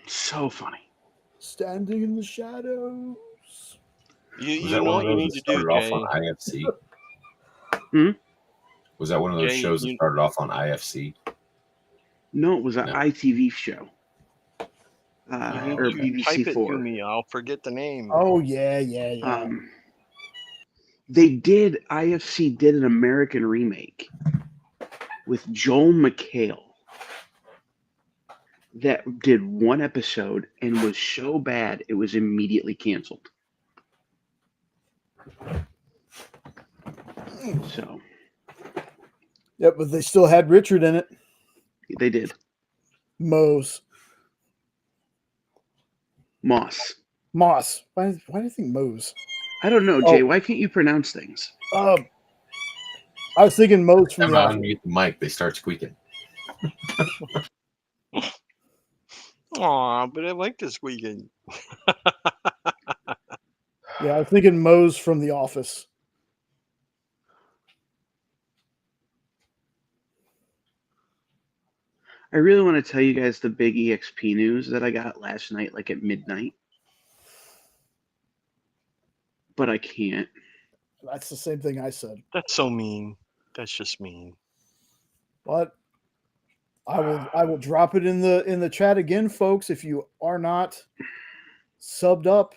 So funny. Standing in the shadows. You know what you need to do, Jay. On IFC? Hmm? Was that one of those Jay, shows that started off on IFC? No, it was an ITV show. Or Type BBC it to 4. me. I'll forget the name. Oh yeah. IFC did an American remake with Joel McHale that did one episode and was so bad it was immediately canceled. So. Yep, but they still had Richard in it. They did. Moss. Why do you think Mose? I don't know, Jay. Why can't you pronounce things? I was thinking Mose from the unmute the mic. They start squeaking. Aw, but I like this weekend. Yeah, I was thinking Moe's from The Office. I really want to tell you guys the big EXP news that I got last night, like at midnight. But I can't. That's the same thing I said. That's so mean. That's just mean. But I will drop it in the chat again, folks. If you are not subbed up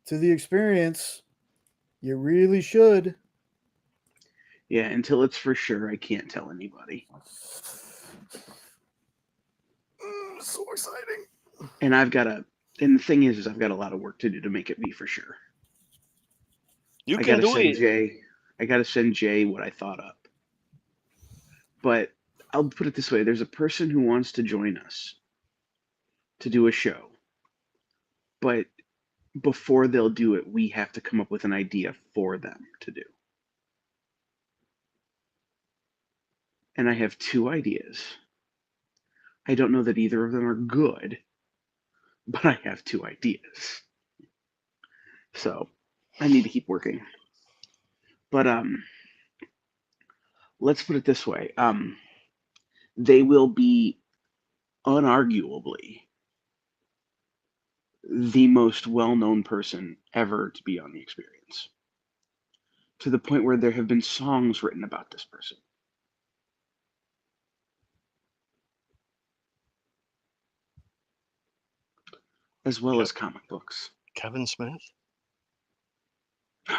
to the experience, you really should. Yeah, until it's for sure, I can't tell anybody. So exciting. And and the thing is I've got a lot of work to do to make it be for sure. You I can gotta do send it. Jay. I gotta send Jay what I thought up. But I'll put it this way: there's a person who wants to join us to do a show, but before they'll do it, we have to come up with an idea for them to do. And I have 2 ideas. I don't know that either of them are good, but I have 2 ideas. So I need to keep working. But let's put it this way. They will be unarguably the most well-known person ever to be on the experience, to the point where there have been songs written about this person. As well as comic books. Kevin Smith? No.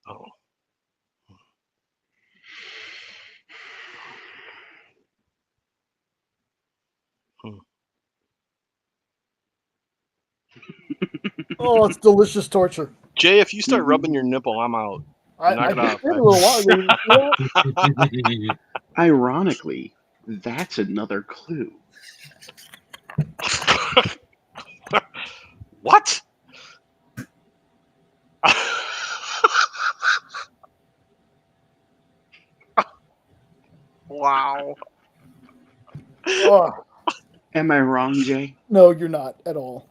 Oh. Oh, it's delicious torture. Jay, if you start rubbing your nipple, I'm out. I Knock it off. did a little while ago. Ironically, that's another clue. What? Wow. Oh, Am I wrong, Jay? no, you're not at all.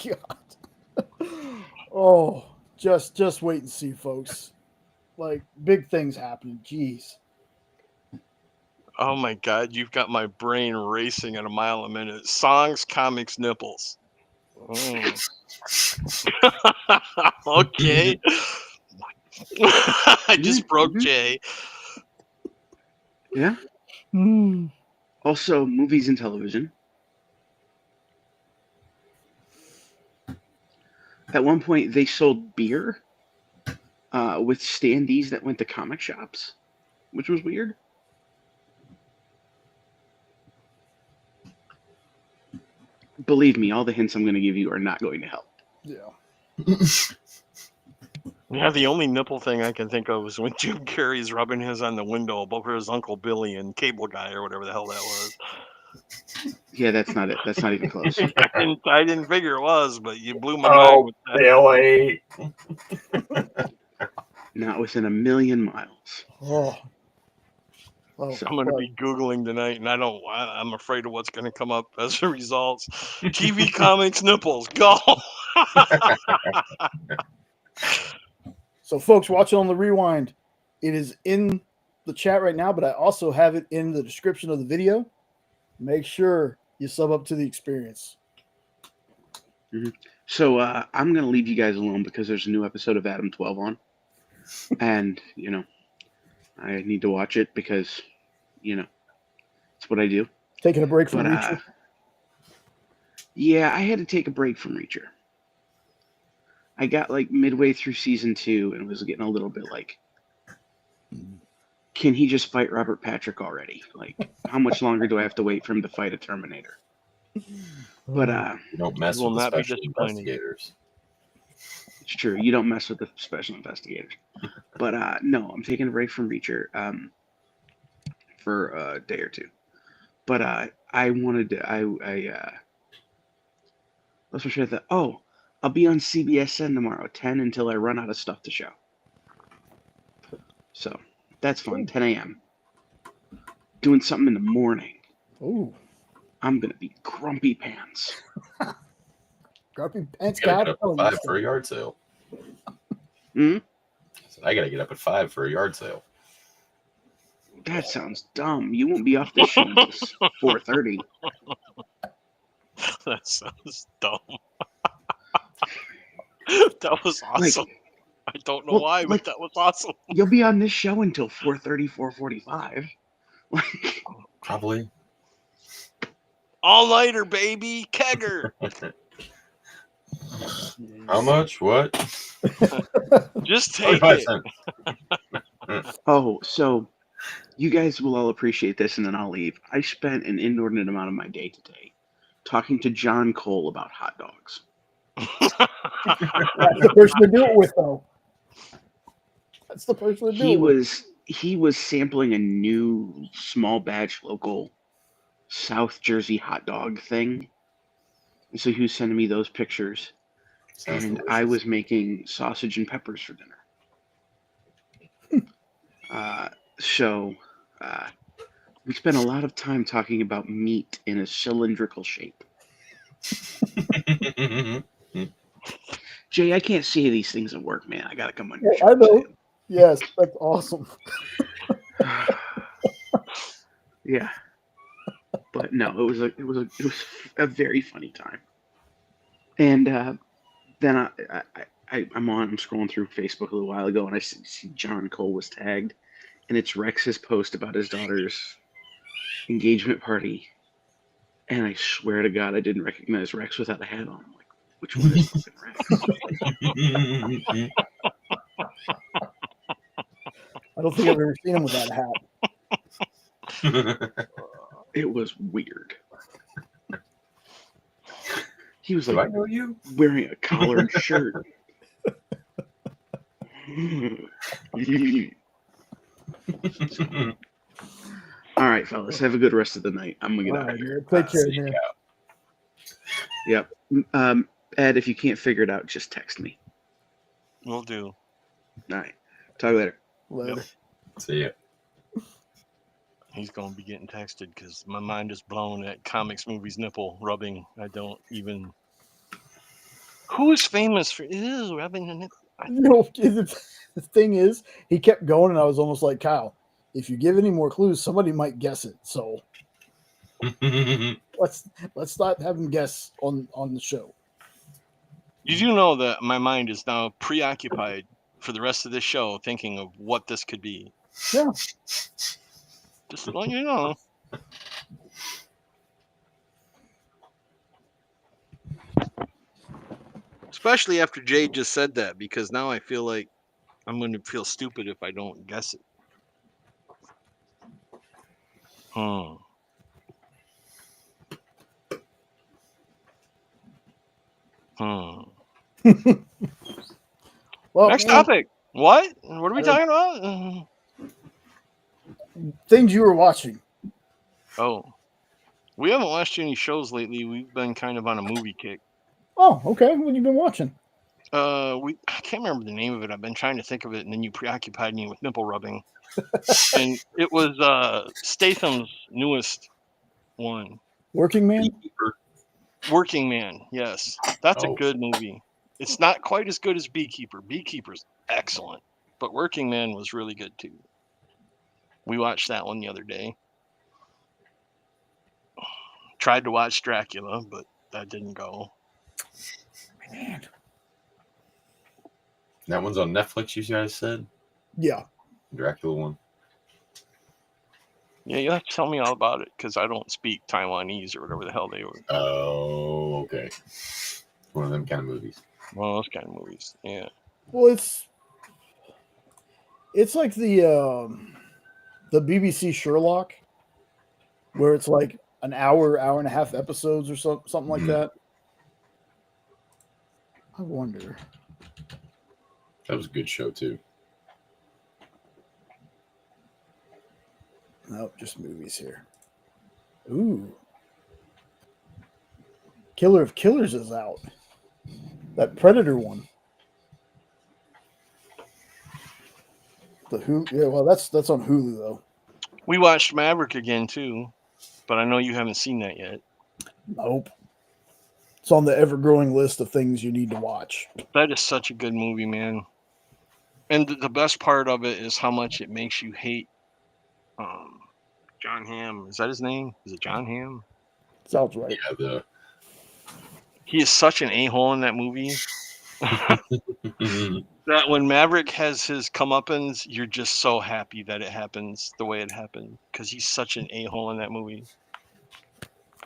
God. Oh, just wait and see, folks. Like big things happening. Jeez. Oh my God, you've got my brain racing at a mile a minute. Songs, comics, nipples. Mm. Okay. I just broke Jay. Yeah. Also, movies and television. At one point, they sold beer with standees that went to comic shops, which was weird. Believe me, all the hints I'm going to give you are not going to help. Yeah. Yeah, the only nipple thing I can think of is when Jim Carrey's rubbing his on the window above his Uncle Billy and Cable Guy or whatever the hell that was. Yeah, that's not it. That's not even close. I didn't figure it was, but you blew my mind with that. Billy. Not within a million miles. Oh. So I'm going to be Googling tonight, and I'm afraid of what's going to come up as a result. TV comics nipples, go! So, folks, watching on the rewind, it is in the chat right now, but I also have it in the description of the video. Make sure you sub up to the experience. Mm-hmm. So I'm going to leave you guys alone because there's a new episode of Adam 12 on. And, I need to watch it because, it's what I do. Taking a break from Reacher? Yeah, I had to take a break from Reacher. I got like midway through season 2 and was getting a little bit like, can he just fight Robert Patrick already? Like, how much longer do I have to wait for him to fight a Terminator? But you don't mess with the special investigators. It's true. You don't mess with the special investigators. But no, I'm taking a break from Reacher for a day or two. But I wanted to. Let's try that. Oh, I'll be on CBSN tomorrow, 10 until I run out of stuff to show. So that's fun. 10 a.m. Doing something in the morning. Ooh. I'm gonna be grumpy pants. Grumpy Pants I gotta God. get up at 5 for a yard sale. Hmm? I gotta get up at 5 for a yard sale. That sounds dumb. You won't be off this show until 4:30. That sounds dumb. That was awesome. I don't know why, but that was awesome. You'll be on this show until 4:30, 4:45. Probably. All nighter, baby, kegger. How much? What? Just take 25 it. cents. Oh, so you guys will all appreciate this, and then I'll leave. I spent an inordinate amount of my day today talking to John Cole about hot dogs. That's the person to do it with, though. That's the person to do it with. He was sampling a new small batch local South Jersey hot dog thing. And so he was sending me those pictures. Sounds and delicious. I was making sausage and peppers for dinner. So we spent a lot of time talking about meat in a cylindrical shape. Jay, I can't see these things at work, man. I gotta come on your show. I know. Yes, that's awesome. Yeah, but no, it was a very funny time. And then I'm scrolling through Facebook a little while ago, and I see John Cole was tagged, and it's Rex's post about his daughter's engagement party. And I swear to God, I didn't recognize Rex without a hat on. I'm like, which one is fucking Rex? I don't think I've ever seen him with that hat. It was weird. He was Do I like know you? wearing a collared shirt. All right, fellas, have a good rest of the night. I'm gonna get out of here. Take care, man. Yep. Ed, if you can't figure it out, just text me. Will do. All right. Talk later. Later. Yep. See ya. He's going to be getting texted because my mind is blown at comics, movies, nipple rubbing. I don't even. Who is famous for rubbing the nipple? You know, the thing is, he kept going, and I was almost like, Kyle, if you give any more clues, somebody might guess it. So let's not have him guess on the show. You do know that my mind is now preoccupied for the rest of this show thinking of what this could be. Yeah. Just let you know. Especially after Jay just said that, because now I feel like I'm going to feel stupid if I don't guess it. Well, next topic. What are we talking about? Things you were watching. Oh, we haven't watched any shows lately. We've been kind of on a movie kick. Oh, okay. What have you been watching? I can't remember the name of it. I've been trying to think of it, and then you preoccupied me with nipple rubbing. And it was Statham's newest one. Working Man? Working Man, yes. That's a good movie. It's not quite as good as Beekeeper. Beekeeper's excellent, but Working Man was really good too. We watched that one the other day. Tried to watch Dracula, but that didn't go. Man. That one's on Netflix, you guys said? Yeah. Dracula one. Yeah, you'll have to tell me all about it, because I don't speak Taiwanese or whatever the hell they were. Oh, okay. One of them kind of movies. One of those kind of movies, yeah. Well, it's like the BBC Sherlock, where it's like an hour and a half episodes or something like that. I wonder. That was a good show too. Nope, just movies here. Ooh. Killer of Killers is out. That Predator one. The Hulu, yeah, well, that's on Hulu though. We watched Maverick again too, but I know you haven't seen that yet. Nope. It's on the ever-growing list of things you need to watch. That is such a good movie, man. And the best part of it is how much it makes you hate John Hamm. Is that his name? Is it John Hamm? Sounds right. Yeah, He is such an a-hole in that movie. That when Maverick has his comeuppance, you're just so happy that it happens the way it happened because he's such an a-hole in that movie.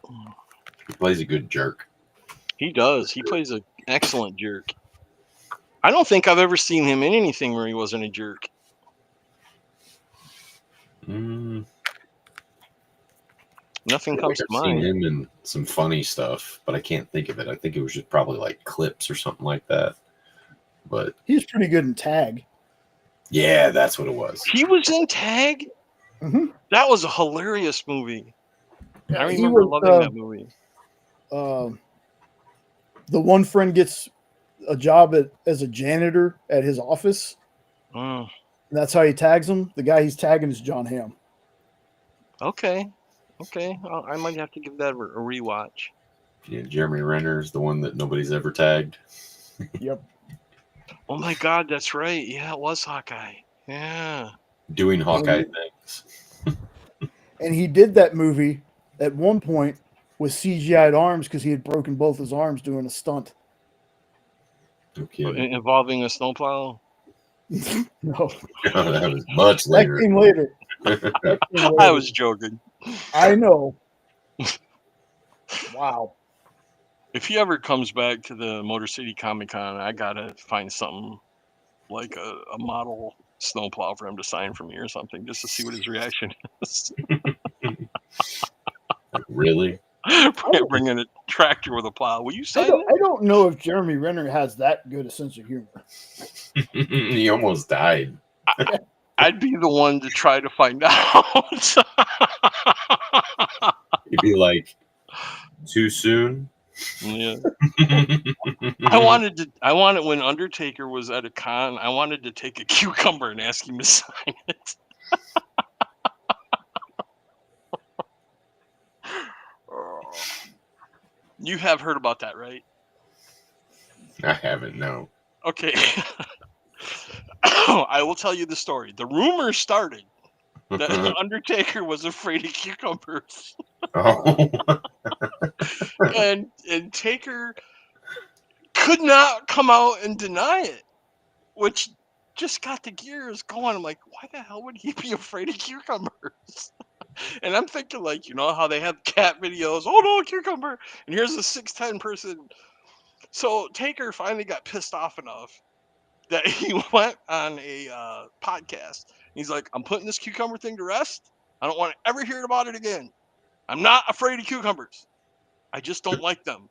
he plays a good jerk. He does. He plays an excellent jerk. I don't think I've ever seen him in anything where he wasn't a jerk. Nothing comes to I've seen mind. him in some funny stuff, but I can't think of it. I think it was just probably like clips or something like that. But He's pretty good in Tag. yeah, that's what it was. He was in Tag? Mm-hmm. That was a hilarious movie. I He remember was, loving that movie. The one friend gets a job as a janitor at his office. Mm, And that's how he tags him. The guy he's tagging is John Hamm. okay. I might have to give that a rewatch. Yeah, Jeremy Renner is the one that nobody's ever tagged. Yep. Oh my God, that's right. Yeah, it was Hawkeye. Yeah. Doing Hawkeye things. And he did that movie at one point with CGI'd arms because he had broken both his arms doing a stunt. No kidding. Involving a snowplow? No. That was much later. That came later. That came later. I was joking. I know. Wow. If he ever comes back to the Motor City Comic Con, I gotta find something like a model snowplow for him to sign for me or something, just to see what his reaction is. Really? Bringing a tractor with a plow. Will you sign I it? don't know if Jeremy Renner has that good a sense of humor. He almost died. I'd be the one to try to find out. He'd be like, too soon? Yeah. I wanted when Undertaker was at a con, I wanted to take a cucumber and ask him to sign it. You have heard about that, right? I haven't, no. Okay. I will tell you the story. The rumor started that Undertaker was afraid of cucumbers. Oh. and Taker could not come out and deny it, which just got the gears going. I'm like, why the hell would he be afraid of cucumbers? And I'm thinking, like, you know how they have cat videos? Oh no, cucumber! And here's a 6'10" person. So Taker finally got pissed off enough that he went on a podcast. He's like, I'm putting this cucumber thing to rest. I don't want to ever hear about it again. I'm not afraid of cucumbers. I just don't like them.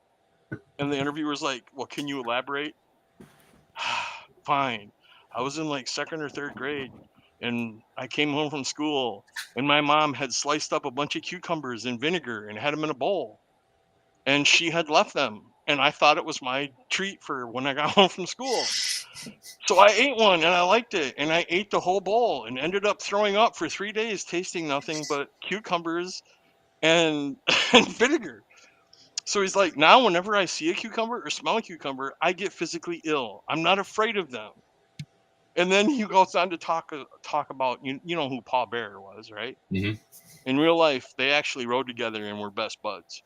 And the interviewer's like, well, can you elaborate? Fine. I was in like second or third grade and I came home from school and my mom had sliced up a bunch of cucumbers in vinegar and had them in a bowl. And she had left them. And I thought it was my treat for when I got home from school. So I ate one and I liked it. And I ate the whole bowl and ended up throwing up for 3 days, tasting nothing but cucumbers and vinegar. So he's like, now whenever I see a cucumber or smell a cucumber, I get physically ill. I'm not afraid of them. And then he goes on to talk about, you know who Paul Bearer was, right? Mm-hmm. In real life, they actually rode together and were best buds.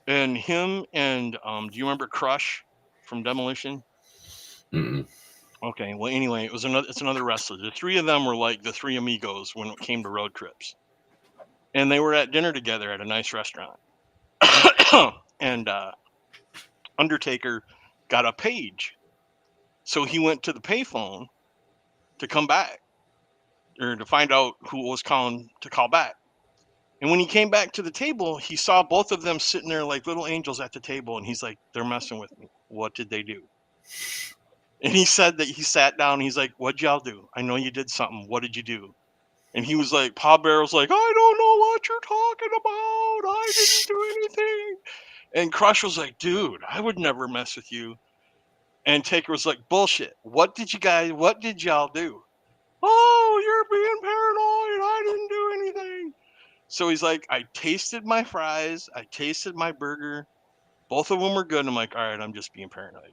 And him and, do you remember Crush from Demolition? Mm-mm. Okay, well, anyway, it's another wrestler. The three of them were like the three amigos when it came to road trips. And they were at dinner together at a nice restaurant. And Undertaker got a page. So he went to the payphone to come back or to find out who was calling to call back. And when he came back to the table, he saw both of them sitting there like little angels at the table. And he's like, they're messing with me. What did they do? And he said that he sat down. And he's like, what'd y'all do? I know you did something. What did you do? And he was like, Paul Bearer was like, I don't know what you're talking about. I didn't do anything. And Crush was like, dude, I would never mess with you. And Taker was like, bullshit. What did y'all do? Oh, you're being paranoid. I didn't do anything. So he's like, I tasted my fries, I tasted my burger. Both of them were good. I'm like, all right, I'm just being paranoid.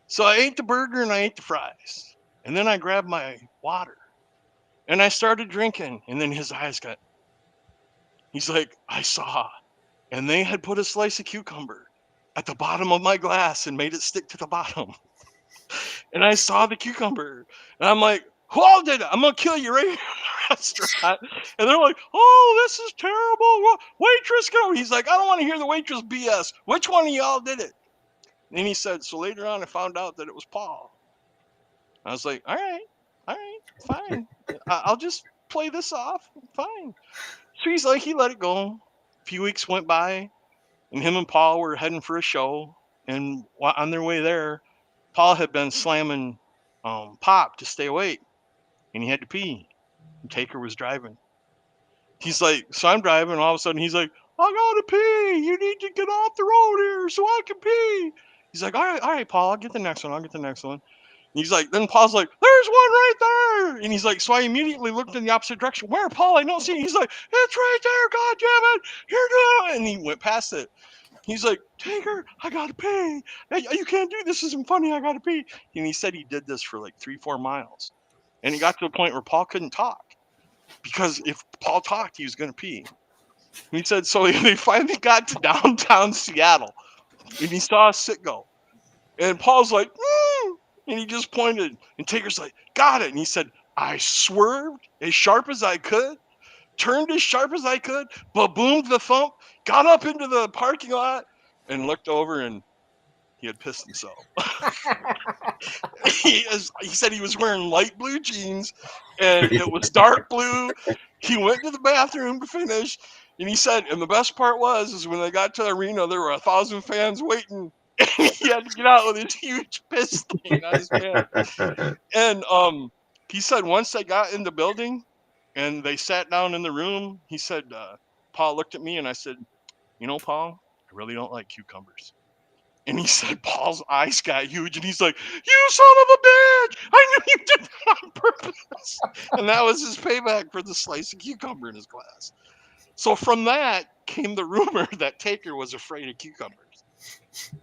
So I ate the burger and I ate the fries. And then I grabbed my water and I started drinking. And then his eyes got, he's like, I saw. And they had put a slice of cucumber at the bottom of my glass and made it stick to the bottom. And I saw the cucumber. And I'm like, who all did it? I'm going to kill you right here in the restaurant. And they're like, oh, this is terrible. Waitress, go. He's like, I don't want to hear the waitress BS. Which one of y'all did it? And he said, so later on, I found out that it was Paul. I was like, all right, fine. I'll just play this off. Fine. So he's like, he let it go. A few weeks went by, and him and Paul were heading for a show. And on their way there, Paul had been slamming Pop to stay awake, and he had to pee. And Taker was driving. He's like, so I'm driving, and all of a sudden he's like, I gotta pee. You need to get off the road here so I can pee. He's like, all right, Paul, I'll get the next one. And he's like, then Paul's like, there's one right there. And he's like, so I immediately looked in the opposite direction. Where, Paul? I don't see it. He's like, it's right there. God damn it. You're doing it. And he went past it. He's like, Taker, I gotta pee. You can't do this. Isn't funny. I gotta pee. And he said he did this for like 3-4 miles. And he got to the point where Paul couldn't talk. Because if Paul talked, he was going to pee. And he said, so they finally got to downtown Seattle. And he saw a Sitgo. And Paul's like, and he just pointed. And Taker's like, got it. And he said, I swerved as sharp as I could, turned as sharp as I could, ba-boomed the thump, got up into the parking lot, and looked over, and he had pissed himself. He said he was wearing light blue jeans, and it was dark blue. He went to the bathroom to finish, and he said, and the best part is when they got to the arena, there were 1,000 fans waiting, and he had to get out with his huge piss stain on his pants. And he said once they got in the building and they sat down in the room, he said, Paul looked at me, and I said, you know, Paul, I really don't like cucumbers. And he said Paul's eyes got huge, and he's like, you son of a bitch! I knew you did that on purpose. And that was his payback for the slice of cucumber in his glass. So from that came the rumor that Taker was afraid of cucumbers.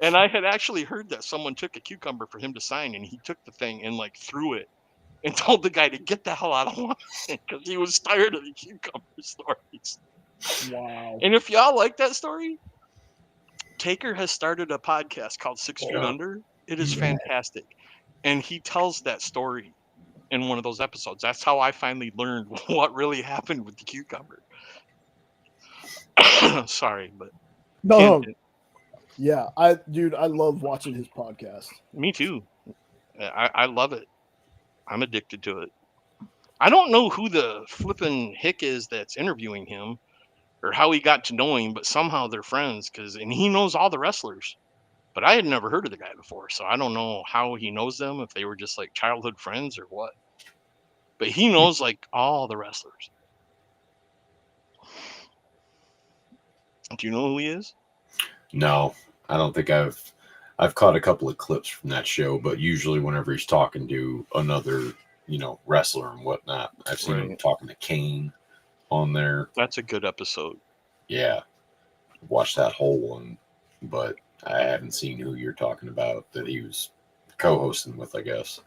And I had actually heard that someone took a cucumber for him to sign, and he took the thing and like threw it and told the guy to get the hell out of Washington because he was tired of the cucumber stories. Wow. And if y'all like that story, Taker has started a podcast called 6 Feet Under. It is fantastic. And he tells that story in one of those episodes. That's how I finally learned what really happened with the cucumber. Sorry, but no. Yeah, I love watching his podcast. Me too. I love it. I'm addicted to it. I don't know who the flippin' hick is that's interviewing him or how he got to know him, but somehow they're friends and he knows all the wrestlers. But I had never heard of the guy before, so I don't know how he knows them, if they were just like childhood friends or what. But he knows like all the wrestlers. Do you know who he is? No, I don't think I've caught a couple of clips from that show, but usually whenever he's talking to another, wrestler and whatnot, I've seen him talking to Kane on there. That's a good episode. Yeah. Watched that whole one, but I haven't seen who you're talking about that he was co-hosting with, I guess.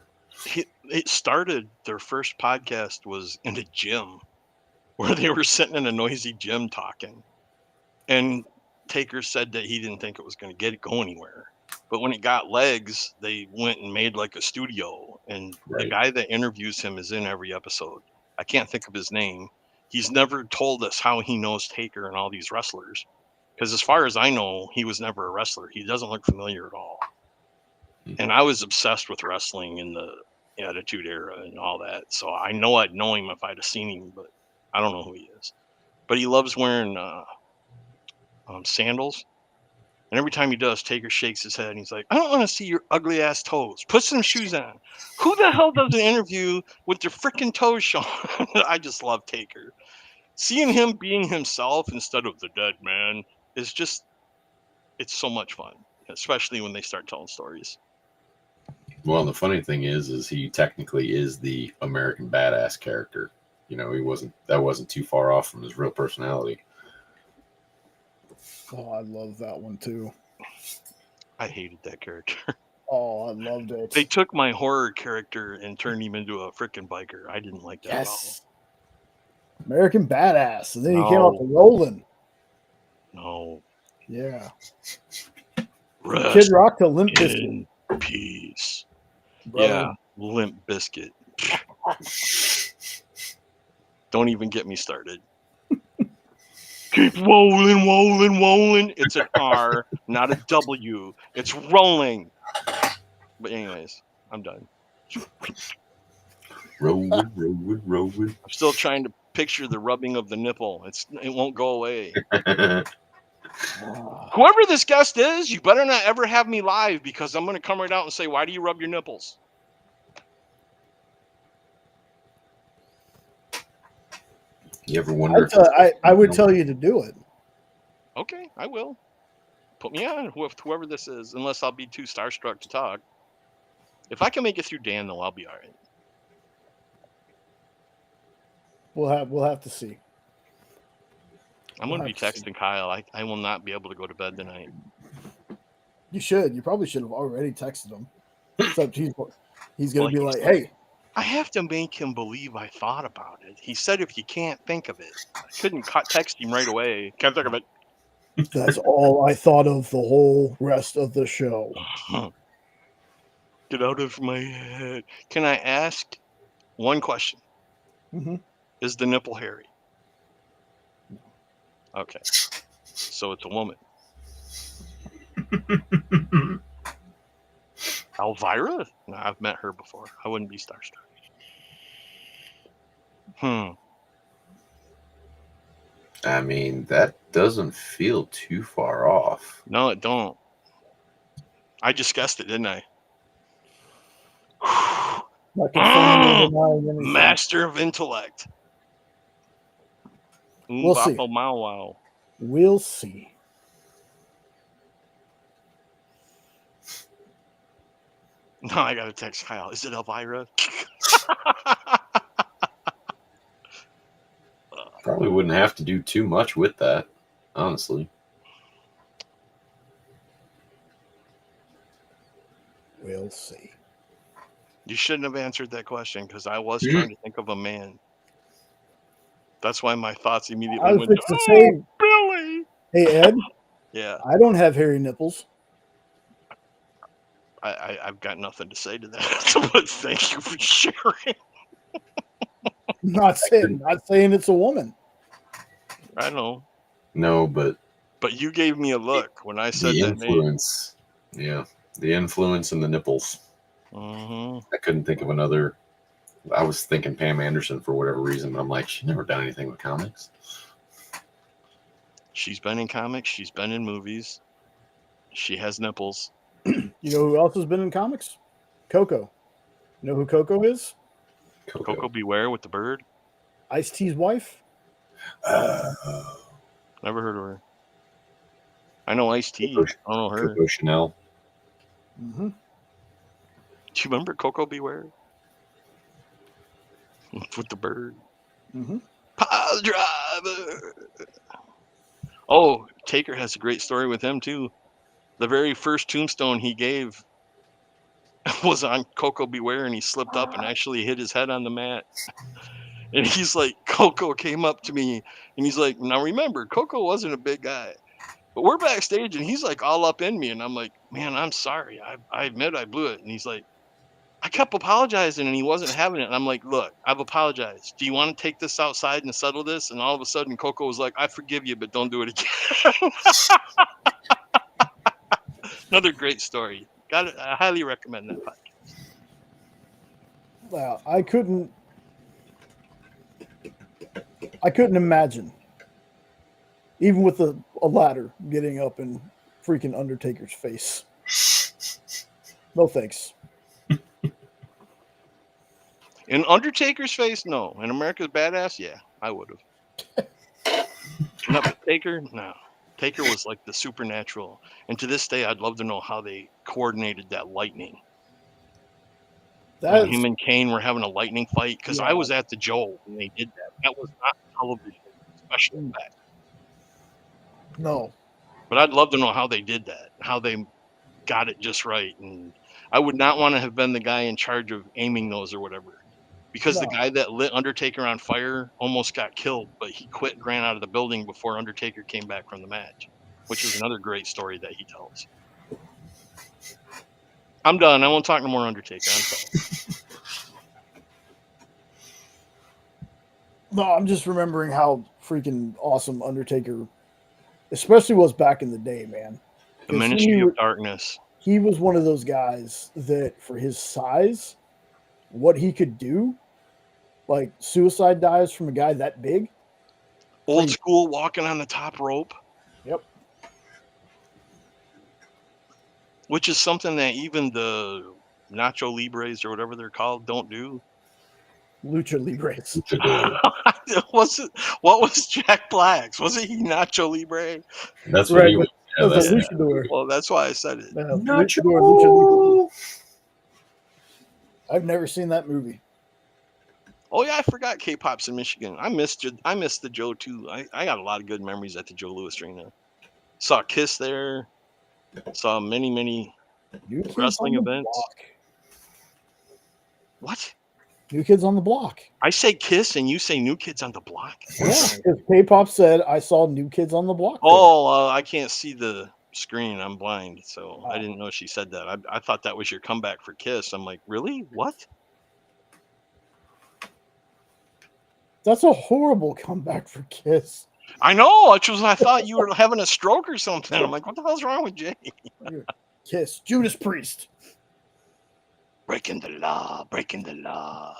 It started, their first podcast was in a gym where they were sitting in a noisy gym talking. And Taker said that he didn't think it was going to go anywhere. But when it got legs, they went and made like a studio. And the guy that interviews him is in every episode. I can't think of his name. He's never told us how he knows Taker and all these wrestlers. Because as far as I know, he was never a wrestler. He doesn't look familiar at all. And I was obsessed with wrestling in the Attitude Era and all that. So I know I'd know him if I'd have seen him, but I don't know who he is. But he loves wearing sandals. And every time he does, Taker shakes his head and he's like, I don't want to see your ugly ass toes. Put some shoes on. Who the hell does an interview with their freaking toes showing? I just love Taker. Seeing him being himself instead of the dead man is just, it's so much fun, especially when they start telling stories. Well, the funny thing is he technically is the American Badass character. That wasn't too far off from his real personality. Oh, I love that one too. I hated that character. Oh, I loved it. They took my horror character and turned him into a freaking biker. I didn't like that at all. Yes. American Badass. And then he came No. out to Roland. No. Yeah. Rest Kid Rock to Limp Bizkit. in peace. Brother. Yeah, Limp Bizkit. Don't even get me started. Keep rolling, rolling, rolling. It's an R, not a W. It's rolling. But anyways, I'm done. Rolling, rolling, rolling. I'm still trying to picture the rubbing of the nipple. It won't go away. Whoever this guest is, you better not ever have me live because I'm going to come right out and say, why do you rub your nipples? You ever wonder? I would tell you to do it. Okay, I will. Put me on, whoever this is, unless I'll be too starstruck to talk. If I can make it through Dan, though, I'll be all right. We'll have to see. I'm going to be texting Kyle. I will not be able to go to bed tonight. You should. You probably should have already texted him. Except he's going to be like, hey. I have to make him believe I thought about it. He said if you can't think of it. I couldn't text him right away. Can't think of it. That's all I thought of the whole rest of the show. Get out of my head. Can I ask one question? Mm-hmm. Is the nipple hairy? Okay. So it's a woman. Elvira? No, I've met her before. I wouldn't be starstruck. I mean, that doesn't feel too far off. No, it don't. I just guessed it, didn't I? Master of intellect. We'll see. Wow. We'll see. No, I gotta text Kyle. Is it Elvira? Probably wouldn't have to do too much with that, honestly. We'll see. You shouldn't have answered that question because I was trying to think of a man. That's why my thoughts immediately went to say, Billy. Hey, Ed. Yeah. I don't have hairy nipples. I've got nothing to say to that, but thank you for sharing. Not saying it's a woman. I know. No, but you gave me a look when I said the that influence. Name. Yeah, the influence and the nipples. Mm-hmm. I couldn't think of another. I was thinking Pam Anderson for whatever reason, but I'm like, she's never done anything with comics. She's been in comics. She's been in movies. She has nipples. You know who else has been in comics? Coco. You know who Coco is? Coco Beware with the bird. Ice-T's wife. Never heard of her. I know Ice-T. I don't know her. Coco Chanel. Mm-hmm. Do you remember Coco Beware? With the bird. Mm-hmm. Pile driver. Oh, Taker has a great story with him too. The very first tombstone he gave was on Coco Beware, and he slipped up and actually hit his head on the mat. And he's like, Coco came up to me, and he's like, now remember, Coco wasn't a big guy. But we're backstage, and he's like all up in me, and I'm like, man, I'm sorry. I admit I blew it. And he's like, I kept apologizing, and he wasn't having it. And I'm like, look, I've apologized. Do you want to take this outside and settle this? And all of a sudden, Coco was like, I forgive you, but don't do it again. Another great story. I highly recommend that podcast. Wow, I couldn't imagine, even with a ladder, getting up in freaking Undertaker's face. No thanks. In Undertaker's face, no. In America's Badass, yeah, I would have. Not with Taker, no. Taker was like the supernatural. And to this day, I'd love to know how they coordinated that lightning. When him and Kane were having a lightning fight, because I was at the Joel when they did that. That was not television, special effect. No. But I'd love to know how they did that, how they got it just right. And I would not want to have been the guy in charge of aiming those or whatever. Because the No. guy that lit Undertaker on fire almost got killed, but he quit and ran out of the building before Undertaker came back from the match, which is another great story that he tells. I'm done. I won't talk no more Undertaker. I'm sorry. No, I'm just remembering how freaking awesome Undertaker, especially was back in the day, man. The 'Cause Ministry of Darkness. He was one of those guys that, for his size, what he could do, like suicide dives from a guy that big. Old school walking on the top rope. Yep. Which is something that even the Nacho Libres or whatever they're called don't do. Lucha Libres. What was Jack Black's? Wasn't he Nacho Libre? That's what he was. Yeah, That's a that's luchador. Well, that's why I said it. Lucha Libre. I've never seen that movie. Oh yeah, I forgot Kpop's in Michigan. I missed the Joe too. I got a lot of good memories at the Joe Louis Arena. Saw Kiss there. Saw many New Kids wrestling on the events. Block. What? New Kids on the Block. I say Kiss and you say New Kids on the Block. Yeah, because K-pop said I saw New Kids on the Block. Oh, I can't see the screen. I'm blind, so I didn't know she said that. I thought that was your comeback for Kiss. I'm like, really? What? That's a horrible comeback for Kiss. I know. I thought you were having a stroke or something. I'm like, what the hell's wrong with Jay? Kiss. Judas Priest. Breaking the law. Breaking the law.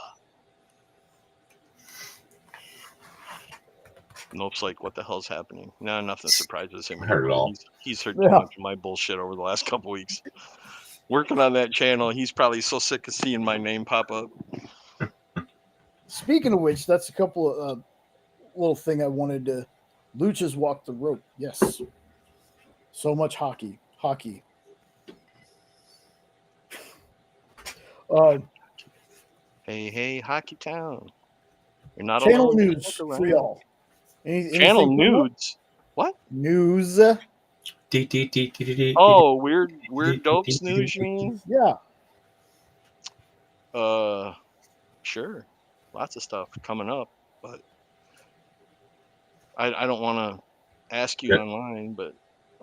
Nope's like, what the hell's happening? No, nothing surprises him. I heard it all. He's heard too much of my bullshit over the last couple weeks. Working on that channel, he's probably so sick of seeing my name pop up. Speaking of which, that's a couple of little thing I wanted to. Luchas walk the rope. Yes. So much hockey. Hey, Hockey Town. You're not channel alone. news for y'all. Channel nudes. What? News. Oh, weird dopes news, you mean? Yeah. Sure. Lots of stuff coming up, but I don't want to ask you online, but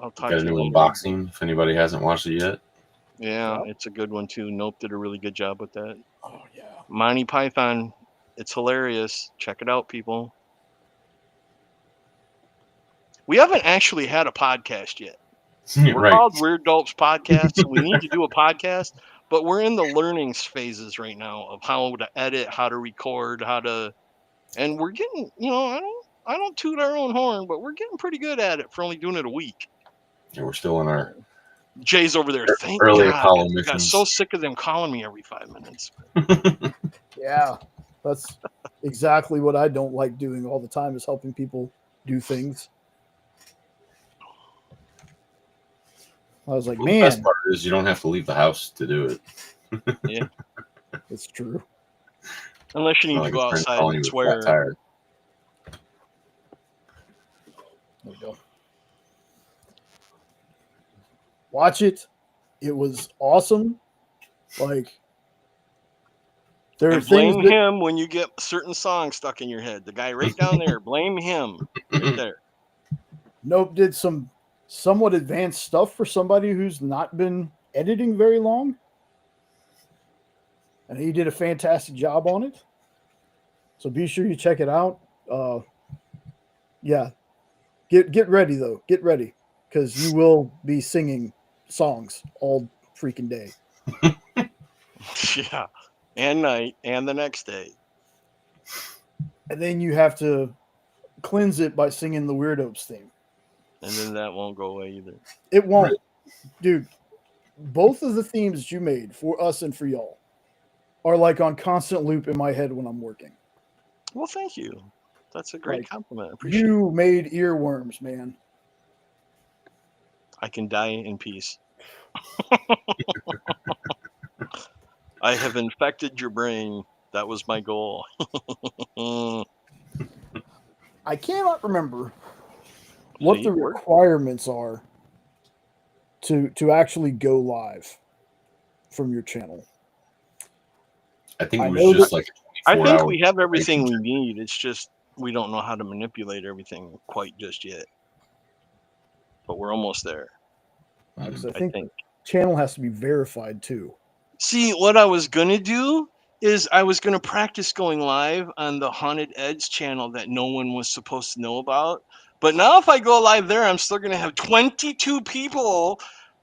I'll talk to you. Got a new unboxing if anybody hasn't watched it yet. Yeah, it's a good one too. Nope did a really good job with that. Oh yeah. Monty Python. It's hilarious. Check it out, people. We haven't actually had a podcast yet. We're called Weird Dopes Podcast, so we need to do a podcast, but we're in the learning phases right now of how to edit, how to record, and we're getting, I don't toot our own horn, but we're getting pretty good at it for only doing it a week. Yeah, we're still in our Jay's over there. Thank early God. Apollo I got missions. so sick of them calling me every 5 minutes. Yeah, that's exactly what I don't like doing all the time is helping people do things. I was like, man. The best part is you don't have to leave the house to do it. Yeah. It's true. Unless you need to go outside and swear. There we go. Watch it. It was awesome. Like, there are blame things him when you get certain songs stuck in your head. The guy right down there, blame him right there. Nope did some somewhat advanced stuff for somebody who's not been editing very long. And he did a fantastic job on it. So be sure you check it out. Yeah. Get ready though. Get ready. Because you will be singing songs all freaking day. Yeah. And night and the next day. And then you have to cleanse it by singing the Weirdos theme. And then that won't go away either. It won't. Dude, both of the themes you made for us and for y'all are like on constant loop in my head when I'm working. Well, thank you. That's a great compliment. I appreciate you made earworms, man. I can die in peace. I have infected your brain. That was my goal. I cannot remember what the requirements are to actually go live from your channel. I think I it know was just that- like I 24 think hour we have everything we relationship. need. It's just we don't know how to manipulate everything quite just yet. But we're almost there. Because I I think think. the channel has to be verified too. See, what I was gonna do is I was gonna practice going live on the Haunted Ed's channel that no one was supposed to know about. But now if I go live there, I'm still gonna have 22 people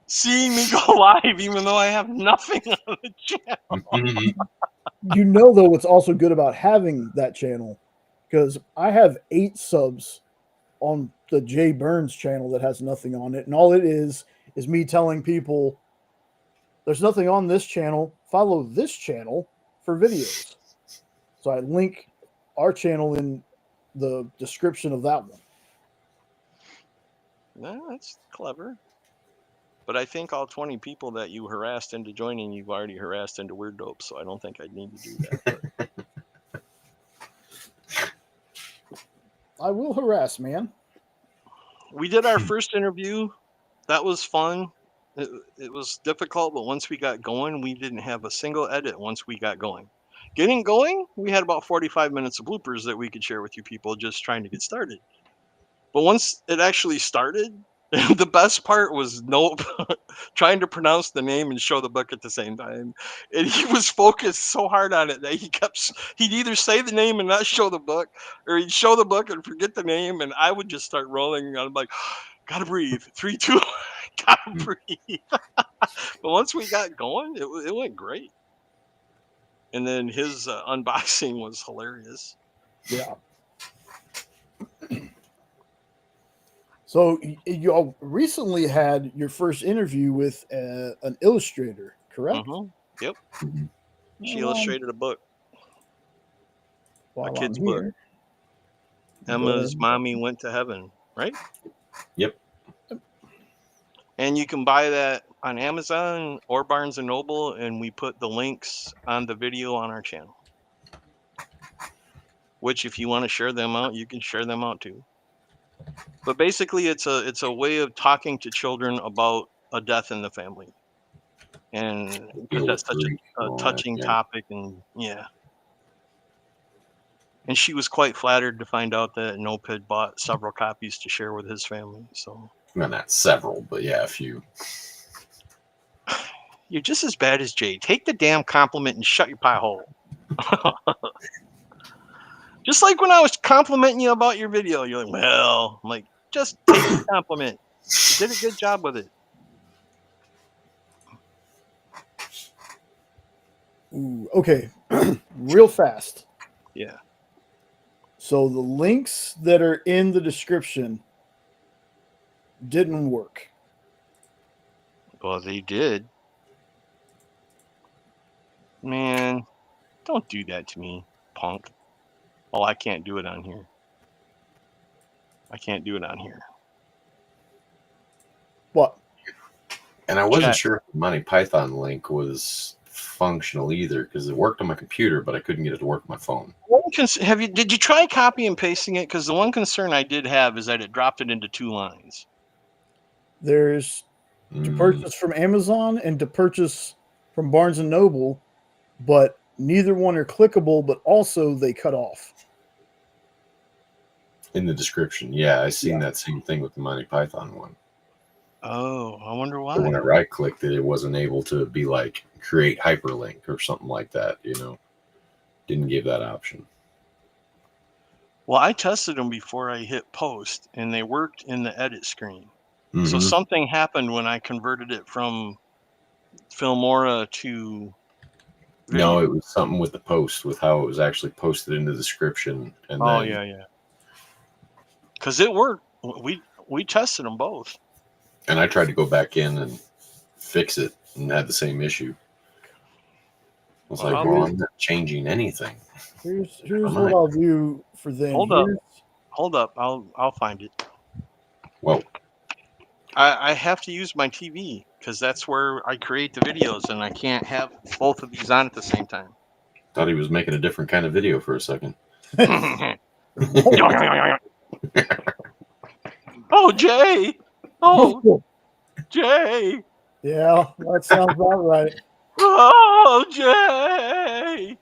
seeing me go live, even though I have nothing on the channel. You know, though, what's also good about having that channel, because I have 8 subs on the Jay Burns channel that has nothing on it, and all it is me telling people there's nothing on this channel. Follow this channel for videos. So I link our channel in the description of that one. No, that's clever. But I think all 20 people that you harassed into joining, you've already harassed into Weird Dope, so I don't think I'd need to do that. But I will harass, man. we did our first interview. That was fun. It was difficult, but once we got going, we didn't have a single edit once we got going. Getting going, we had about 45 minutes of bloopers that we could share with you people just trying to get started. But once it actually started, the best part was Nope trying to pronounce the name and show the book at the same time. And he was focused so hard on it that he'd either say the name and not show the book, or he'd show the book and forget the name, and I would just start rolling. And I'm like, gotta breathe. 3, 2, gotta breathe. But once we got going, it went great. And then his unboxing was hilarious. Yeah. So you all recently had your first interview with an illustrator, correct? Yep. She Well, illustrated a book, while a kid's I'm book. here, Emma's ahead. Mommy Went to Heaven, right? Yep. And you can buy that on Amazon or Barnes & Noble, and we put the links on the video on our channel. Which, if you want to share them out, you can share them out too. But basically, it's a way of talking to children about a death in the family, and because that's such a touching topic, and yeah. And she was quite flattered to find out that Nope had bought several copies to share with his family. So, well, not several, but yeah, a few. You're just as bad as Jay. Take the damn compliment and shut your pie hole. Just like when I was complimenting you about your video, you're like, well, I'm like, just take the compliment. You did a good job with it. Ooh, okay, real fast. Yeah. So the links that are in the description didn't work. Well, they did. Man, don't do that to me, punk. Oh, I can't do it on here. I can't do it on here. What? And I wasn't Chat. sure if the Monty Python link was functional either, because it worked on my computer, but I couldn't get it to work on my phone. Did you try copy and pasting it? Because the one concern I did have is that it dropped it into 2 lines. There's to purchase from Amazon and to purchase from Barnes & Noble, but neither one are clickable, but also they cut off. In the description, yeah, I seen that same thing with the Monty Python one. Oh, I wonder why. So whenever I clicked it, it wasn't able to be like create hyperlink or something like that, you know. Didn't give that option. Well, I tested them before I hit post, and they worked in the edit screen. Mm-hmm. So something happened when I converted it from Filmora to video. No, it was something with the post, with how it was actually posted in the description. And then, yeah. Because it worked. We tested them both. And I tried to go back in and fix it and had the same issue. I was like, well, I'm not changing anything. Here's what I'll do for them. Hold up. I'll find it. Well, I have to use my TV because that's where I create the videos, and I can't have both of these on at the same time. Thought he was making a different kind of video for a second. Oh, Jay! Oh, Jay. Yeah, that sounds about right. Oh, Jay.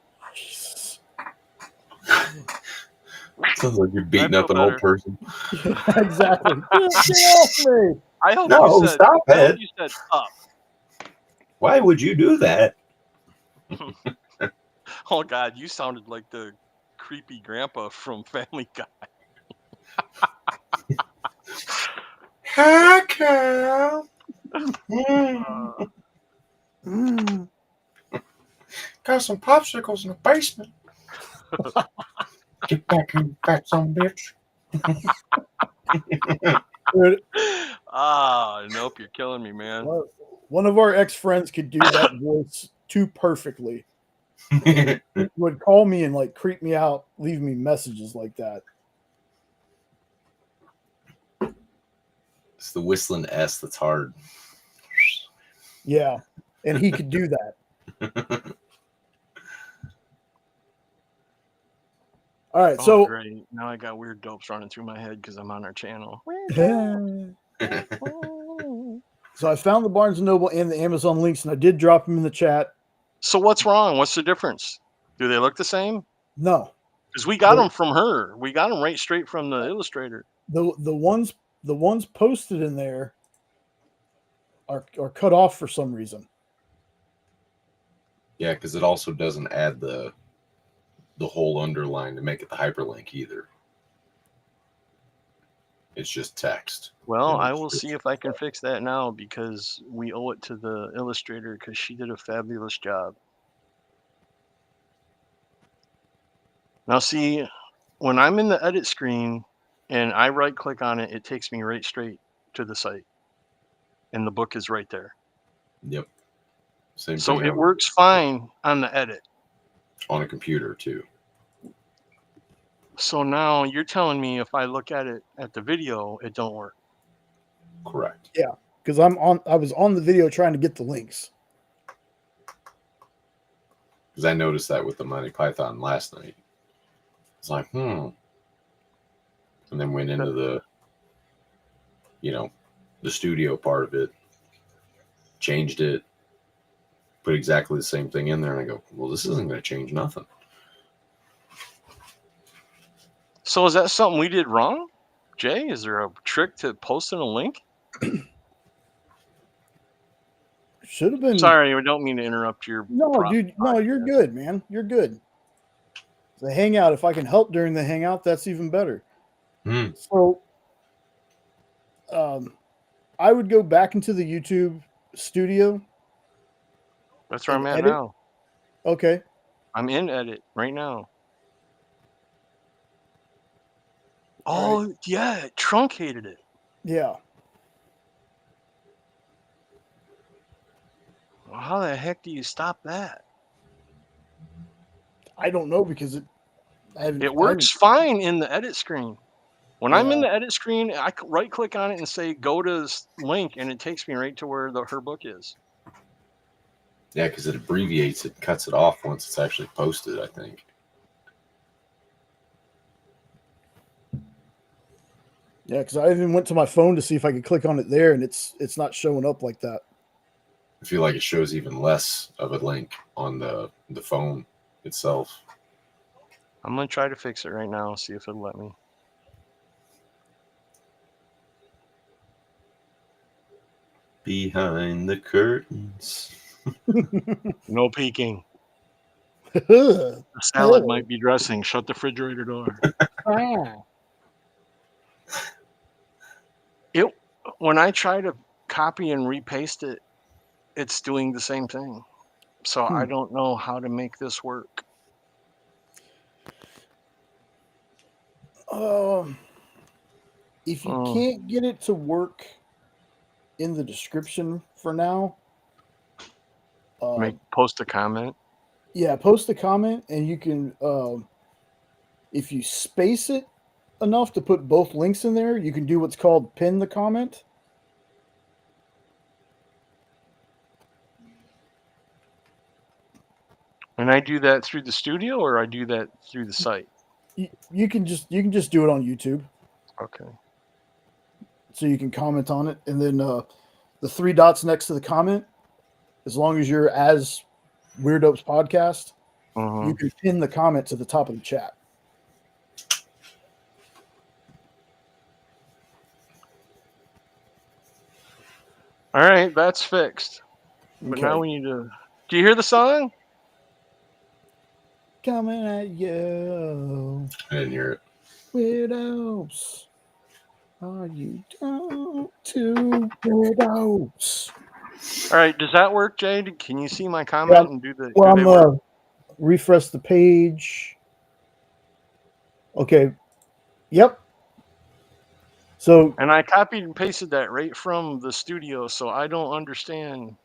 Sounds like you're beating I up feel an old better. person. Yeah, exactly. Get off me. I hope No, you said. stop I hope it. you said up. Why would you do that? Oh God, you sounded like the creepy grandpa from Family Guy. Hi, Cal. Got some popsicles in the basement. Get back here, you fat son of a bitch. Dude, Nope, you're killing me, man. one of our ex-friends could do that voice too perfectly. He would call me and like creep me out, leave me messages like that. It's the whistling S that's hard. Yeah, and he could do that. All right, so Great. Now I got weird dopes running through my head because I'm on our channel. so I found the Barnes & Noble and the Amazon links, and I did drop them in the chat. So what's wrong? What's the difference? Do they look the same? No, Because we got them from her. We got them right straight from the illustrator. the ones posted in there are cut off for some reason. Yeah, because it also doesn't add the whole underline to make it the hyperlink either. It's just text. Well, I will see if I can fix that now because we owe it to the illustrator because she did a fabulous job. Now see, when I'm in the edit screen and I right click on it, it takes me right straight to the site. And the book is right there. Yep. Same So thing it works fine on the edit. on a computer too. So now you're telling me if I look at it at the video, it don't work. Correct. Yeah, because I was on the video trying to get the links. Because I noticed that with the Monty Python last night. It's like, and then went into the studio part of it, changed it, put exactly the same thing in there, and I go, well, this isn't going to change nothing. So is that something we did wrong? Jay, is there a trick to posting a link? Should have been. Sorry, I don't mean to interrupt your. No, dude. No, you're good, man. You're good. The Hangout. If I can help during the Hangout, that's even better. So, I would go back into the YouTube studio. That's where I'm at edit. now. Okay. I'm in edit right now. Oh, yeah, it truncated it. Yeah. Well, how the heck do you stop that? I don't know because it works fine in the edit screen. When I'm in the edit screen, I right click on it and say go to this link, and it takes me right to where her book is. Yeah, because it abbreviates it, cuts it off once it's actually posted, I think. Yeah, because I even went to my phone to see if I could click on it there, and it's not showing up like that. I feel like it shows even less of a link on the phone itself. I'm going to try to fix it right now, see if it'll let me. Behind the curtains. No peeking. The salad might be dressing. Shut the refrigerator door. When I try to copy and repaste it, it's doing the same thing. So I don't know how to make this work. If you can't get it to work in the description for now, post a comment. Yeah, post a comment, and you can, if you space it enough to put both links in there, you can do what's called pin the comment. And I do that through the studio, or I do that through the site? You can just do it on YouTube. Okay. So you can comment on it, and then the 3 dots next to the comment, as long as you're as Weird Opes Podcast, you can pin the comment to the top of the chat. All right, that's fixed. But now we need to. Do you hear the song? Coming at you. I didn't hear it. Weird Opes. Are you down to Weird Opes? All right, does that work, Jay? Can you see my comment and do the? Well, I'm refresh the page. Okay. Yep. So. And I copied and pasted that right from the studio, so I don't understand.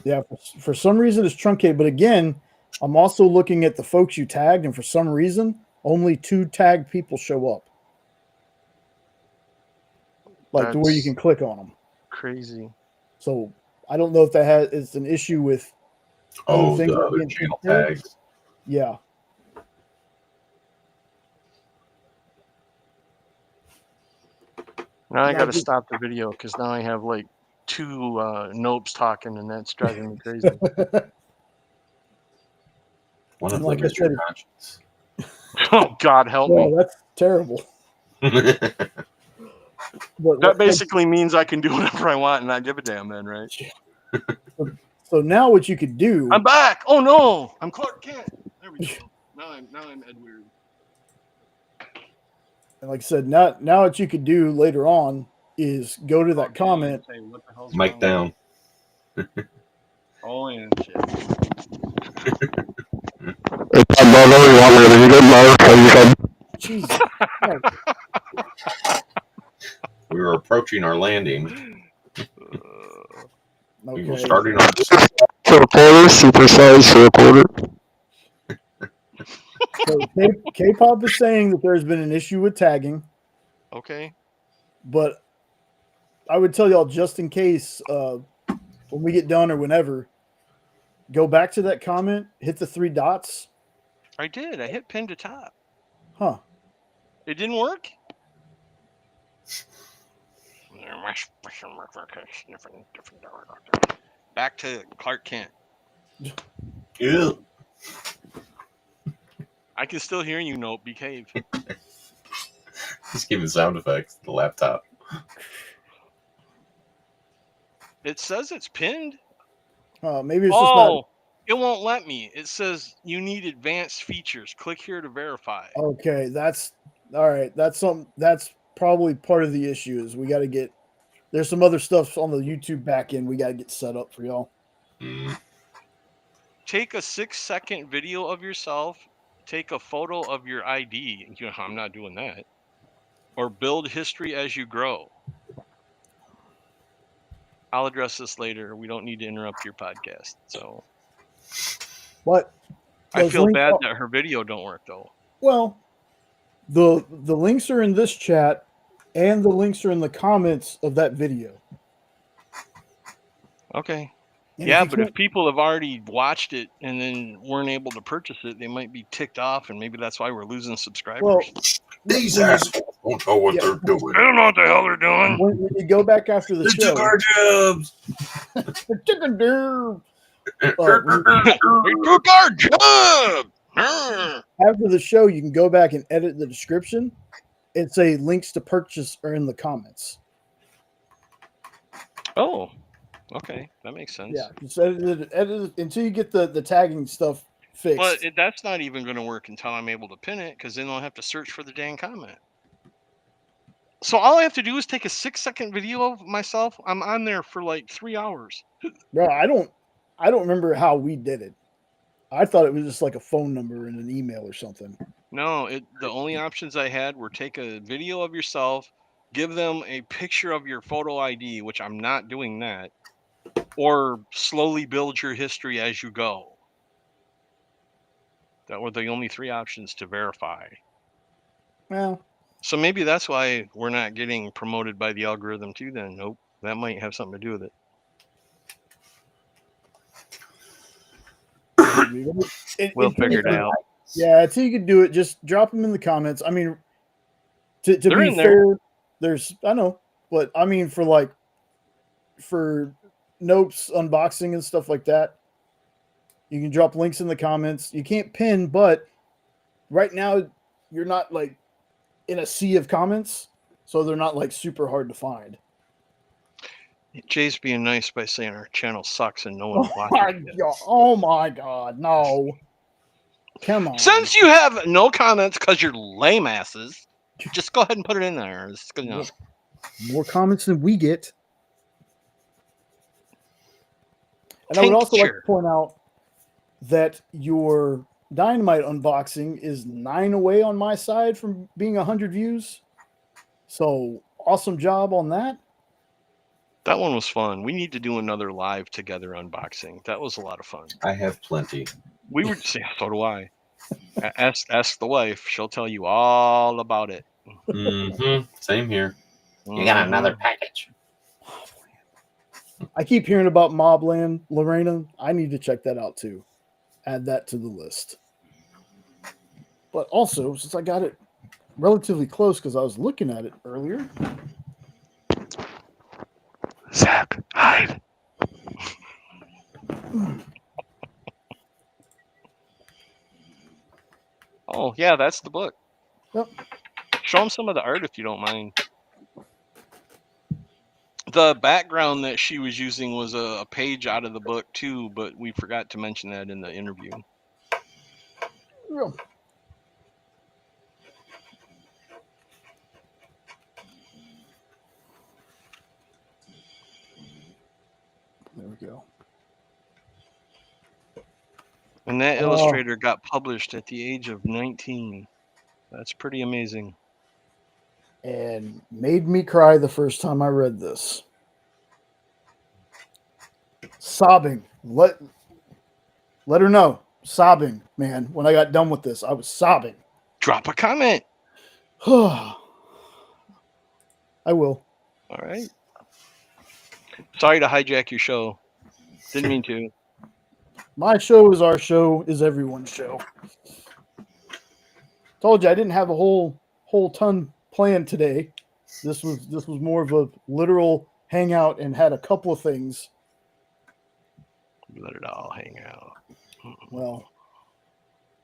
Yeah, for some reason it's truncated, but again, I'm also looking at the folks you tagged, and for some reason, only 2 tagged people show up. Like to where you can click on them. Crazy. So I don't know if that it's an issue with other things the other channel tags. Yeah. Now I got to stop the video because now I have like 2 nopes talking, and that's driving me crazy. One of like them is your conscience. Oh, God help me. That's terrible. That basically means I can do whatever I want and not give a damn then, right? So now what you could do... I'm back! Oh, no! I'm Clark Kent! There we go. Now I'm Edward. And like I said, now what you could do later on is go to that comment. Say, what the hell's Mic down. Oh, yeah, shit. Jesus. We were approaching our landing. Okay. We were starting on recorder, supersize recorder. So Kpop is saying that there's been an issue with tagging. Okay. But I would tell y'all, just in case, when we get done or whenever, go back to that comment, hit the 3 dots. I did. I hit pin to top. Huh. It didn't work? Back to Clark Kent. Yeah. I can still hear you, Nope. Behave. Just giving sound effects to the laptop. It says it's pinned. Maybe it's just not. It won't let me. It says you need advanced features. Click here to verify. Okay, that's all right. That's probably part of the issue is we got to get. There's some other stuff on the YouTube back end we got to get set up for y'all. Take a 6-second video of yourself. Take a photo of your ID. I'm not doing that. Or build history as you grow. I'll address this later. We don't need to interrupt your podcast. So, but I feel bad that her video don't work though. Well, the links are in this chat, and the links are in the comments of that video. Okay. And yeah, but if people have already watched it and then weren't able to purchase it, they might be ticked off, and maybe that's why we're losing subscribers. Well, these assholes don't know what they're doing. They don't know what the hell they're doing. When you go back after the show, took our jobs. They took our job. We took our job. After the show, you can go back and edit the description and say links to purchase are in the comments. Oh, okay, that makes sense. Yeah, just edit it until you get the tagging stuff fixed. But that's not even going to work until I'm able to pin it, because then I'll have to search for the dang comment. So all I have to do is take a 6-second video of myself. I'm on there for like 3 hours. Bro, I don't remember how we did it. I thought it was just like a phone number and an email or something. No, the only options I had were take a video of yourself, give them a picture of your photo ID, which I'm not doing that, or slowly build your history as you go. That were the only 3 options to verify. Well, so maybe that's why we're not getting promoted by the algorithm too then. Nope, that might have something to do with it. We'll figure it out. Yeah, until you can do it, just drop them in the comments. I mean, to be fair, I know, but I mean, for like Nope's unboxing and stuff like that. You can drop links in the comments. You can't pin, but right now you're not like in a sea of comments, so they're not like super hard to find. Jay's being nice by saying our channel sucks and no one watches it. Oh my god, no. Come on. Since you have no comments because you're lame asses, just go ahead and put it in there. It's good enough. More comments than we get. And I would also like to point out that your Dynamite unboxing is 9 away on my side from being 100 views. So awesome job on that. That one was fun. We need to do another live together unboxing. That was a lot of fun. I have plenty. We were so do I. Ask the wife. She'll tell you all about it. Mm-hmm. Same here. Mm-hmm. You got another package. I keep hearing about Mobland, Lorena. I need to check that out too. Add that to the list. But also, since I got it relatively close because I was looking at it earlier. Zach, hide. Oh, yeah, that's the book. Yep. Show them some of the art if you don't mind. The background that she was using was a page out of the book too, but we forgot to mention that in the interview. Real. There we go. And that illustrator got published at the age of 19. That's pretty amazing. And made me cry the first time I read this. Sobbing. Let her know. Sobbing, man. When I got done with this, I was sobbing. Drop a comment. I will. All right. Sorry to hijack your show. Didn't mean to. My show is our show, is everyone's show. Told you I didn't have a whole ton planned today. This was more of a literal hangout and had a couple of things. Let it all hang out. Well,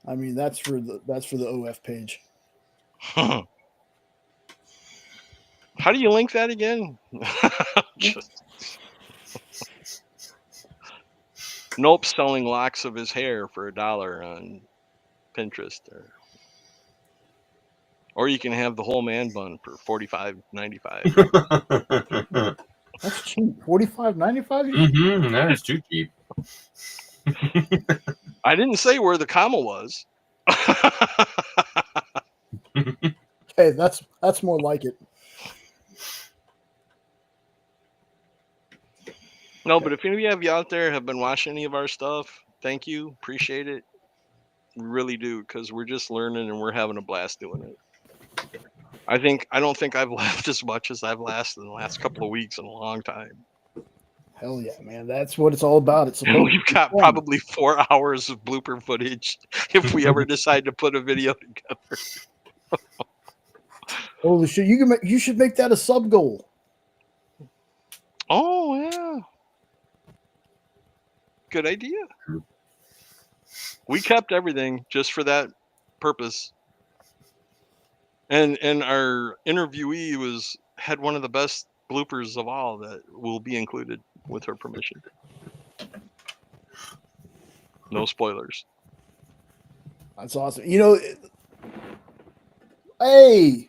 I mean that's for the OF page. How do you link that again? Nope, selling locks of his hair for $1 on Pinterest, or you can have the whole man bun for $45.95. That's cheap. $45.95. Mm-hmm, that is too cheap. I didn't say where the comma was. Hey, that's more like it. No, but if any of you out there have been watching any of our stuff, thank you. Appreciate it. We really do, because we're just learning and we're having a blast doing it. I don't think I've laughed as much as I've laughed in the last couple of weeks in a long time. Hell yeah, man. That's what it's all about. It's and we've got probably 4 hours of blooper footage if we ever decide to put a video together. Holy shit, you should make that a sub goal. Oh yeah. Good idea. We kept everything just for that purpose. And our interviewee had one of the best bloopers of all that will be included with her permission. No spoilers. That's awesome. You know, hey,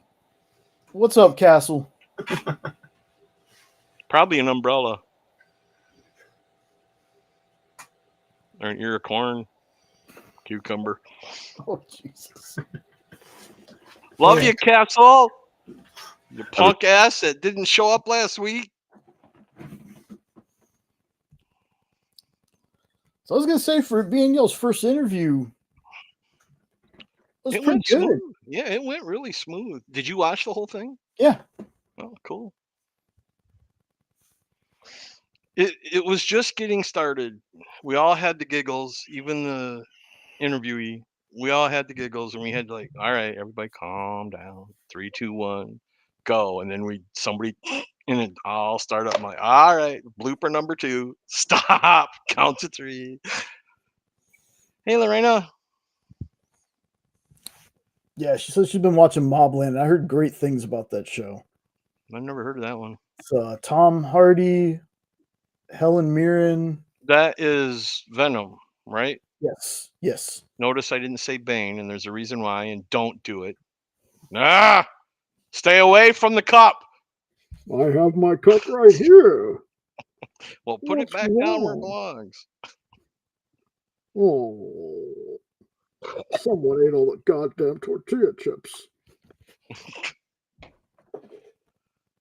what's up, Castle? Probably an umbrella. Or an ear of corn. Cucumber. Oh, Jesus. Love you, Castle. You punk ass that didn't show up last week. So I was going to say, for it being y'all's first interview, it went good. Smooth. Yeah, it went really smooth. Did you watch the whole thing? Yeah. Oh, cool. It was just getting started. We all had the giggles, even the interviewee. We all had the giggles, and we had all right, everybody calm down. 3, 2, 1, go. And then somebody And I'll start up. I'm like, all right, blooper number 2. Stop. Count to 3. Hey, Lorena. Yeah, she says she's been watching Mobland. I heard great things about that show. I've never heard of that one. It's Tom Hardy, Helen Mirren. That is Venom, right? Yes. Notice I didn't say Bane, and there's a reason why, and don't do it. Ah! Stay away from the cup. I have my cup right here. Well, put it What's back down where it wrong? belongs. Oh, someone ate all the goddamn tortilla chips.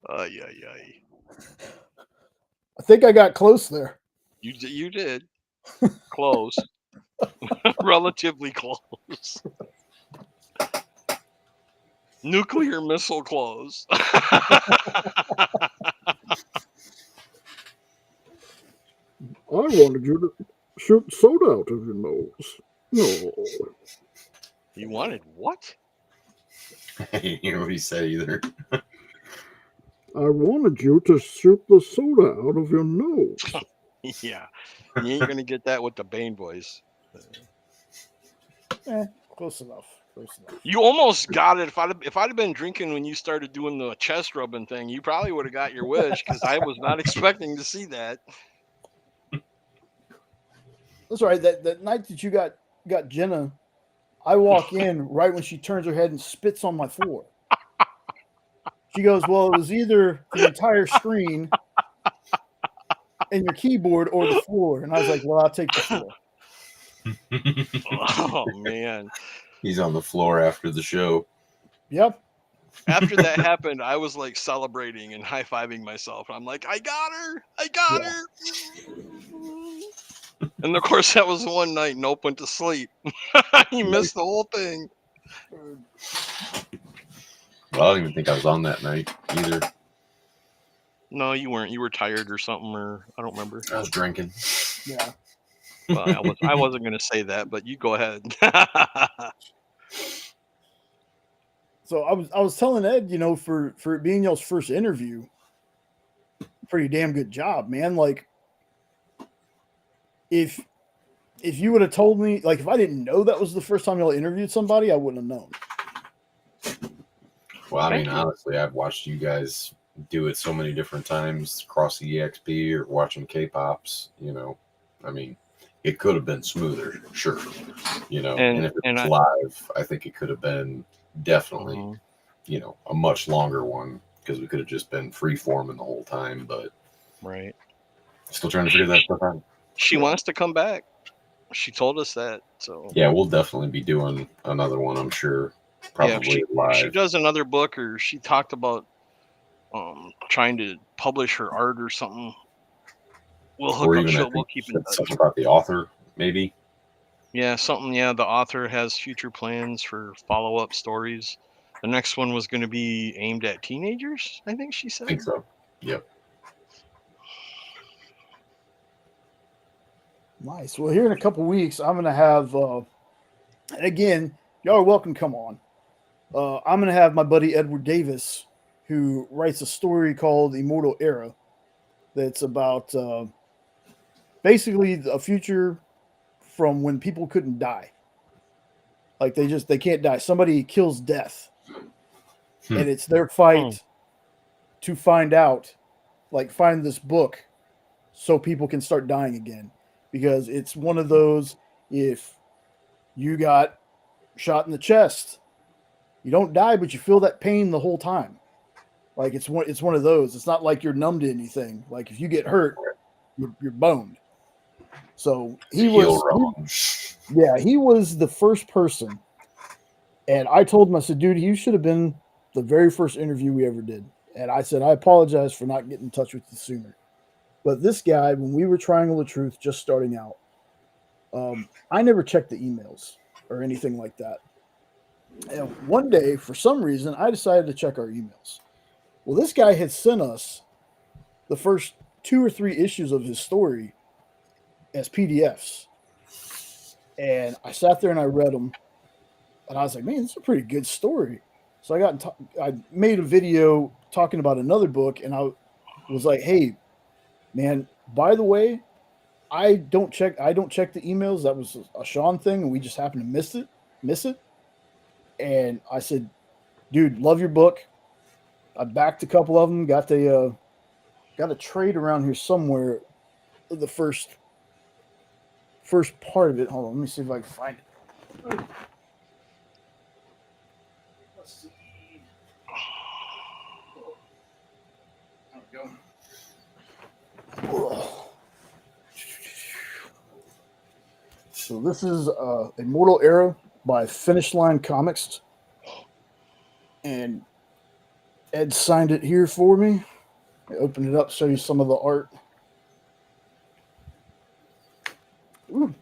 Ay, ay, ay. I think I got close there. You did. Close. Relatively close. Nuclear missile close. I wanted you to shoot soda out of your nose. No. You wanted what? I didn't hear what he said either. I wanted you to shoot the soda out of your nose. Yeah. You ain't gonna get that with the Bane voice. Close enough. You almost got it. If I'd have been drinking when you started doing the chest rubbing thing, you probably would have got your wish, because I was not expecting to see that. That's right. That night that you got Jena, I walk in right when she turns her head and spits on my floor. She goes, "Well, it was either the entire screen and your keyboard or the floor." And I was like, "Well, I'll take the floor." Oh man. He's on the floor after the show. Yep. After that happened, I was like celebrating and high-fiving myself. I'm like, I got her. And of course, that was one night Nope went to sleep. He missed the whole thing. Well, I don't even think I was on that night either. No, you weren't. You were tired or something, or I don't remember. I was drinking. Yeah. Well, I wasn't going to say that, but you go ahead. So I was telling Ed, for it being y'all's first interview, pretty damn good job, man. Like, if you would have told me, like, if I didn't know that was the first time y'all interviewed somebody, I wouldn't have known. Well, I Thank mean, you. honestly, I've watched you guys do it so many different times across the EXP or watching Kpops. I mean, it could have been smoother, sure. And if it was live, I think it could have been definitely, a much longer one, because we could have just been free forming the whole time. But Right. Still trying to figure that stuff out. She wants to come back. She told us that. So yeah, we'll definitely be doing another one, I'm sure. Probably live. If she does another book, or she talked about trying to publish her art or something, we'll hook up. We'll keep in touch. Something about the author, maybe. Yeah, something. Yeah, the author has future plans for follow-up stories. The next one was going to be aimed at teenagers, I think she said. I think so. Yep. Nice. Well, here in a couple weeks, I'm going to have, and again, y'all are welcome. Come on. I'm going to have my buddy Edward Davis, who writes a story called Immortal Era. That's about basically a future from when people couldn't die. Like they can't die. Somebody kills death. And it's their fight to find out, find this book so people can start dying again. Because it's one of those, if you got shot in the chest, you don't die, but you feel that pain the whole time. Like it's one of those. It's not like you're numb to anything. Like if you get hurt, you're boned. So he was the first person. And I told him, I said, dude, you should have been the very first interview we ever did. And I said, I apologize for not getting in touch with you sooner. But this guy, when we were Triangle of Truth just starting out, I never checked the emails or anything like that. And one day, for some reason, I decided to check our emails. Well, this guy had sent us the first 2 or 3 issues of his story as PDFs. And I sat there and I read them. And I was like, man, this is a pretty good story. So I made a video talking about another book, and was like, "Hey, man, by the way, I don't check the emails. That was a Sean thing, and we just happened to miss it." And I said, "Dude, love your book. I backed a couple of them. Got a trade around here somewhere. The first part of it. Hold on, let me see if I can find it. Let's see. There we go. So this is Immortal Era by Finish Line Comics, and Ed signed it here for me. I opened it up, show you some of the art. Ooh.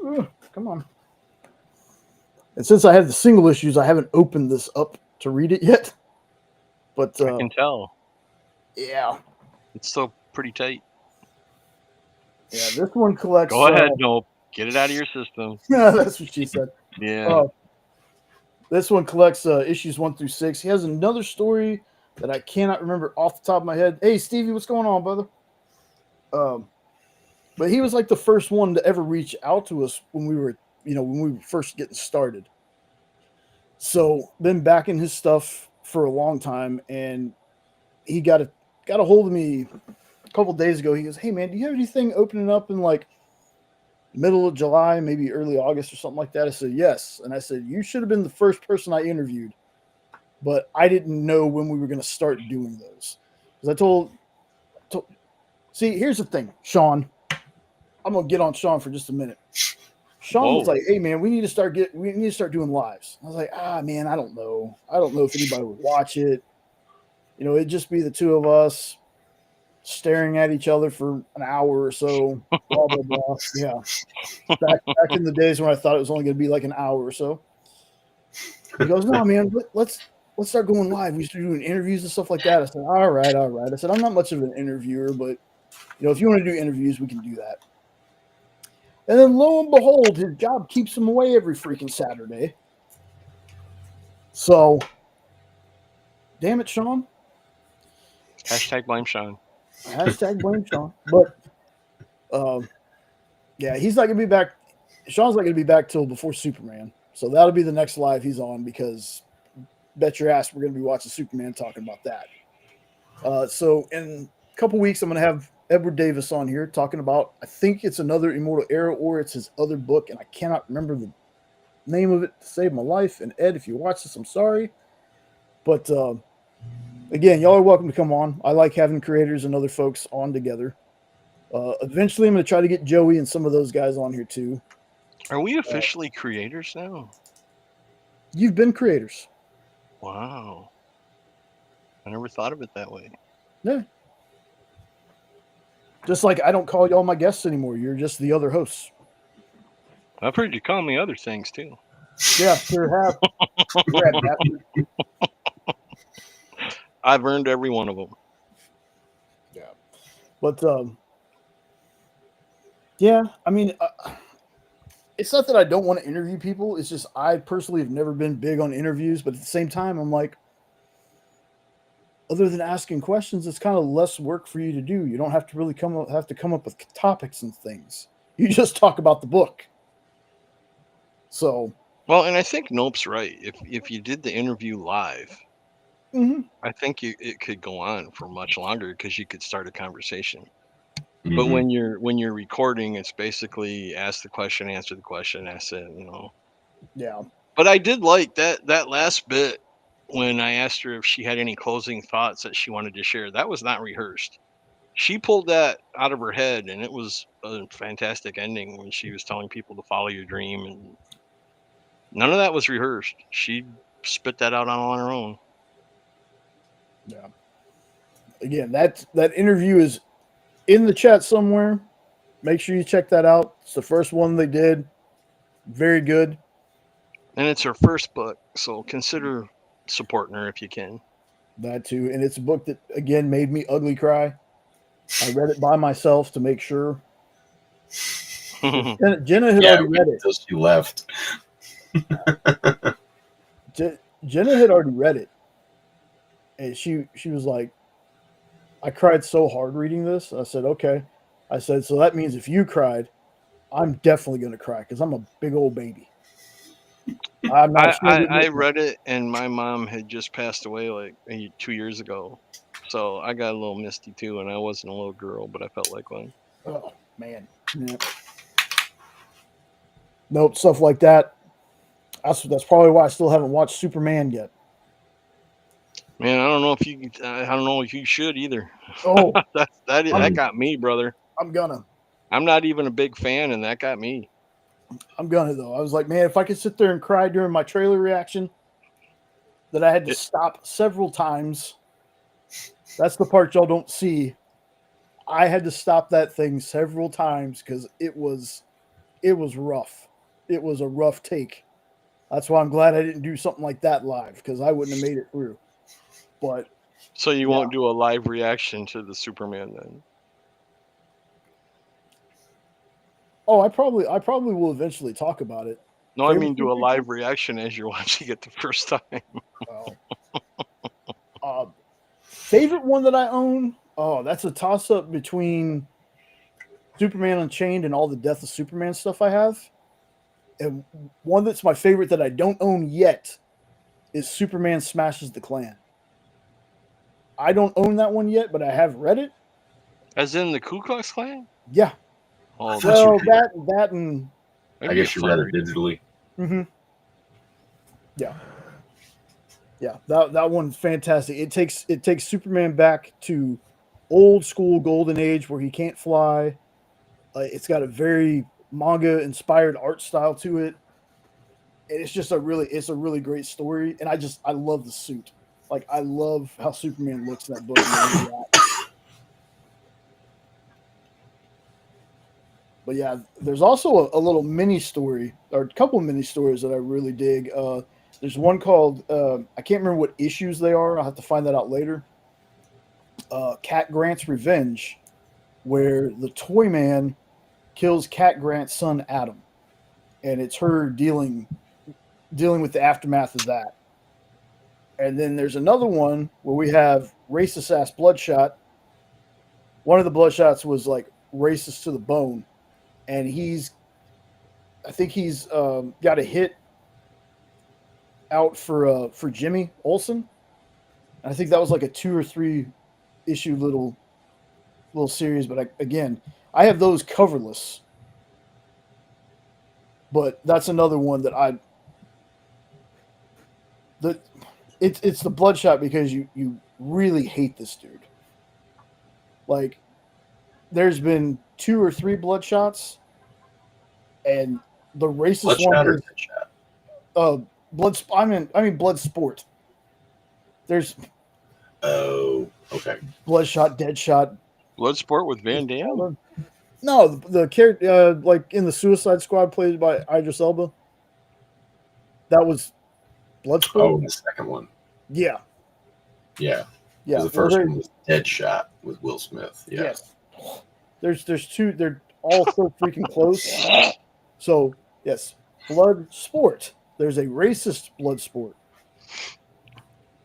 Ooh, come on. And since I have the single issues, I haven't opened this up to read it yet. But I can tell. Yeah. It's still pretty tight. Yeah, this one collects. Go ahead, Nope. Get it out of your system. Yeah, that's what she said. Yeah. This one collects issues 1 through 6. He has another story that I cannot remember off the top of my head. Hey, Stevie, what's going on, brother? But he was like the first one to ever reach out to us when we were first getting started. So been backing his stuff for a long time, and he got a hold of me a couple days ago. He goes, "Hey man, do you have anything opening up in like middle of July, maybe early August or something like that?" I said, "Yes." And I said, "You should have been the first person I interviewed, but I didn't know when we were going to start doing those." Because I told, see, here's the thing, Sean. I'm going to get on Sean for just a minute. Sean was like, "Hey man, we need to start doing lives." I was like, man, I don't know if anybody would watch it. It'd just be the two of us staring at each other for an hour or so. Blah blah blah. Yeah, back in the days when I thought it was only going to be like an hour or so. He goes, "No man, let's start going live. We start doing interviews and stuff like that." I said, all right. I said, "I'm not much of an interviewer, but if you want to do interviews, we can do that." And then lo and behold, his job keeps him away every freaking Saturday. So, damn it, Sean. Hashtag blame Sean. Hashtag blame Sean. But, yeah, he's not going to be back. Sean's not going to be back till before Superman. So that'll be the next live he's on, because bet your ass we're going to be watching Superman, talking about that. So in a couple weeks, I'm going to have Edward Davis on here talking about, I think it's another Immortal Era, or it's his other book, and I cannot remember the name of it to save my life. And Ed, if you watch this, I'm sorry. But again, y'all are welcome to come on. I like having creators and other folks on together. Eventually, I'm going to try to get Joey and some of those guys on here too. Are we officially creators now? You've been creators. Wow. I never thought of it that way. Yeah. Just like I don't call y'all my guests anymore. You're just the other hosts. I've heard you call me other things too. Yeah, sure have. I've earned every one of them. Yeah. But, yeah, I mean, it's not that I don't want to interview people. It's just I personally have never been big on interviews. But at the same time, I'm like, other than asking questions, it's kind of less work for you to do. You don't have to really come up with topics and things. You just talk about the book. So, well, and I think Nope's right. If you did the interview live, I think it could go on for much longer, because you could start a conversation. Mm-hmm. But when you're recording, it's basically ask the question, answer the question, that's it. Yeah. But I did like that last bit. When I asked her if she had any closing thoughts that she wanted to share, that was not rehearsed. She pulled that out of her head, and it was a fantastic ending when she was telling people to follow your dream, and none of that was rehearsed. She spit that out on her own. Yeah. Again, that interview is in the chat somewhere. Make sure you check that out. It's the first one they did. Very good. And it's her first book, so consider supporting her if you can. That too. And it's a book that, again, made me ugly cry. I read it by myself to make sure. Jena had Yeah, already read it. until she left. Jena had already read it, and she was like, "I cried so hard reading this." I said, "Okay." I said, "So that means if you cried, I'm definitely going to cry because I'm a big old baby." I'm not ashamed to I admit that. read it, and my mom had just passed away like 2 years ago, so I got a little misty too, and I wasn't a little girl, but I felt like one. Oh man, yeah. Nope, stuff like that. That's probably why I still haven't watched Superman yet. Man, I don't know if you. I don't know if you should either. Oh, that got me, brother. I'm gonna not even a big fan, and that got me. though. I was like, man, if I could sit there and cry during my trailer reaction, that I had to stop several times. That's the part y'all don't see. I had to stop that thing several times because it was rough. It was a rough take. That's why I'm glad I didn't do something like that live because I wouldn't have made it through. But So you won't do a live reaction to the Superman then? oh, I probably will eventually talk about it. No, I mean do a live reaction as you're watching it the first time. Favorite one that I own? Oh, that's a toss up between Superman Unchained and all the Death of Superman stuff I have. And one that's my favorite that I don't own yet is Superman Smashes the Klan. I don't own that one yet, but I have read it. As in the Ku Klux Klan? Yeah. Oh, well, that and I guess you read it digitally. Mm-hmm. Yeah. Yeah, that one's fantastic. It takes Superman back to old school golden age where he can't fly. It's got a very manga inspired art style to it. And it's just a really great story. And I love the suit. Like I love how Superman looks in that book. But yeah, there's also a little mini story or a couple of mini stories that I really dig. There's one called I can't remember what issues they are. I'll have to find that out later. Cat Grant's Revenge, where the Toy Man kills Cat Grant's son Adam, and it's her dealing with the aftermath of that. And then there's another one where we have racist ass Bloodshot. One of the Bloodshots was like racist to the bone, and I think he's got a hit out for Jimmy Olsen. I think that was like a 2 or 3 issue little series, but I have those coverless. But that's another one that it's the Bloodshot because you really hate this dude. Like there's been 2 or 3 Bloodshots, and the racist Bloodshot one is Bloodsport. There's okay. Bloodshot, Deadshot, Bloodsport with Van Damme. No, the character like in the Suicide Squad played by Idris Elba. That was Bloodsport. Oh, the second one. Yeah. Yeah. Yeah. The first one was Deadshot with Will Smith. Yeah. Yes. There's 2. They're all so freaking close. So yes, Bloodsport. There's a racist Bloodsport.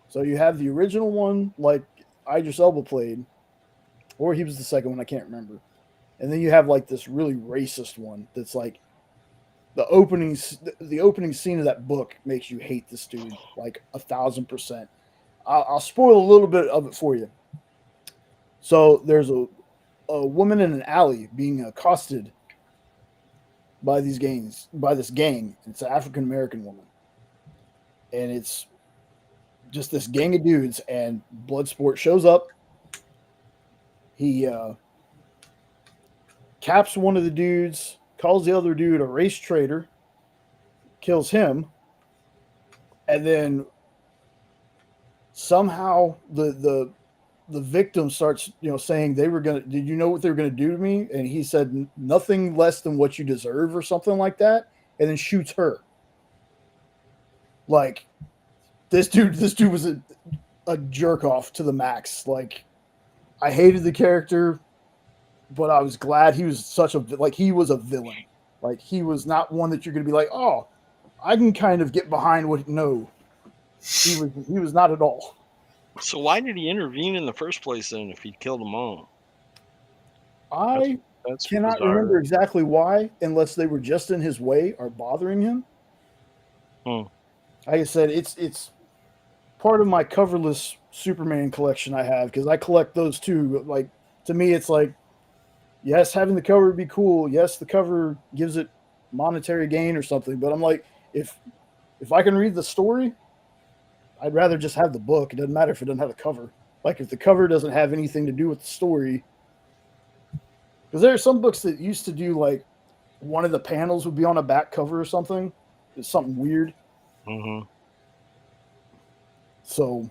So you have the original one, like Idris Elba played, or he was the second one. I can't remember. And then you have like this really racist one that's like the opening scene of that book makes you hate this dude like 1,000%. I'll spoil a little bit of it for you. So there's a woman in an alley being accosted by this gang. It's an African American woman, and it's just this gang of dudes. And Bloodsport shows up. He caps one of the dudes, calls the other dude a race traitor, kills him, and then somehow the victim starts, saying did you know what they were gonna do to me? And he said nothing less than what you deserve or something like that, and then shoots her. Like this dude was a jerk off to the max. Like I hated the character. but I was glad he was he was a villain. Like he was not one that you're going to be like, oh, I can kind of get behind what. No, he was not at all. So why did he intervene in the first place then if he killed them all? I That's cannot bizarre. remember exactly why, unless they were just in his way or bothering him. Hmm. Like I said, it's part of my coverless Superman collection I have because I collect those too. Like to me, it's like, yes, having the cover would be cool. Yes, the cover gives it monetary gain or something. But I'm like, if I can read the story, I'd rather just have the book. It doesn't matter if it doesn't have a cover. Like if the cover doesn't have anything to do with the story. Because there are some books that used to do like one of the panels would be on a back cover or something. It's something weird. Mm-hmm. So.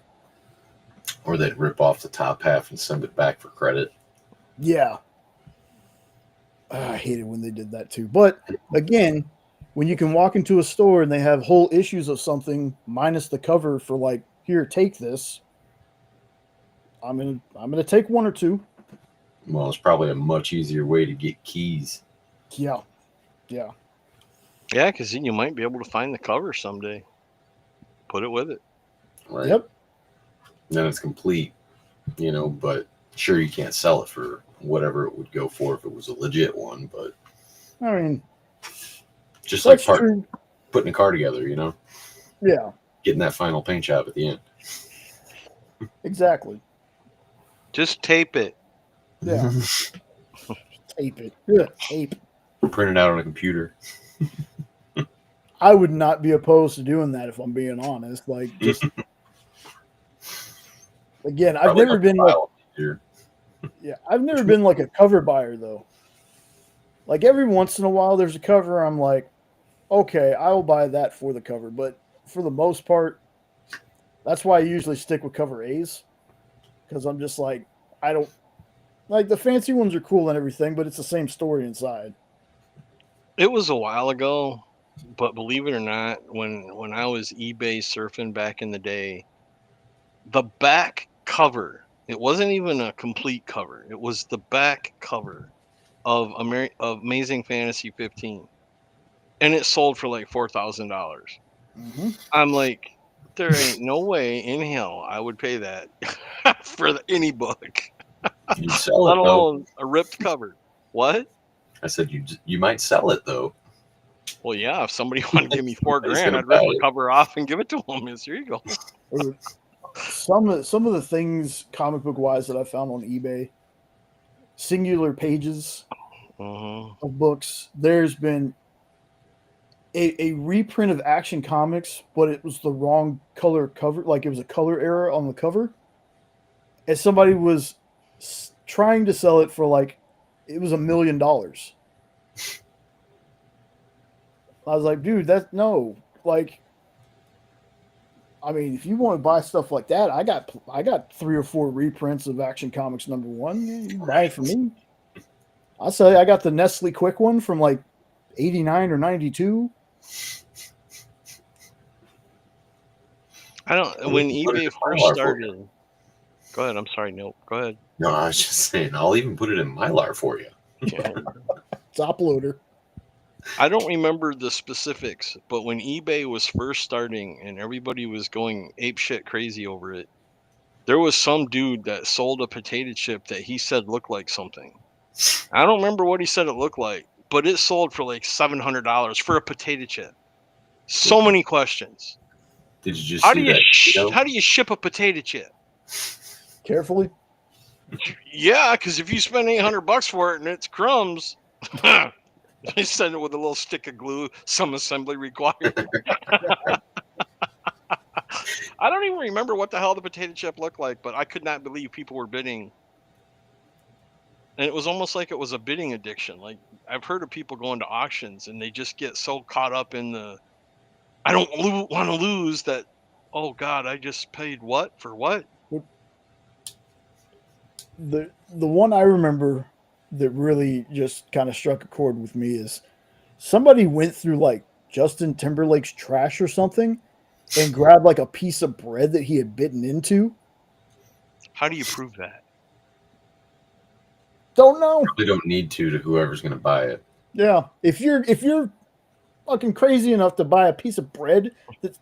Or they'd rip off the top half and send it back for credit. Yeah. I hated when they did that too. But again, when you can walk into a store and they have whole issues of something minus the cover for like, here, take this. I'm gonna take one or two. Well, it's probably a much easier way to get keys. Yeah. Yeah. Yeah, because then you might be able to find the cover someday. Put it with it. Right? Yep. Then it's complete, but sure, you can't sell it for whatever it would go for if it was a legit one, but I mean, just like true. Putting a car together, Yeah. Getting that final paint job at the end. Exactly. Just tape it. Yeah. Tape it. Yeah, tape. Print it out on a computer. I would not be opposed to doing that if I'm being honest. Like, just again, I've never been like, I've never been like a cover buyer though. Like every once in a while, there's a cover. I'm like, okay, I will buy that for the cover. But for the most part, that's why I usually stick with cover A's because I'm just like, I don't like the fancy ones are cool and everything, but it's the same story inside. It was a while ago, but believe it or not, when I was eBay surfing back in the day, the back cover, it wasn't even a complete cover. It was the back cover of Amazing Fantasy 15. And it sold for like $4,000. Mm-hmm. I'm like, there ain't no way in hell I would pay that for any book. You'd sell Let it, though. alone a ripped cover. What? I said you might sell it, though. Well, yeah, if somebody wanted to give me $4,000, I'd rip buy the it. cover off and give it to them. Here you go. Some of the things comic book wise that I found on eBay, singular pages of books. There's been a reprint of Action Comics, but it was the wrong color cover. Like it was a color error on the cover, and somebody was trying to sell it for like it was $1 million. I was like, dude, that's no. Like, I mean, if you want to buy stuff like that, I got 3 or 4 reprints of Action Comics #1. You can buy it from me. I'll say I got the Nestle Quick one from like 89 or 92. I don't. When eBay first started. Go ahead. I'm sorry. Nope. Go ahead. No, I was just saying, I'll even put it in Mylar for you. Yeah. Top loader. I don't remember the specifics, but when eBay was first starting and everybody was going apeshit crazy over it, there was some dude that sold a potato chip that he said looked like something. I don't remember what he said it looked like, but it sold for like $700 for a potato chip. So many questions. Did you just How see do you that? how do you ship a potato chip? Carefully. Yeah, because if you spend $800 for it and it's crumbs, they send it with a little stick of glue, some assembly required. I don't even remember what the hell the potato chip looked like, but I could not believe people were bidding. And it was almost like it was a bidding addiction. Like I've heard of people going to auctions and they just get so caught up in the, I don't want to lose that. Oh God, I just paid what for what? The one I remember that really just kind of struck a chord with me is somebody went through like Justin Timberlake's trash or something and grabbed like a piece of bread that he had bitten into. How do you prove that? Don't know. They don't need to whoever's going to buy it. Yeah, if you're fucking crazy enough to buy a piece of bread that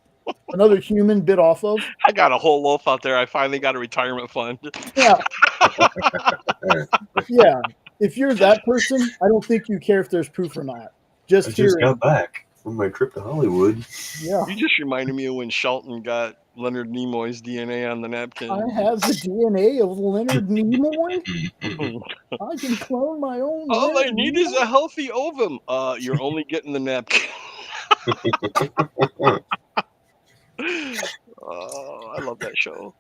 another human bit off of, I got a whole loaf out there. I finally got a retirement fund. yeah, yeah. If you're that person, I don't think you care if there's proof or not. Just hearing, back from my trip to Hollywood. yeah, You just reminded me of when Shelton got Leonard Nimoy's DNA on the napkin. I have the DNA of Leonard Nimoy. I can clone my own. All I Leonard need is Nimoy. a healthy ovum. You're only getting the napkin. Oh, I love that show.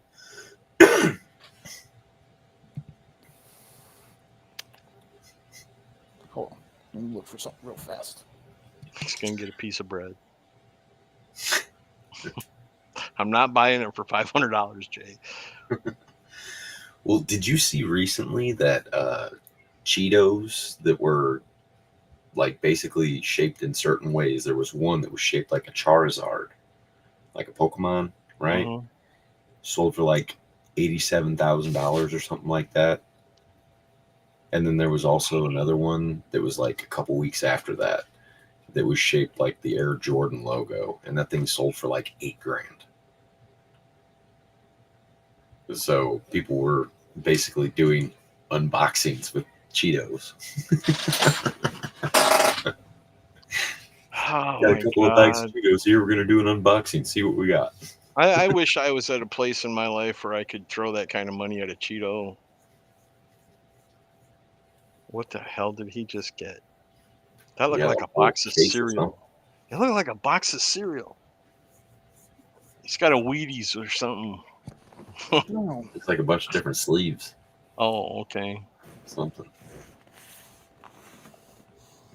Hold on, let me look for something real fast. He's gonna get a piece of bread. I'm not buying it for $500, Jay. Well, did you see recently that Cheetos that were like basically shaped in certain ways? There was one that was shaped like a Charizard, like a Pokemon, right? Mhm. Sold for like $87,000 or something like that. And then there was also another one that was like a couple weeks after that that was shaped like the Air Jordan logo, and that thing sold for like $8,000. So people were basically doing unboxings with Cheetos. Oh Got a my couple of bags God. of Cheetos here. We're gonna do an unboxing, see what we got. I wish I was at a place in my life where I could throw that kind of money at a Cheeto. What the hell did he just get? That looked Yeah, like like a a box of case or cereal. It looked like a box of cereal. It's got a Wheaties or something. No, It's like a bunch of different sleeves. Oh, okay. Something.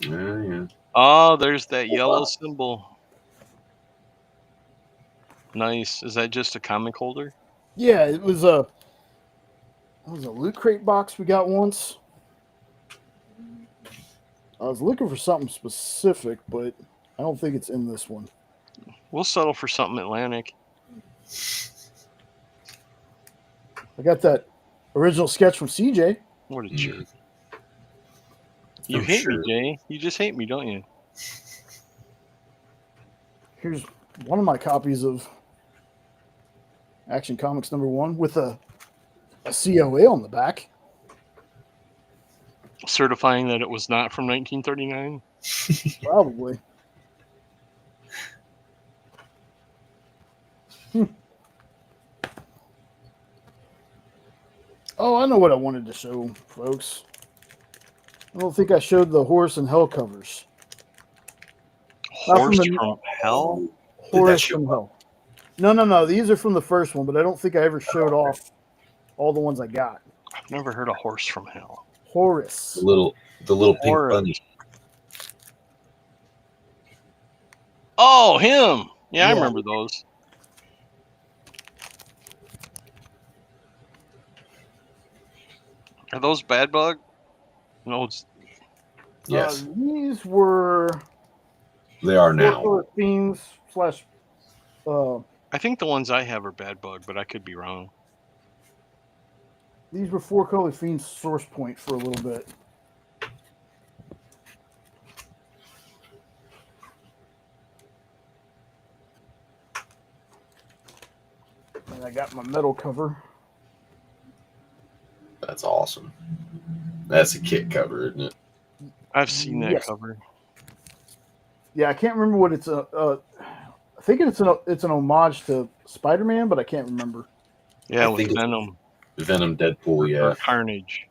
Yeah. Oh, there's that yellow symbol. Nice. Is that just a comic holder? yeah, it was a Loot Crate box we got once. I was looking for something specific, but I don't think it's in this one. We'll settle for something Atlantic. I got that original sketch from CJ. What a Mm. jerk. You I'm hate sure. me, Jay. You just hate me, don't you? Here's one of my copies of Action Comics #1 with a COA on the back. Certifying that it was not from 1939. Probably. Oh, I know what I wanted to show, folks. I don't think I showed the Horse and Hell covers. Horse from from Hell? Horse from Hell. No. These are from the first one, but I don't think I ever showed off all the ones I got. I've never heard of Horse from Hell. Horace. The little pink Horace. bunny. Oh, him. Yeah, I Yeah. remember those. Are those Bad Bug? No, it's Yes, These were they are now. four-color themes / I think the ones I have are Bad Bug, but I could be wrong. these were 4-color Fiends Source Point for a little bit. And I got my metal cover. That's awesome. That's a kit cover, isn't it? I've seen that Yes. cover. Yeah, I can't remember what it's I think it's an homage to Spider-Man, but I can't remember. Yeah, I with think it's Venom Venom, Deadpool, or yeah. Carnage.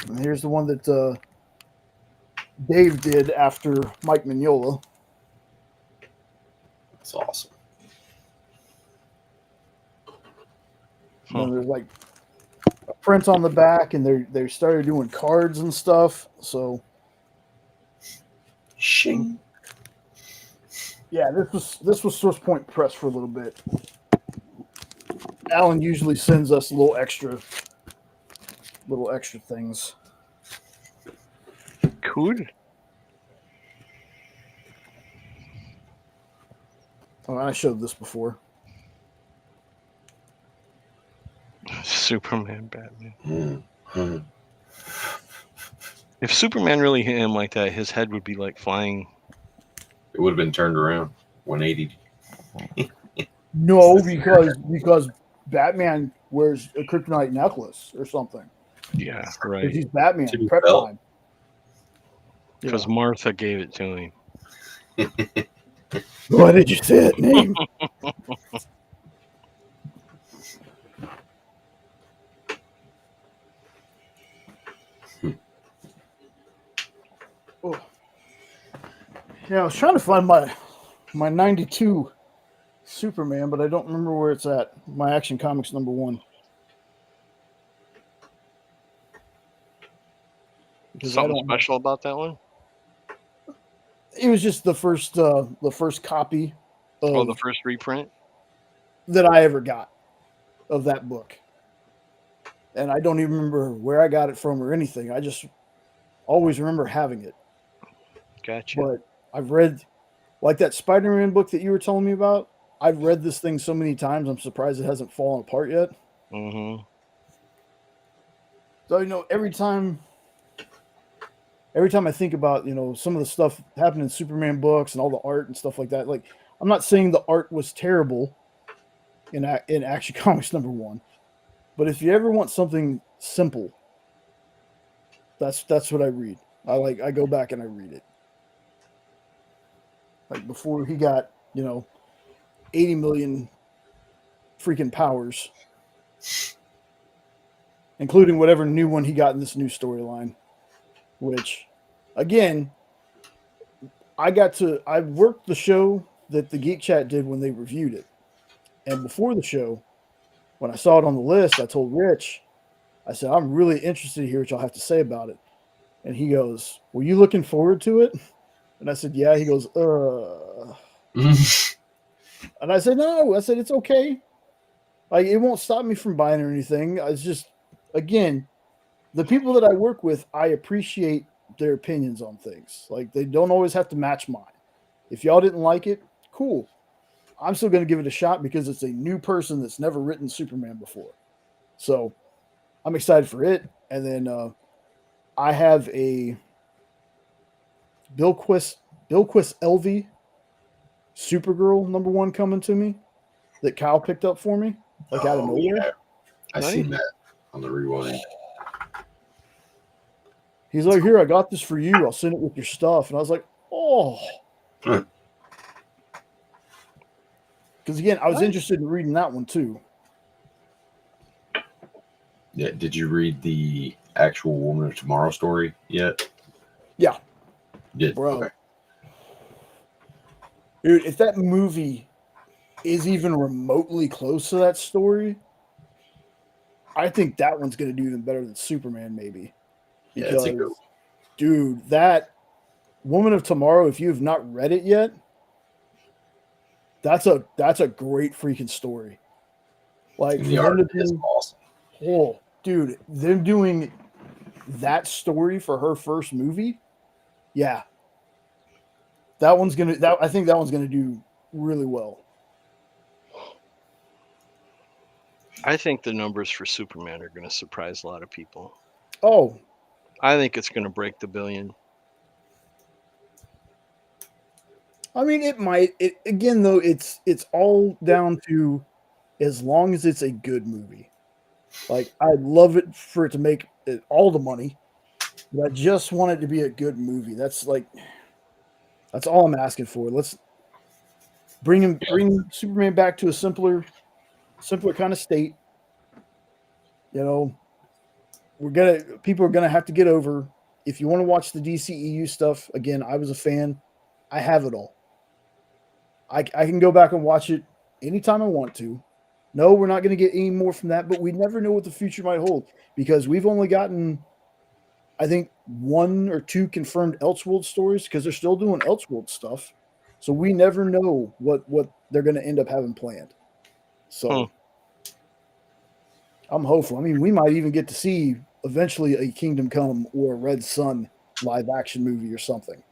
And here's the one that Dave did after Mike Mignola. That's awesome. And there's like a print on the back, and they started doing cards and stuff. So Shing. yeah, this was Source Point Press for a little bit. Alan usually sends us little extra things. Cool. Oh, I showed this before. Superman, Batman. If Superman really hit him like that, his head would be like flying. It would have been turned around 180. No, because Batman wears a kryptonite necklace or something. Yeah, Because right. he's Batman. Two Prep felt. time. Because Yeah. Martha gave it to him. Why did you say that name? Oh. Yeah, I was trying to find my 92 Superman, but I don't remember where it's at. My Action Comics #1. Because I Something don't. special about that one? It was just the first copy Oh, of the first reprint? that I ever got of that book, and I don't even remember where I got it from or anything. I just always remember having it. Gotcha. But I've read, like that Spider-Man book that you were telling me about. I've read this thing so many times. I'm surprised it hasn't fallen apart yet. Mm-hmm. So every time I think about some of the stuff happening in Superman books and all the art and stuff like that. Like, I'm not saying the art was terrible in Action Comics #1, but if you ever want something simple, that's what I read. I go back and I read it. Like before he got 80 million freaking powers, including whatever new one he got in this new storyline. Which, again, I worked the show that the Geek Chat did when they reviewed it. And before the show, when I saw it on the list, I told Rich, I said, I'm really interested to hear what y'all have to say about it. And he goes, were you looking forward to it? And I said, yeah. He goes, And I said, no. I said, it's okay. Like, it won't stop me from buying or anything. It's just, again, the people that I work with, I appreciate their opinions on things. Like, they don't always have to match mine. If y'all didn't like it, cool. I'm still going to give it a shot because it's a new person that's never written Superman before. So I'm excited for it. And then I have a Bilquis Elvie Supergirl #1 coming to me that Kyle picked up for me, like out of nowhere. Yeah. I Nice. seen that on the rewind. He's like, here, I got this for you. I'll send it with your stuff. And I was like, oh. Huh. Because, again, I was interested in reading that one, too. Yeah. Did you read the actual Woman of Tomorrow story yet? Yeah. Did. Bro. Okay. Dude, if that movie is even remotely close to that story, I think that one's going to do even better than Superman, maybe. Yeah, Because, it's a good one. dude, that Woman of Tomorrow, if you have not read it yet, that's a great freaking story. Like, And for the them art to is do, awesome. oh, dude, them doing that story for her first movie, yeah. I think that one's gonna do really well. I think the numbers for Superman are going to surprise a lot of people. Oh, I think it's going to break the billion. I mean, it might. Again, though, it's all down to as long as it's a good movie. Like, I'd love it for it to make all the money, but I just want it to be a good movie. That's all I'm asking for. Let's bring Superman back to a simpler kind of state. People are gonna have to get over. If you want to watch the DCEU stuff, again, I was a fan. I have it all. I can go back and watch it anytime I want to. No, we're not going to get any more from that, but we never know what the future might hold because we've only gotten, I think, 1 or 2 confirmed Elseworld stories because they're still doing Elseworld stuff. So we never know what they're going to end up having planned. So I'm hopeful. I mean, we might even get to see eventually a Kingdom Come or a Red Sun live action movie or something.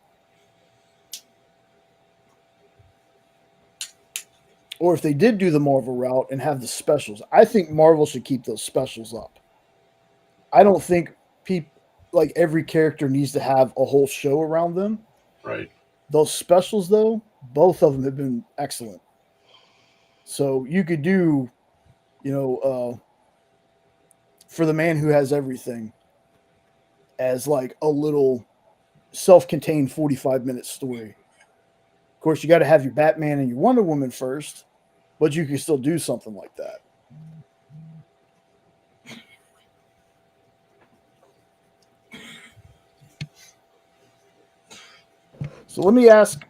Or if they did do the Marvel route and have the specials, I think Marvel should keep those specials up. I don't think people like every character needs to have a whole show around them. Right. Those specials, though, both of them have been excellent. So you could do, for the man who has everything, as like a little self-contained 45-minute story. Of course, you got to have your Batman and your Wonder Woman first, but you can still do something like that. So let me ask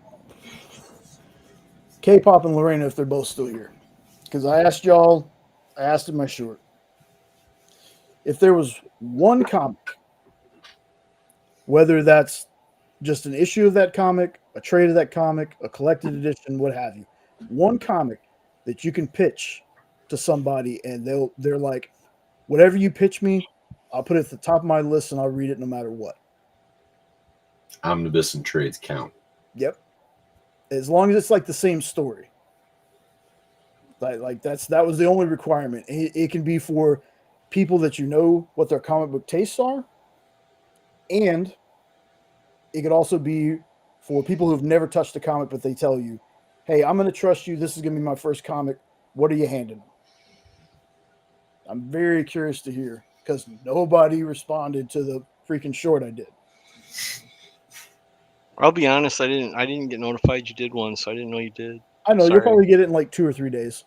Kpop and Lorena if they're both still here. Because I asked in my short, if there was one comic, whether that's just an issue of that comic, a trade of that comic, a collected edition, what have you, one comic that you can pitch to somebody and they're like, whatever you pitch me, I'll put it at the top of my list and I'll read it no matter what. Omnibus and trades count. Yep. As long as it's like the same story. Like that was the only requirement. It can be for people that you know what their comic book tastes are, and it could also be for people who've never touched a comic, but they tell you, hey, I'm going to trust you. This is going to be my first comic. What are you handing them? I'm very curious to hear, because nobody responded to the freaking short I did. I'll be honest, I didn't get notified you did one, so I didn't know you did. I know. You'll probably get it in like 2 or 3 days.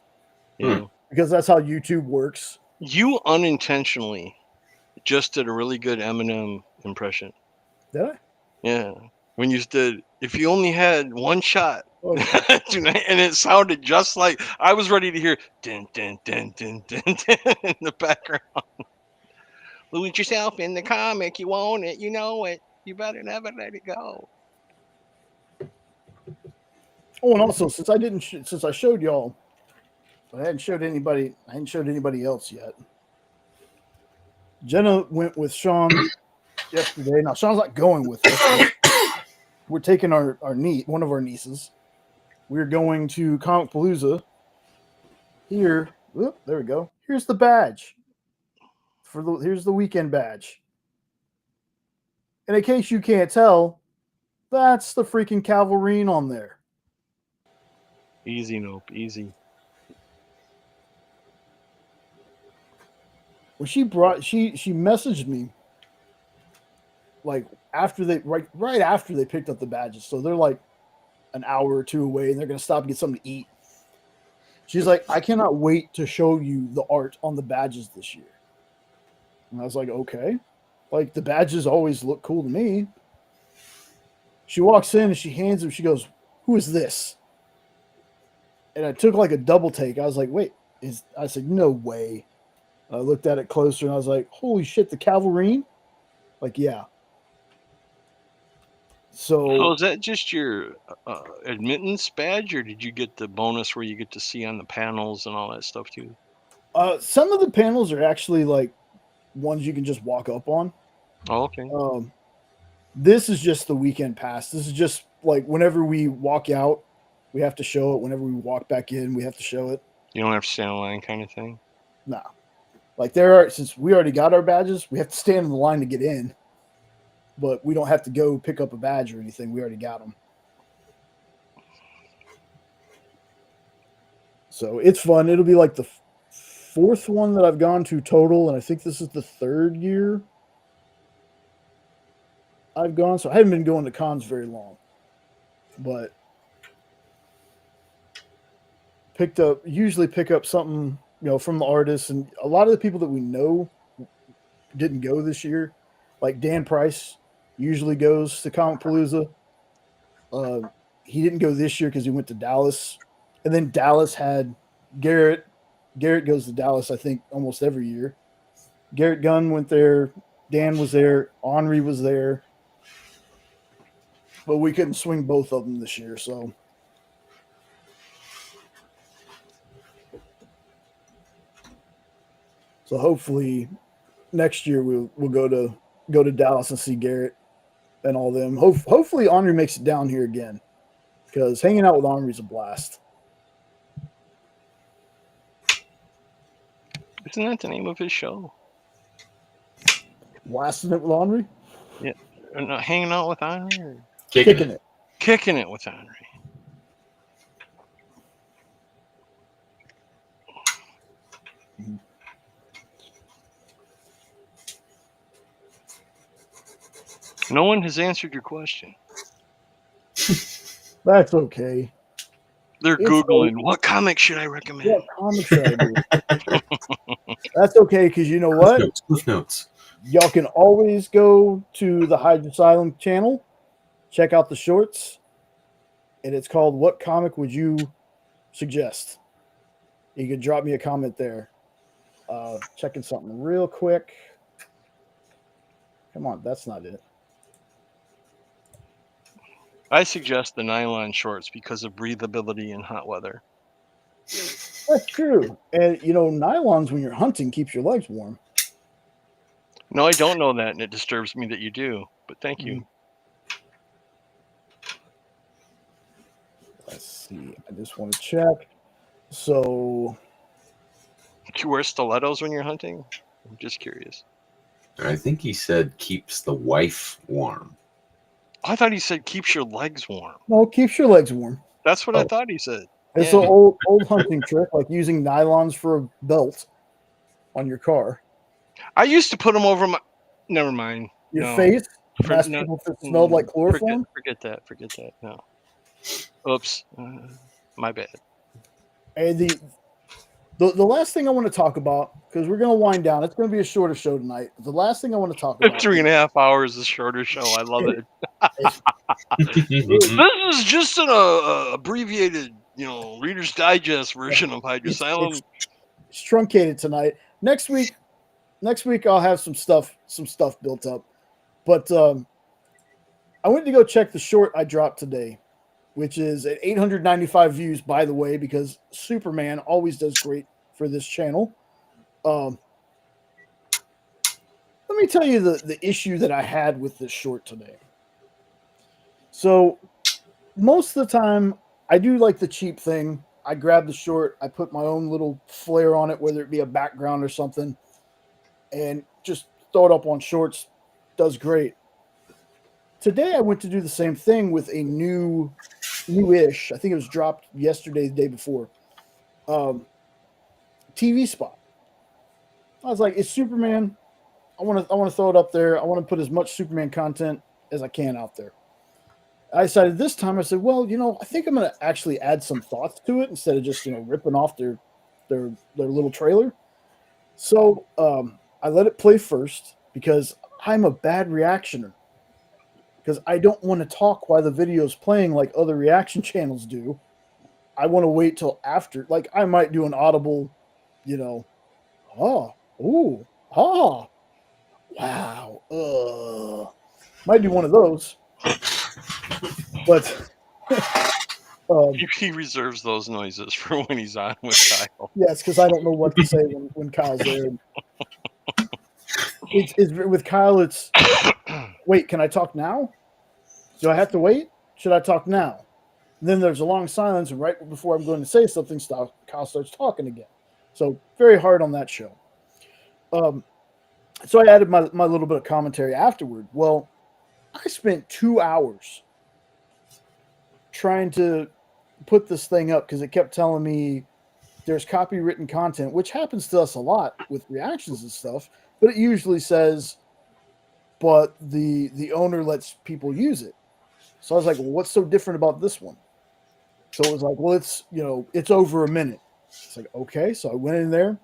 Yeah. Because that's how YouTube works. You unintentionally just did a really good Eminem impression. Did I? Yeah. When you did, if you only had one shot Okay. tonight, and it sounded just like, I was ready to hear din, din, din, din, din, din in the background. Lose yourself in the comic. You own it. You know it. You better never let it go. Oh, and also, since I showed y'all, I hadn't showed anybody else yet. Jena went with Sean yesterday. Now Sean's not going with us. We're taking one of our nieces. We're going to Comicpalooza. Here, there we go. Here's the badge. Here's the weekend badge. And in case you can't tell, that's the freaking Calvarine on there. Easy, nope, easy. When she messaged me like after right after they picked up the badges. So they're like an hour or two away and they're gonna stop and get something to eat. She's like, I cannot wait to show you the art on the badges this year. And I was like, okay. Like, the badges always look cool to me. She walks in and she hands him, she goes, who is this? And I took like a double take. I was like, wait, I said, no way. I looked at it closer and I was like, holy shit, the Calvarine? Like, yeah. So is that just your admittance badge, or did you get the bonus where you get to see on the panels and all that stuff too? Some of the panels are actually like ones you can just walk up on. Oh, okay. This is just the weekend pass. This is just like whenever we walk out, we have to show it. Whenever we walk back in, we have to show it. You don't have to stand in line kind of thing? No. Like since we already got our badges, we have to stand in the line to get in. But we don't have to go pick up a badge or anything. We already got them. So it's fun. It'll be like the fourth one that I've gone to total, and I think this is the third year I've gone. So I haven't been going to cons very long. But usually pick up something, from the artists. And a lot of the people that we know didn't go this year. Like Dan Price usually goes to Comicpalooza. He didn't go this year because he went to Dallas. And then Dallas had Garrett. Garrett goes to Dallas, I think, almost every year. Garrett Gunn went there. Dan was there. Henri was there. But we couldn't swing both of them this year, so. So hopefully next year we'll go to Dallas and see Garrett and all them. Hopefully Henri makes it down here again, because hanging out with Henri is a blast. Isn't that the name of his show? Blasting it with Henri? Yeah, hanging out with Henry or Kicking it. kicking it with Henry. No one has answered your question. That's okay. They're It's Googling, what comic should I recommend? What comic should I do? That's okay, because you know what? Cliff notes. Y'all can always go to the Hydra Asylum channel, check out the shorts, and it's called What Comic Would You Suggest? You could drop me a comment there. Checking something real quick. Come on, that's not it. I suggest the nylon shorts because of breathability in hot weather. That's true. And, you know, nylons when you're hunting keeps your legs warm. No, I don't know that, and it disturbs me that you do, but thank you. Let's see. I just want to check. So, Do you wear stilettos when you're hunting? I'm just curious. I think he said keeps the wife warm. I thought he said keeps your legs warm. no, it keeps your legs warm. That's what I thought he said. It's Yeah. an old hunting trick, like using nylons for a belt on your car. I used to put them over my. Never mind. Your No. face, For- ask no, people if it smelled like chloroform. Forget that. No. Oops. My bad. And the last thing I want to talk about, because we're going to wind down. It's going to be a shorter show tonight. The last thing I want to talk about. 3.5 hours is a shorter show. I love it. This is just an abbreviated, Reader's Digest version of Hydra Asylum. It's truncated tonight. Next week I'll have some stuff built up. But I went to go check the short I dropped today, which is at 895 views, by the way, because Superman always does great for this channel. Let me tell you the issue that I had with this short today. So most of the time, I do like the cheap thing. I grab the short, I put my own little flair on it, whether it be a background or something, and just throw it up on shorts. Does great. Today, I went to do the same thing with a newish, I think it was dropped yesterday, the day before, TV spot. I was like, it's Superman. I want to throw it up there. I want to put as much Superman content as I can out there. I decided this time, I said, well, I think I'm going to actually add some thoughts to it instead of just, ripping off their little trailer. So I let it play first because I'm a bad reactioner. Because I don't want to talk while the video is playing like other reaction channels do. I want to wait till after. Like, I might do an audible, wow, might do one of those. But he reserves those noises for when he's on with Kyle. Yeah, it's because I don't know what to say when Kyle's there. It's with Kyle, it's, wait, can I talk now? Do I have to wait? Should I talk now? And then there's a long silence, and right before I'm going to say something, Kyle starts talking again. So very hard on that show. So I added my little bit of commentary afterward. Well, I spent 2 hours trying to put this thing up because it kept telling me there's copywritten content, which happens to us a lot with reactions and stuff, but it usually says, but the owner lets people use it. So I was like, well, what's so different about this one? So it was like, well, it's, it's over a minute. It's like, okay. So I went in there,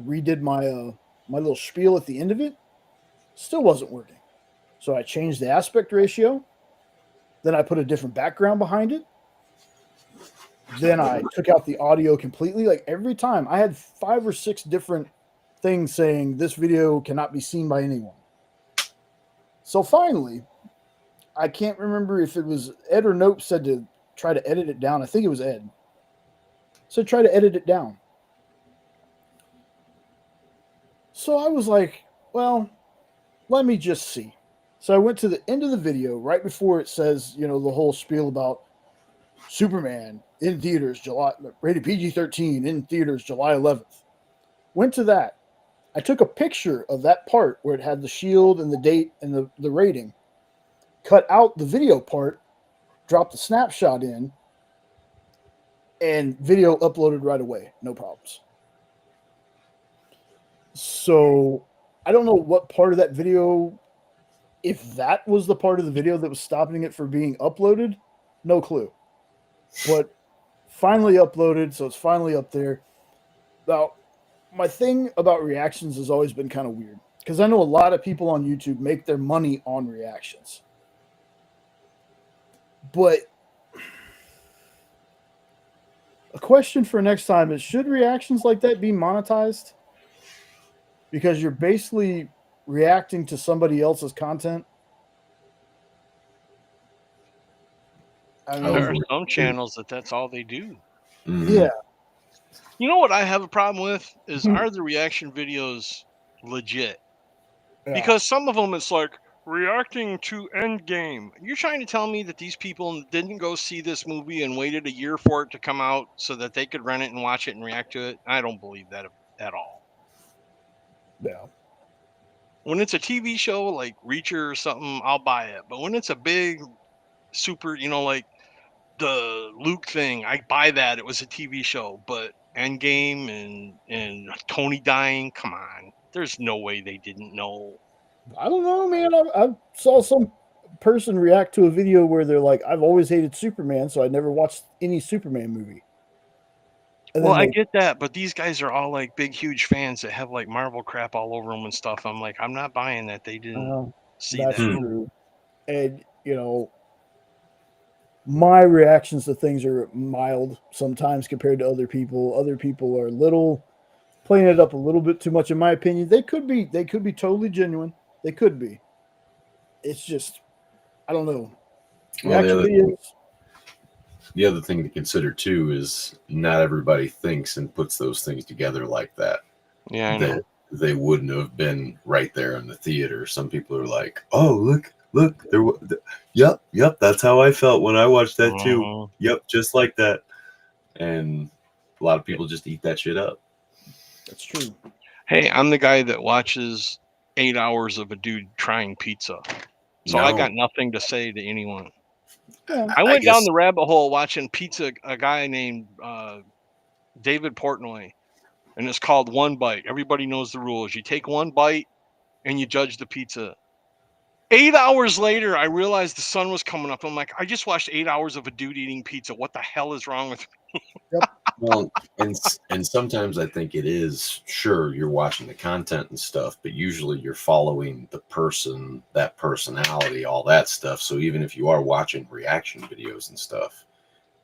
redid my my little spiel at the end of it. Still wasn't working. So I changed the aspect ratio. Then I put a different background behind it. Then I took out the audio completely. Like every time I had 5 or 6 different things saying this video cannot be seen by anyone. So finally, I can't remember if it was Ed or Nope said to try to edit it down. I think it was Ed. So try to edit it down. So I was like, well, let me just see. So I went to the end of the video right before it says, the whole spiel about Superman in theaters, July, rated PG-13 in theaters, July 11th. Went to that. I took a picture of that part where it had the shield and the date and the rating. cut out the video part, dropped the snapshot in, and video uploaded right away. No problems. So I don't know what part of that video, if that was the part of the video that was stopping it from being uploaded, no clue. But finally uploaded, so it's finally up there. Now, my thing about reactions has always been kind of weird because I know a lot of people on YouTube make their money on reactions. But a question for next time is, should reactions like that be monetized? Because you're basically reacting to somebody else's content. I mean, There are some channels that's all they do. Yeah. You know what I have a problem with is, are the reaction videos legit? Yeah. Because some of them, it's like reacting to Endgame. You're trying to tell me that these people didn't go see this movie and waited a year for it to come out so that they could rent it and watch it and react to it? I don't believe that at all. Yeah. When it's a TV show like Reacher or something, I'll buy it. But when it's a big, super, like the Luke thing, I buy that. It was a TV show. But Endgame and Tony dying, come on. There's no way they didn't know. I don't know, man. I saw some person react to a video where they're like, I've always hated Superman, so I never watched any Superman movie. And Well, then I get that, but these guys are all like big, huge fans that have like Marvel crap all over them and stuff. I'm like, I'm not buying that. They didn't see that's that. true. And, my reactions to things are mild sometimes compared to other people. Other people are playing it up a little bit too much, in my opinion. They could be totally genuine. They could be. It's just, I don't know. Well, the other thing to consider too is not everybody thinks and puts those things together like that. Yeah, I know. They wouldn't have been right there in the theater. Some people are like, "Oh, look, yep, that's how I felt when I watched that too. Yep, just like that." And a lot of people just eat that shit up. That's true. Hey, I'm the guy that watches 8 hours of a dude trying pizza. So I got nothing to say to anyone. Yeah. I went down the rabbit hole watching pizza, a guy named David Portnoy, and it's called One Bite. Everybody knows the rules. You take one bite and you judge the pizza. 8 hours later, I realized the sun was coming up. I'm like, I just watched 8 hours of a dude eating pizza. What the hell is wrong with me? Yep. Well, and sometimes I think it is, sure, you're watching the content and stuff, but usually you're following the person, that personality, all that stuff. So even if you are watching reaction videos and stuff,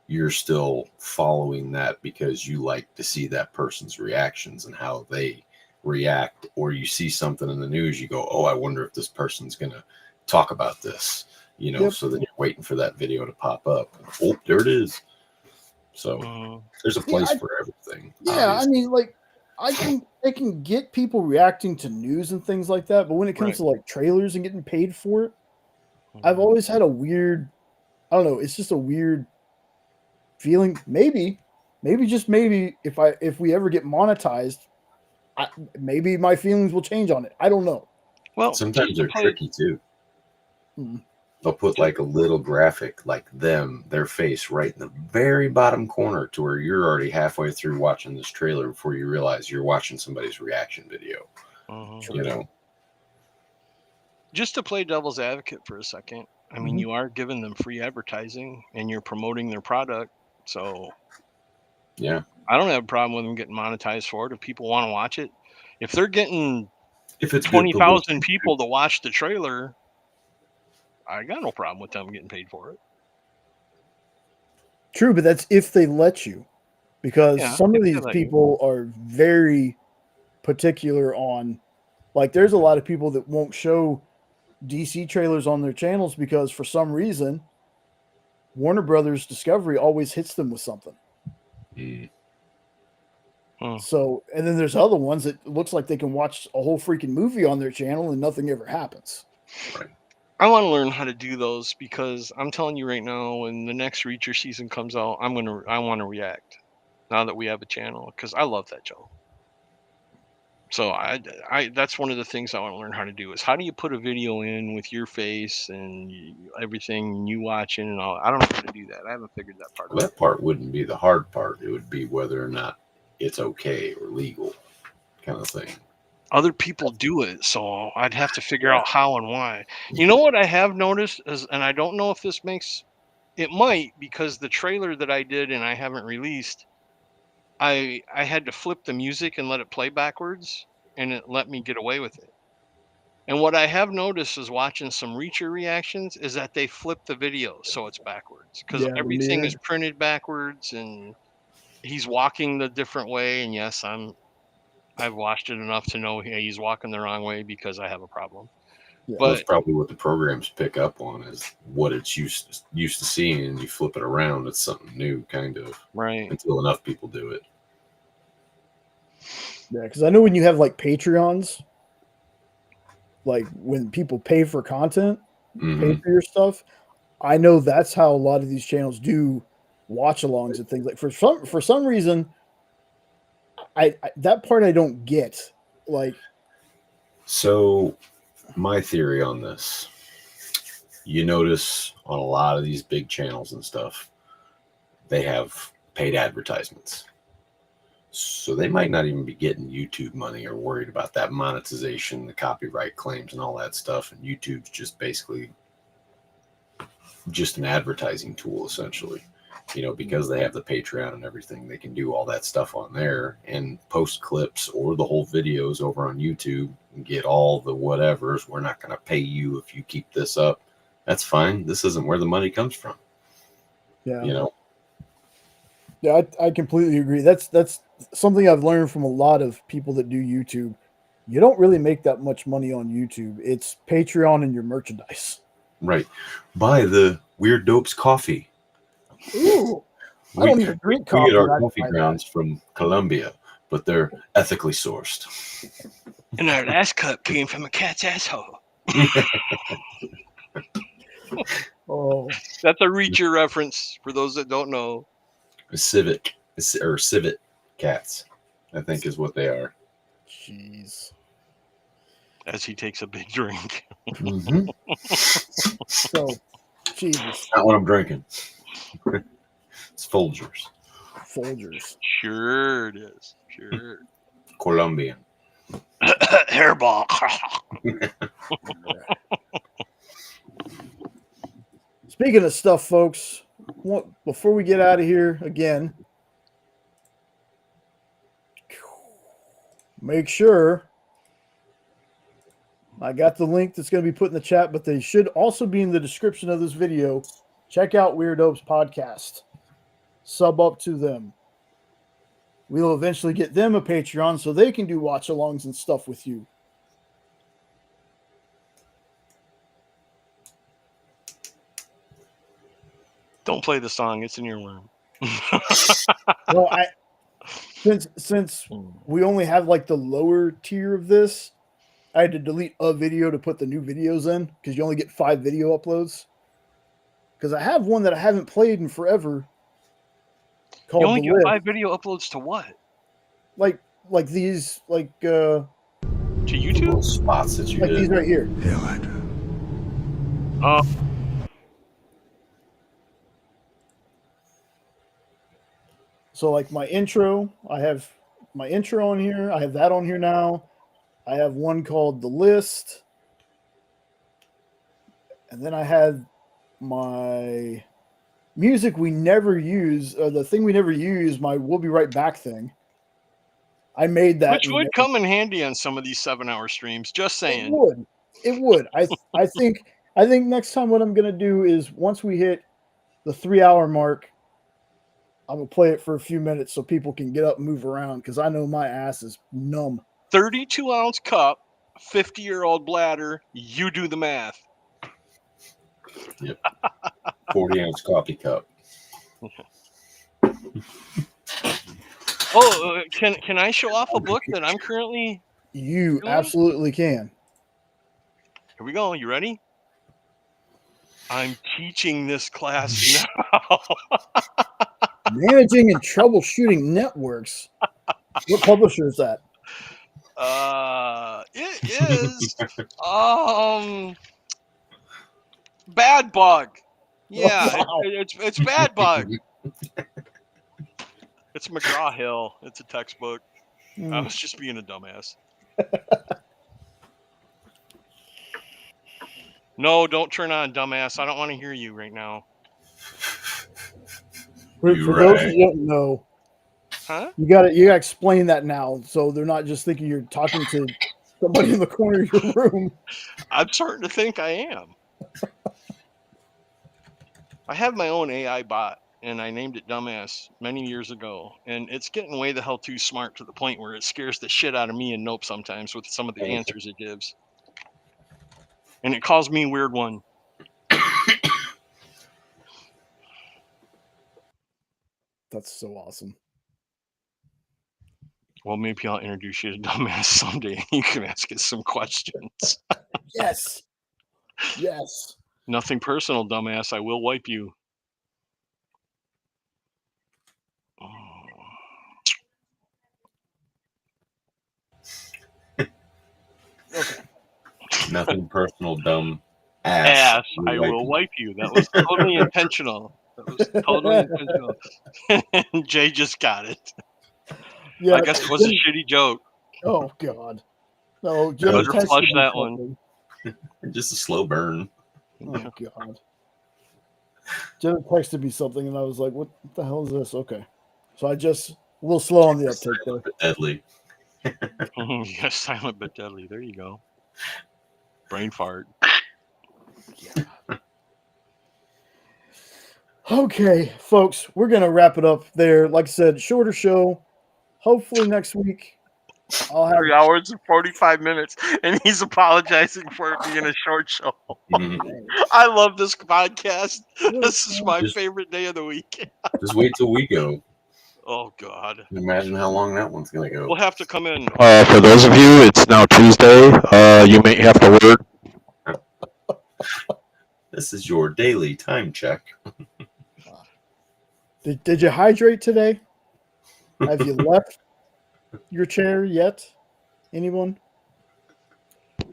you're still following that because you like to see that person's reactions and how they react. Or you see something in the news, you go, oh, I wonder if this person's going to talk about this, so then you're waiting for that video to pop up. Oh, there it is. So there's a place for everything. Yeah, obviously. I mean, like, I can get people reacting to news and things like that, but when it comes to like trailers and getting paid for it, I've always had a weird, I don't know, it's just a weird feeling. Maybe just maybe if we ever get monetized, maybe my feelings will change on it. I don't know. Well, sometimes they're tricky too. They'll put like a little graphic, like their face right in the very bottom corner to where you're already halfway through watching this trailer before you realize you're watching somebody's reaction video. Just to play devil's advocate for a second, I mean, you are giving them free advertising and you're promoting their product. So yeah, I don't have a problem with them getting monetized for it if people want to watch it. If they're getting 20,000 people to watch the trailer, I got no problem with them getting paid for it. True, but that's if they let you, because some of these people are very particular on, like, there's a lot of people that won't show DC trailers on their channels because for some reason Warner Brothers Discovery always hits them with something. So, and then there's other ones that looks like they can watch a whole freaking movie on their channel and nothing ever happens. Right. I want to learn how to do those because I'm telling you right now, when the next Reacher season comes out, I want to react now that we have a channel because I love that show. So I that's one of the things I want to learn how to do is how do you put a video in with your face and everything and you watching and all. I don't know how to do that. I haven't figured that part Well, out. that part wouldn't be the hard part. It would be whether or not it's okay or legal, kind of thing. Other people do it, so I'd have to figure out how and why. You know what I have noticed is, and I don't know if this makes it might because the trailer that I did and I haven't released, I had to flip the music and let it play backwards, and it let me get away with it. And what I have noticed is watching some Reacher reactions is that they flip the video so it's backwards because Yeah, the everything mirror. is printed backwards and he's walking the different way. And yes, I've watched it enough to know he's walking the wrong way because I have a problem. Yeah. That's But probably what the programs pick up on is what it's used to seeing, and you flip it around, it's something new, kind of, right, until enough people do it. Yeah, because I know when you have like Patreons, like when people pay for content, pay Mhm. for your stuff, I know that's how a lot of these channels do watch-alongs and things. Like for some reason, I that part I don't get. Like, So, my theory on this, you notice on a lot of these big channels and stuff, they have paid advertisements. So they might not even be getting YouTube money or worried about that monetization, the copyright claims, and all that stuff. And YouTube's just basically just an advertising tool, essentially. Because they have the Patreon and everything, they can do all that stuff on there and post clips or the whole videos over on YouTube and get all the whatevers. We're not going to pay you if you keep this up. That's fine. This isn't where the money comes from. yeah, yeah, I completely agree. That's something I've learned from a lot of people that do YouTube. You don't really make that much money on YouTube. It's Patreon and your merchandise. Right. Buy the Weird Dopes coffee. Ooh, I don't even drink coffee. We get our and I coffee buy that. grounds from Colombia, but they're ethically sourced. and our last cup came from a cat's asshole. Oh, That's a Reacher reference for those that don't know. Civet cats, I think is what they are. jeez. As he takes a big drink. Mm-hmm. So, Jesus, Not what I'm drinking. It's Folgers. Folgers. Sure it is. Sure. Colombian. Hairball. Speaking of stuff, folks, before we get out of here again, make sure I got the link that's going to be put in the chat, but they should also be in the description of this video. Check out Weird Dopes podcast. Sub up to them. We'll eventually get them a Patreon so they can do watch-alongs and stuff with you. Don't play the song. It's in your room. Well, since we only have like the lower tier of this, I had to delete a video to put the new videos in because you only get 5 video uploads. Because I have one that I haven't played in forever called You only The get Lift. 5 video uploads to what? Like these, To Little YouTube? spots that you like these did. right here. Hail Hydra. So like my intro, I have my intro on here. I have that on here now. I have one called The List. And then I had my music we never use, the thing we never use, my We'll Be Right Back thing. I made that. Which would come in handy on some of these 7-hour streams. Just saying. It would. I think next time what I'm gonna do is once we hit the 3-hour mark, I'm gonna play it for a few minutes so people can get up and move around because I know my ass is numb. 32-ounce cup, 50-year-old bladder. You do the math. Yep. 40-ounce coffee cup. Oh, can I show off a book that I'm currently? You Really? absolutely can. Here we go. You ready? I'm teaching this class now. Managing and troubleshooting networks. What publisher is that? It is Bad Bug. Yeah, Oh, wow. it's Bad Bug. It's McGraw-Hill. It's a textbook. I was just being a dumbass. No, don't turn on, dumbass. I don't want to hear you right now. For those who don't know, Huh? you gotta explain that now, so they're not just thinking you're talking to somebody in the corner of your room. I'm starting to think I am. I have my own AI bot, and I named it Dumbass many years ago, and it's getting way the hell too smart to the point where it scares the shit out of me and Nope sometimes with some of the answers it gives. And it calls me Weird One. That's so awesome. Well, maybe I'll introduce you to Dumbass someday. You can ask us some questions. Yes. Yes. Nothing personal, Dumbass. I will wipe you. Okay. Nothing personal, dumb Ass. I will wipe you. That was totally intentional. And Jay just got it. Yeah. I guess it was a shitty joke. Oh God. No, Better Jenna texted flush me that one. something. Just a slow burn. Oh God. Jenna texted me something, and I was like, "What the hell is this?" Okay, so I just a little slow on the uptake there. But deadly. Yes, silent but deadly. There you go. Brain fart. Okay, folks, we're gonna wrap it up there. Like I said, shorter show. Hopefully next week I'll have 3 hours and 45 minutes, and he's apologizing for it being a short show. I love this podcast. This is my favorite day of the week. Just wait till we go. Oh God! Imagine how long that one's gonna go. We'll have to come in. For those of you, it's now Tuesday. You may have to work. This is your daily time check. Did you hydrate today? Have you left your chair yet? Anyone?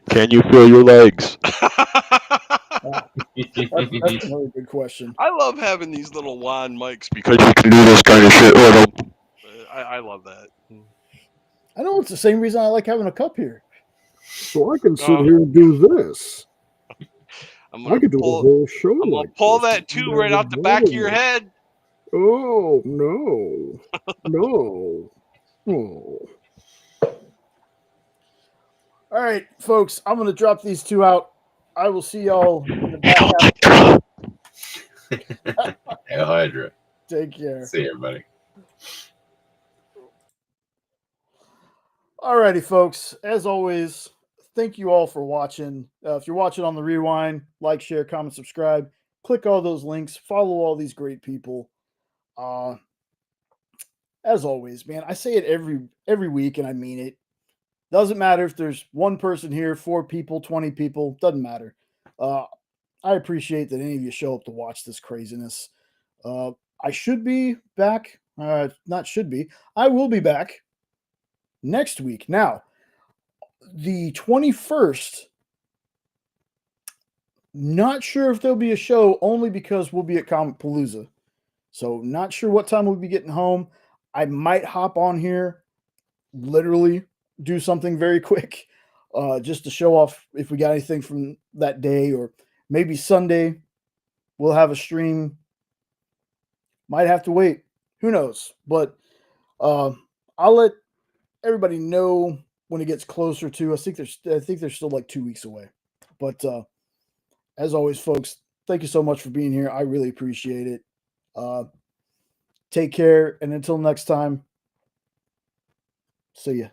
Can you feel your legs? That's another good question. I love having these little wand mics because Because you can do this kind of shit with them. I love that. I know it's the same reason I like having a cup here. So I can sit here and do this. I could do a whole show. I'm gonna pull that tube right out the back of your head. Oh no, no, oh. All right, folks, I'm going to drop these two out. I will see y'all in the back half. Hail Hydra. Take care. See you, everybody. All righty, folks. As always, thank you all for watching. If you're watching on the rewind, like, share, comment, subscribe. Click all those links. Follow all these great people. As always, man, I say it every week, and I mean it. Doesn't matter if there's one person here, 4 people, 20 people. Doesn't matter. I appreciate that any of you show up to watch this craziness. I should be back. Not should be. I will be back next week. Now, the 21st, not sure if there'll be a show only because we'll be at Comicpalooza. So not sure what time we'll be getting home. I might hop on here, literally do something very quick, just to show off if we got anything from that day, or maybe Sunday we'll have a stream. Might have to wait. Who knows? But I'll let everybody know when it gets closer to. I think they're still like 2 weeks away. But as always, folks, thank you so much for being here. I really appreciate it. Take care, and until next time, see ya.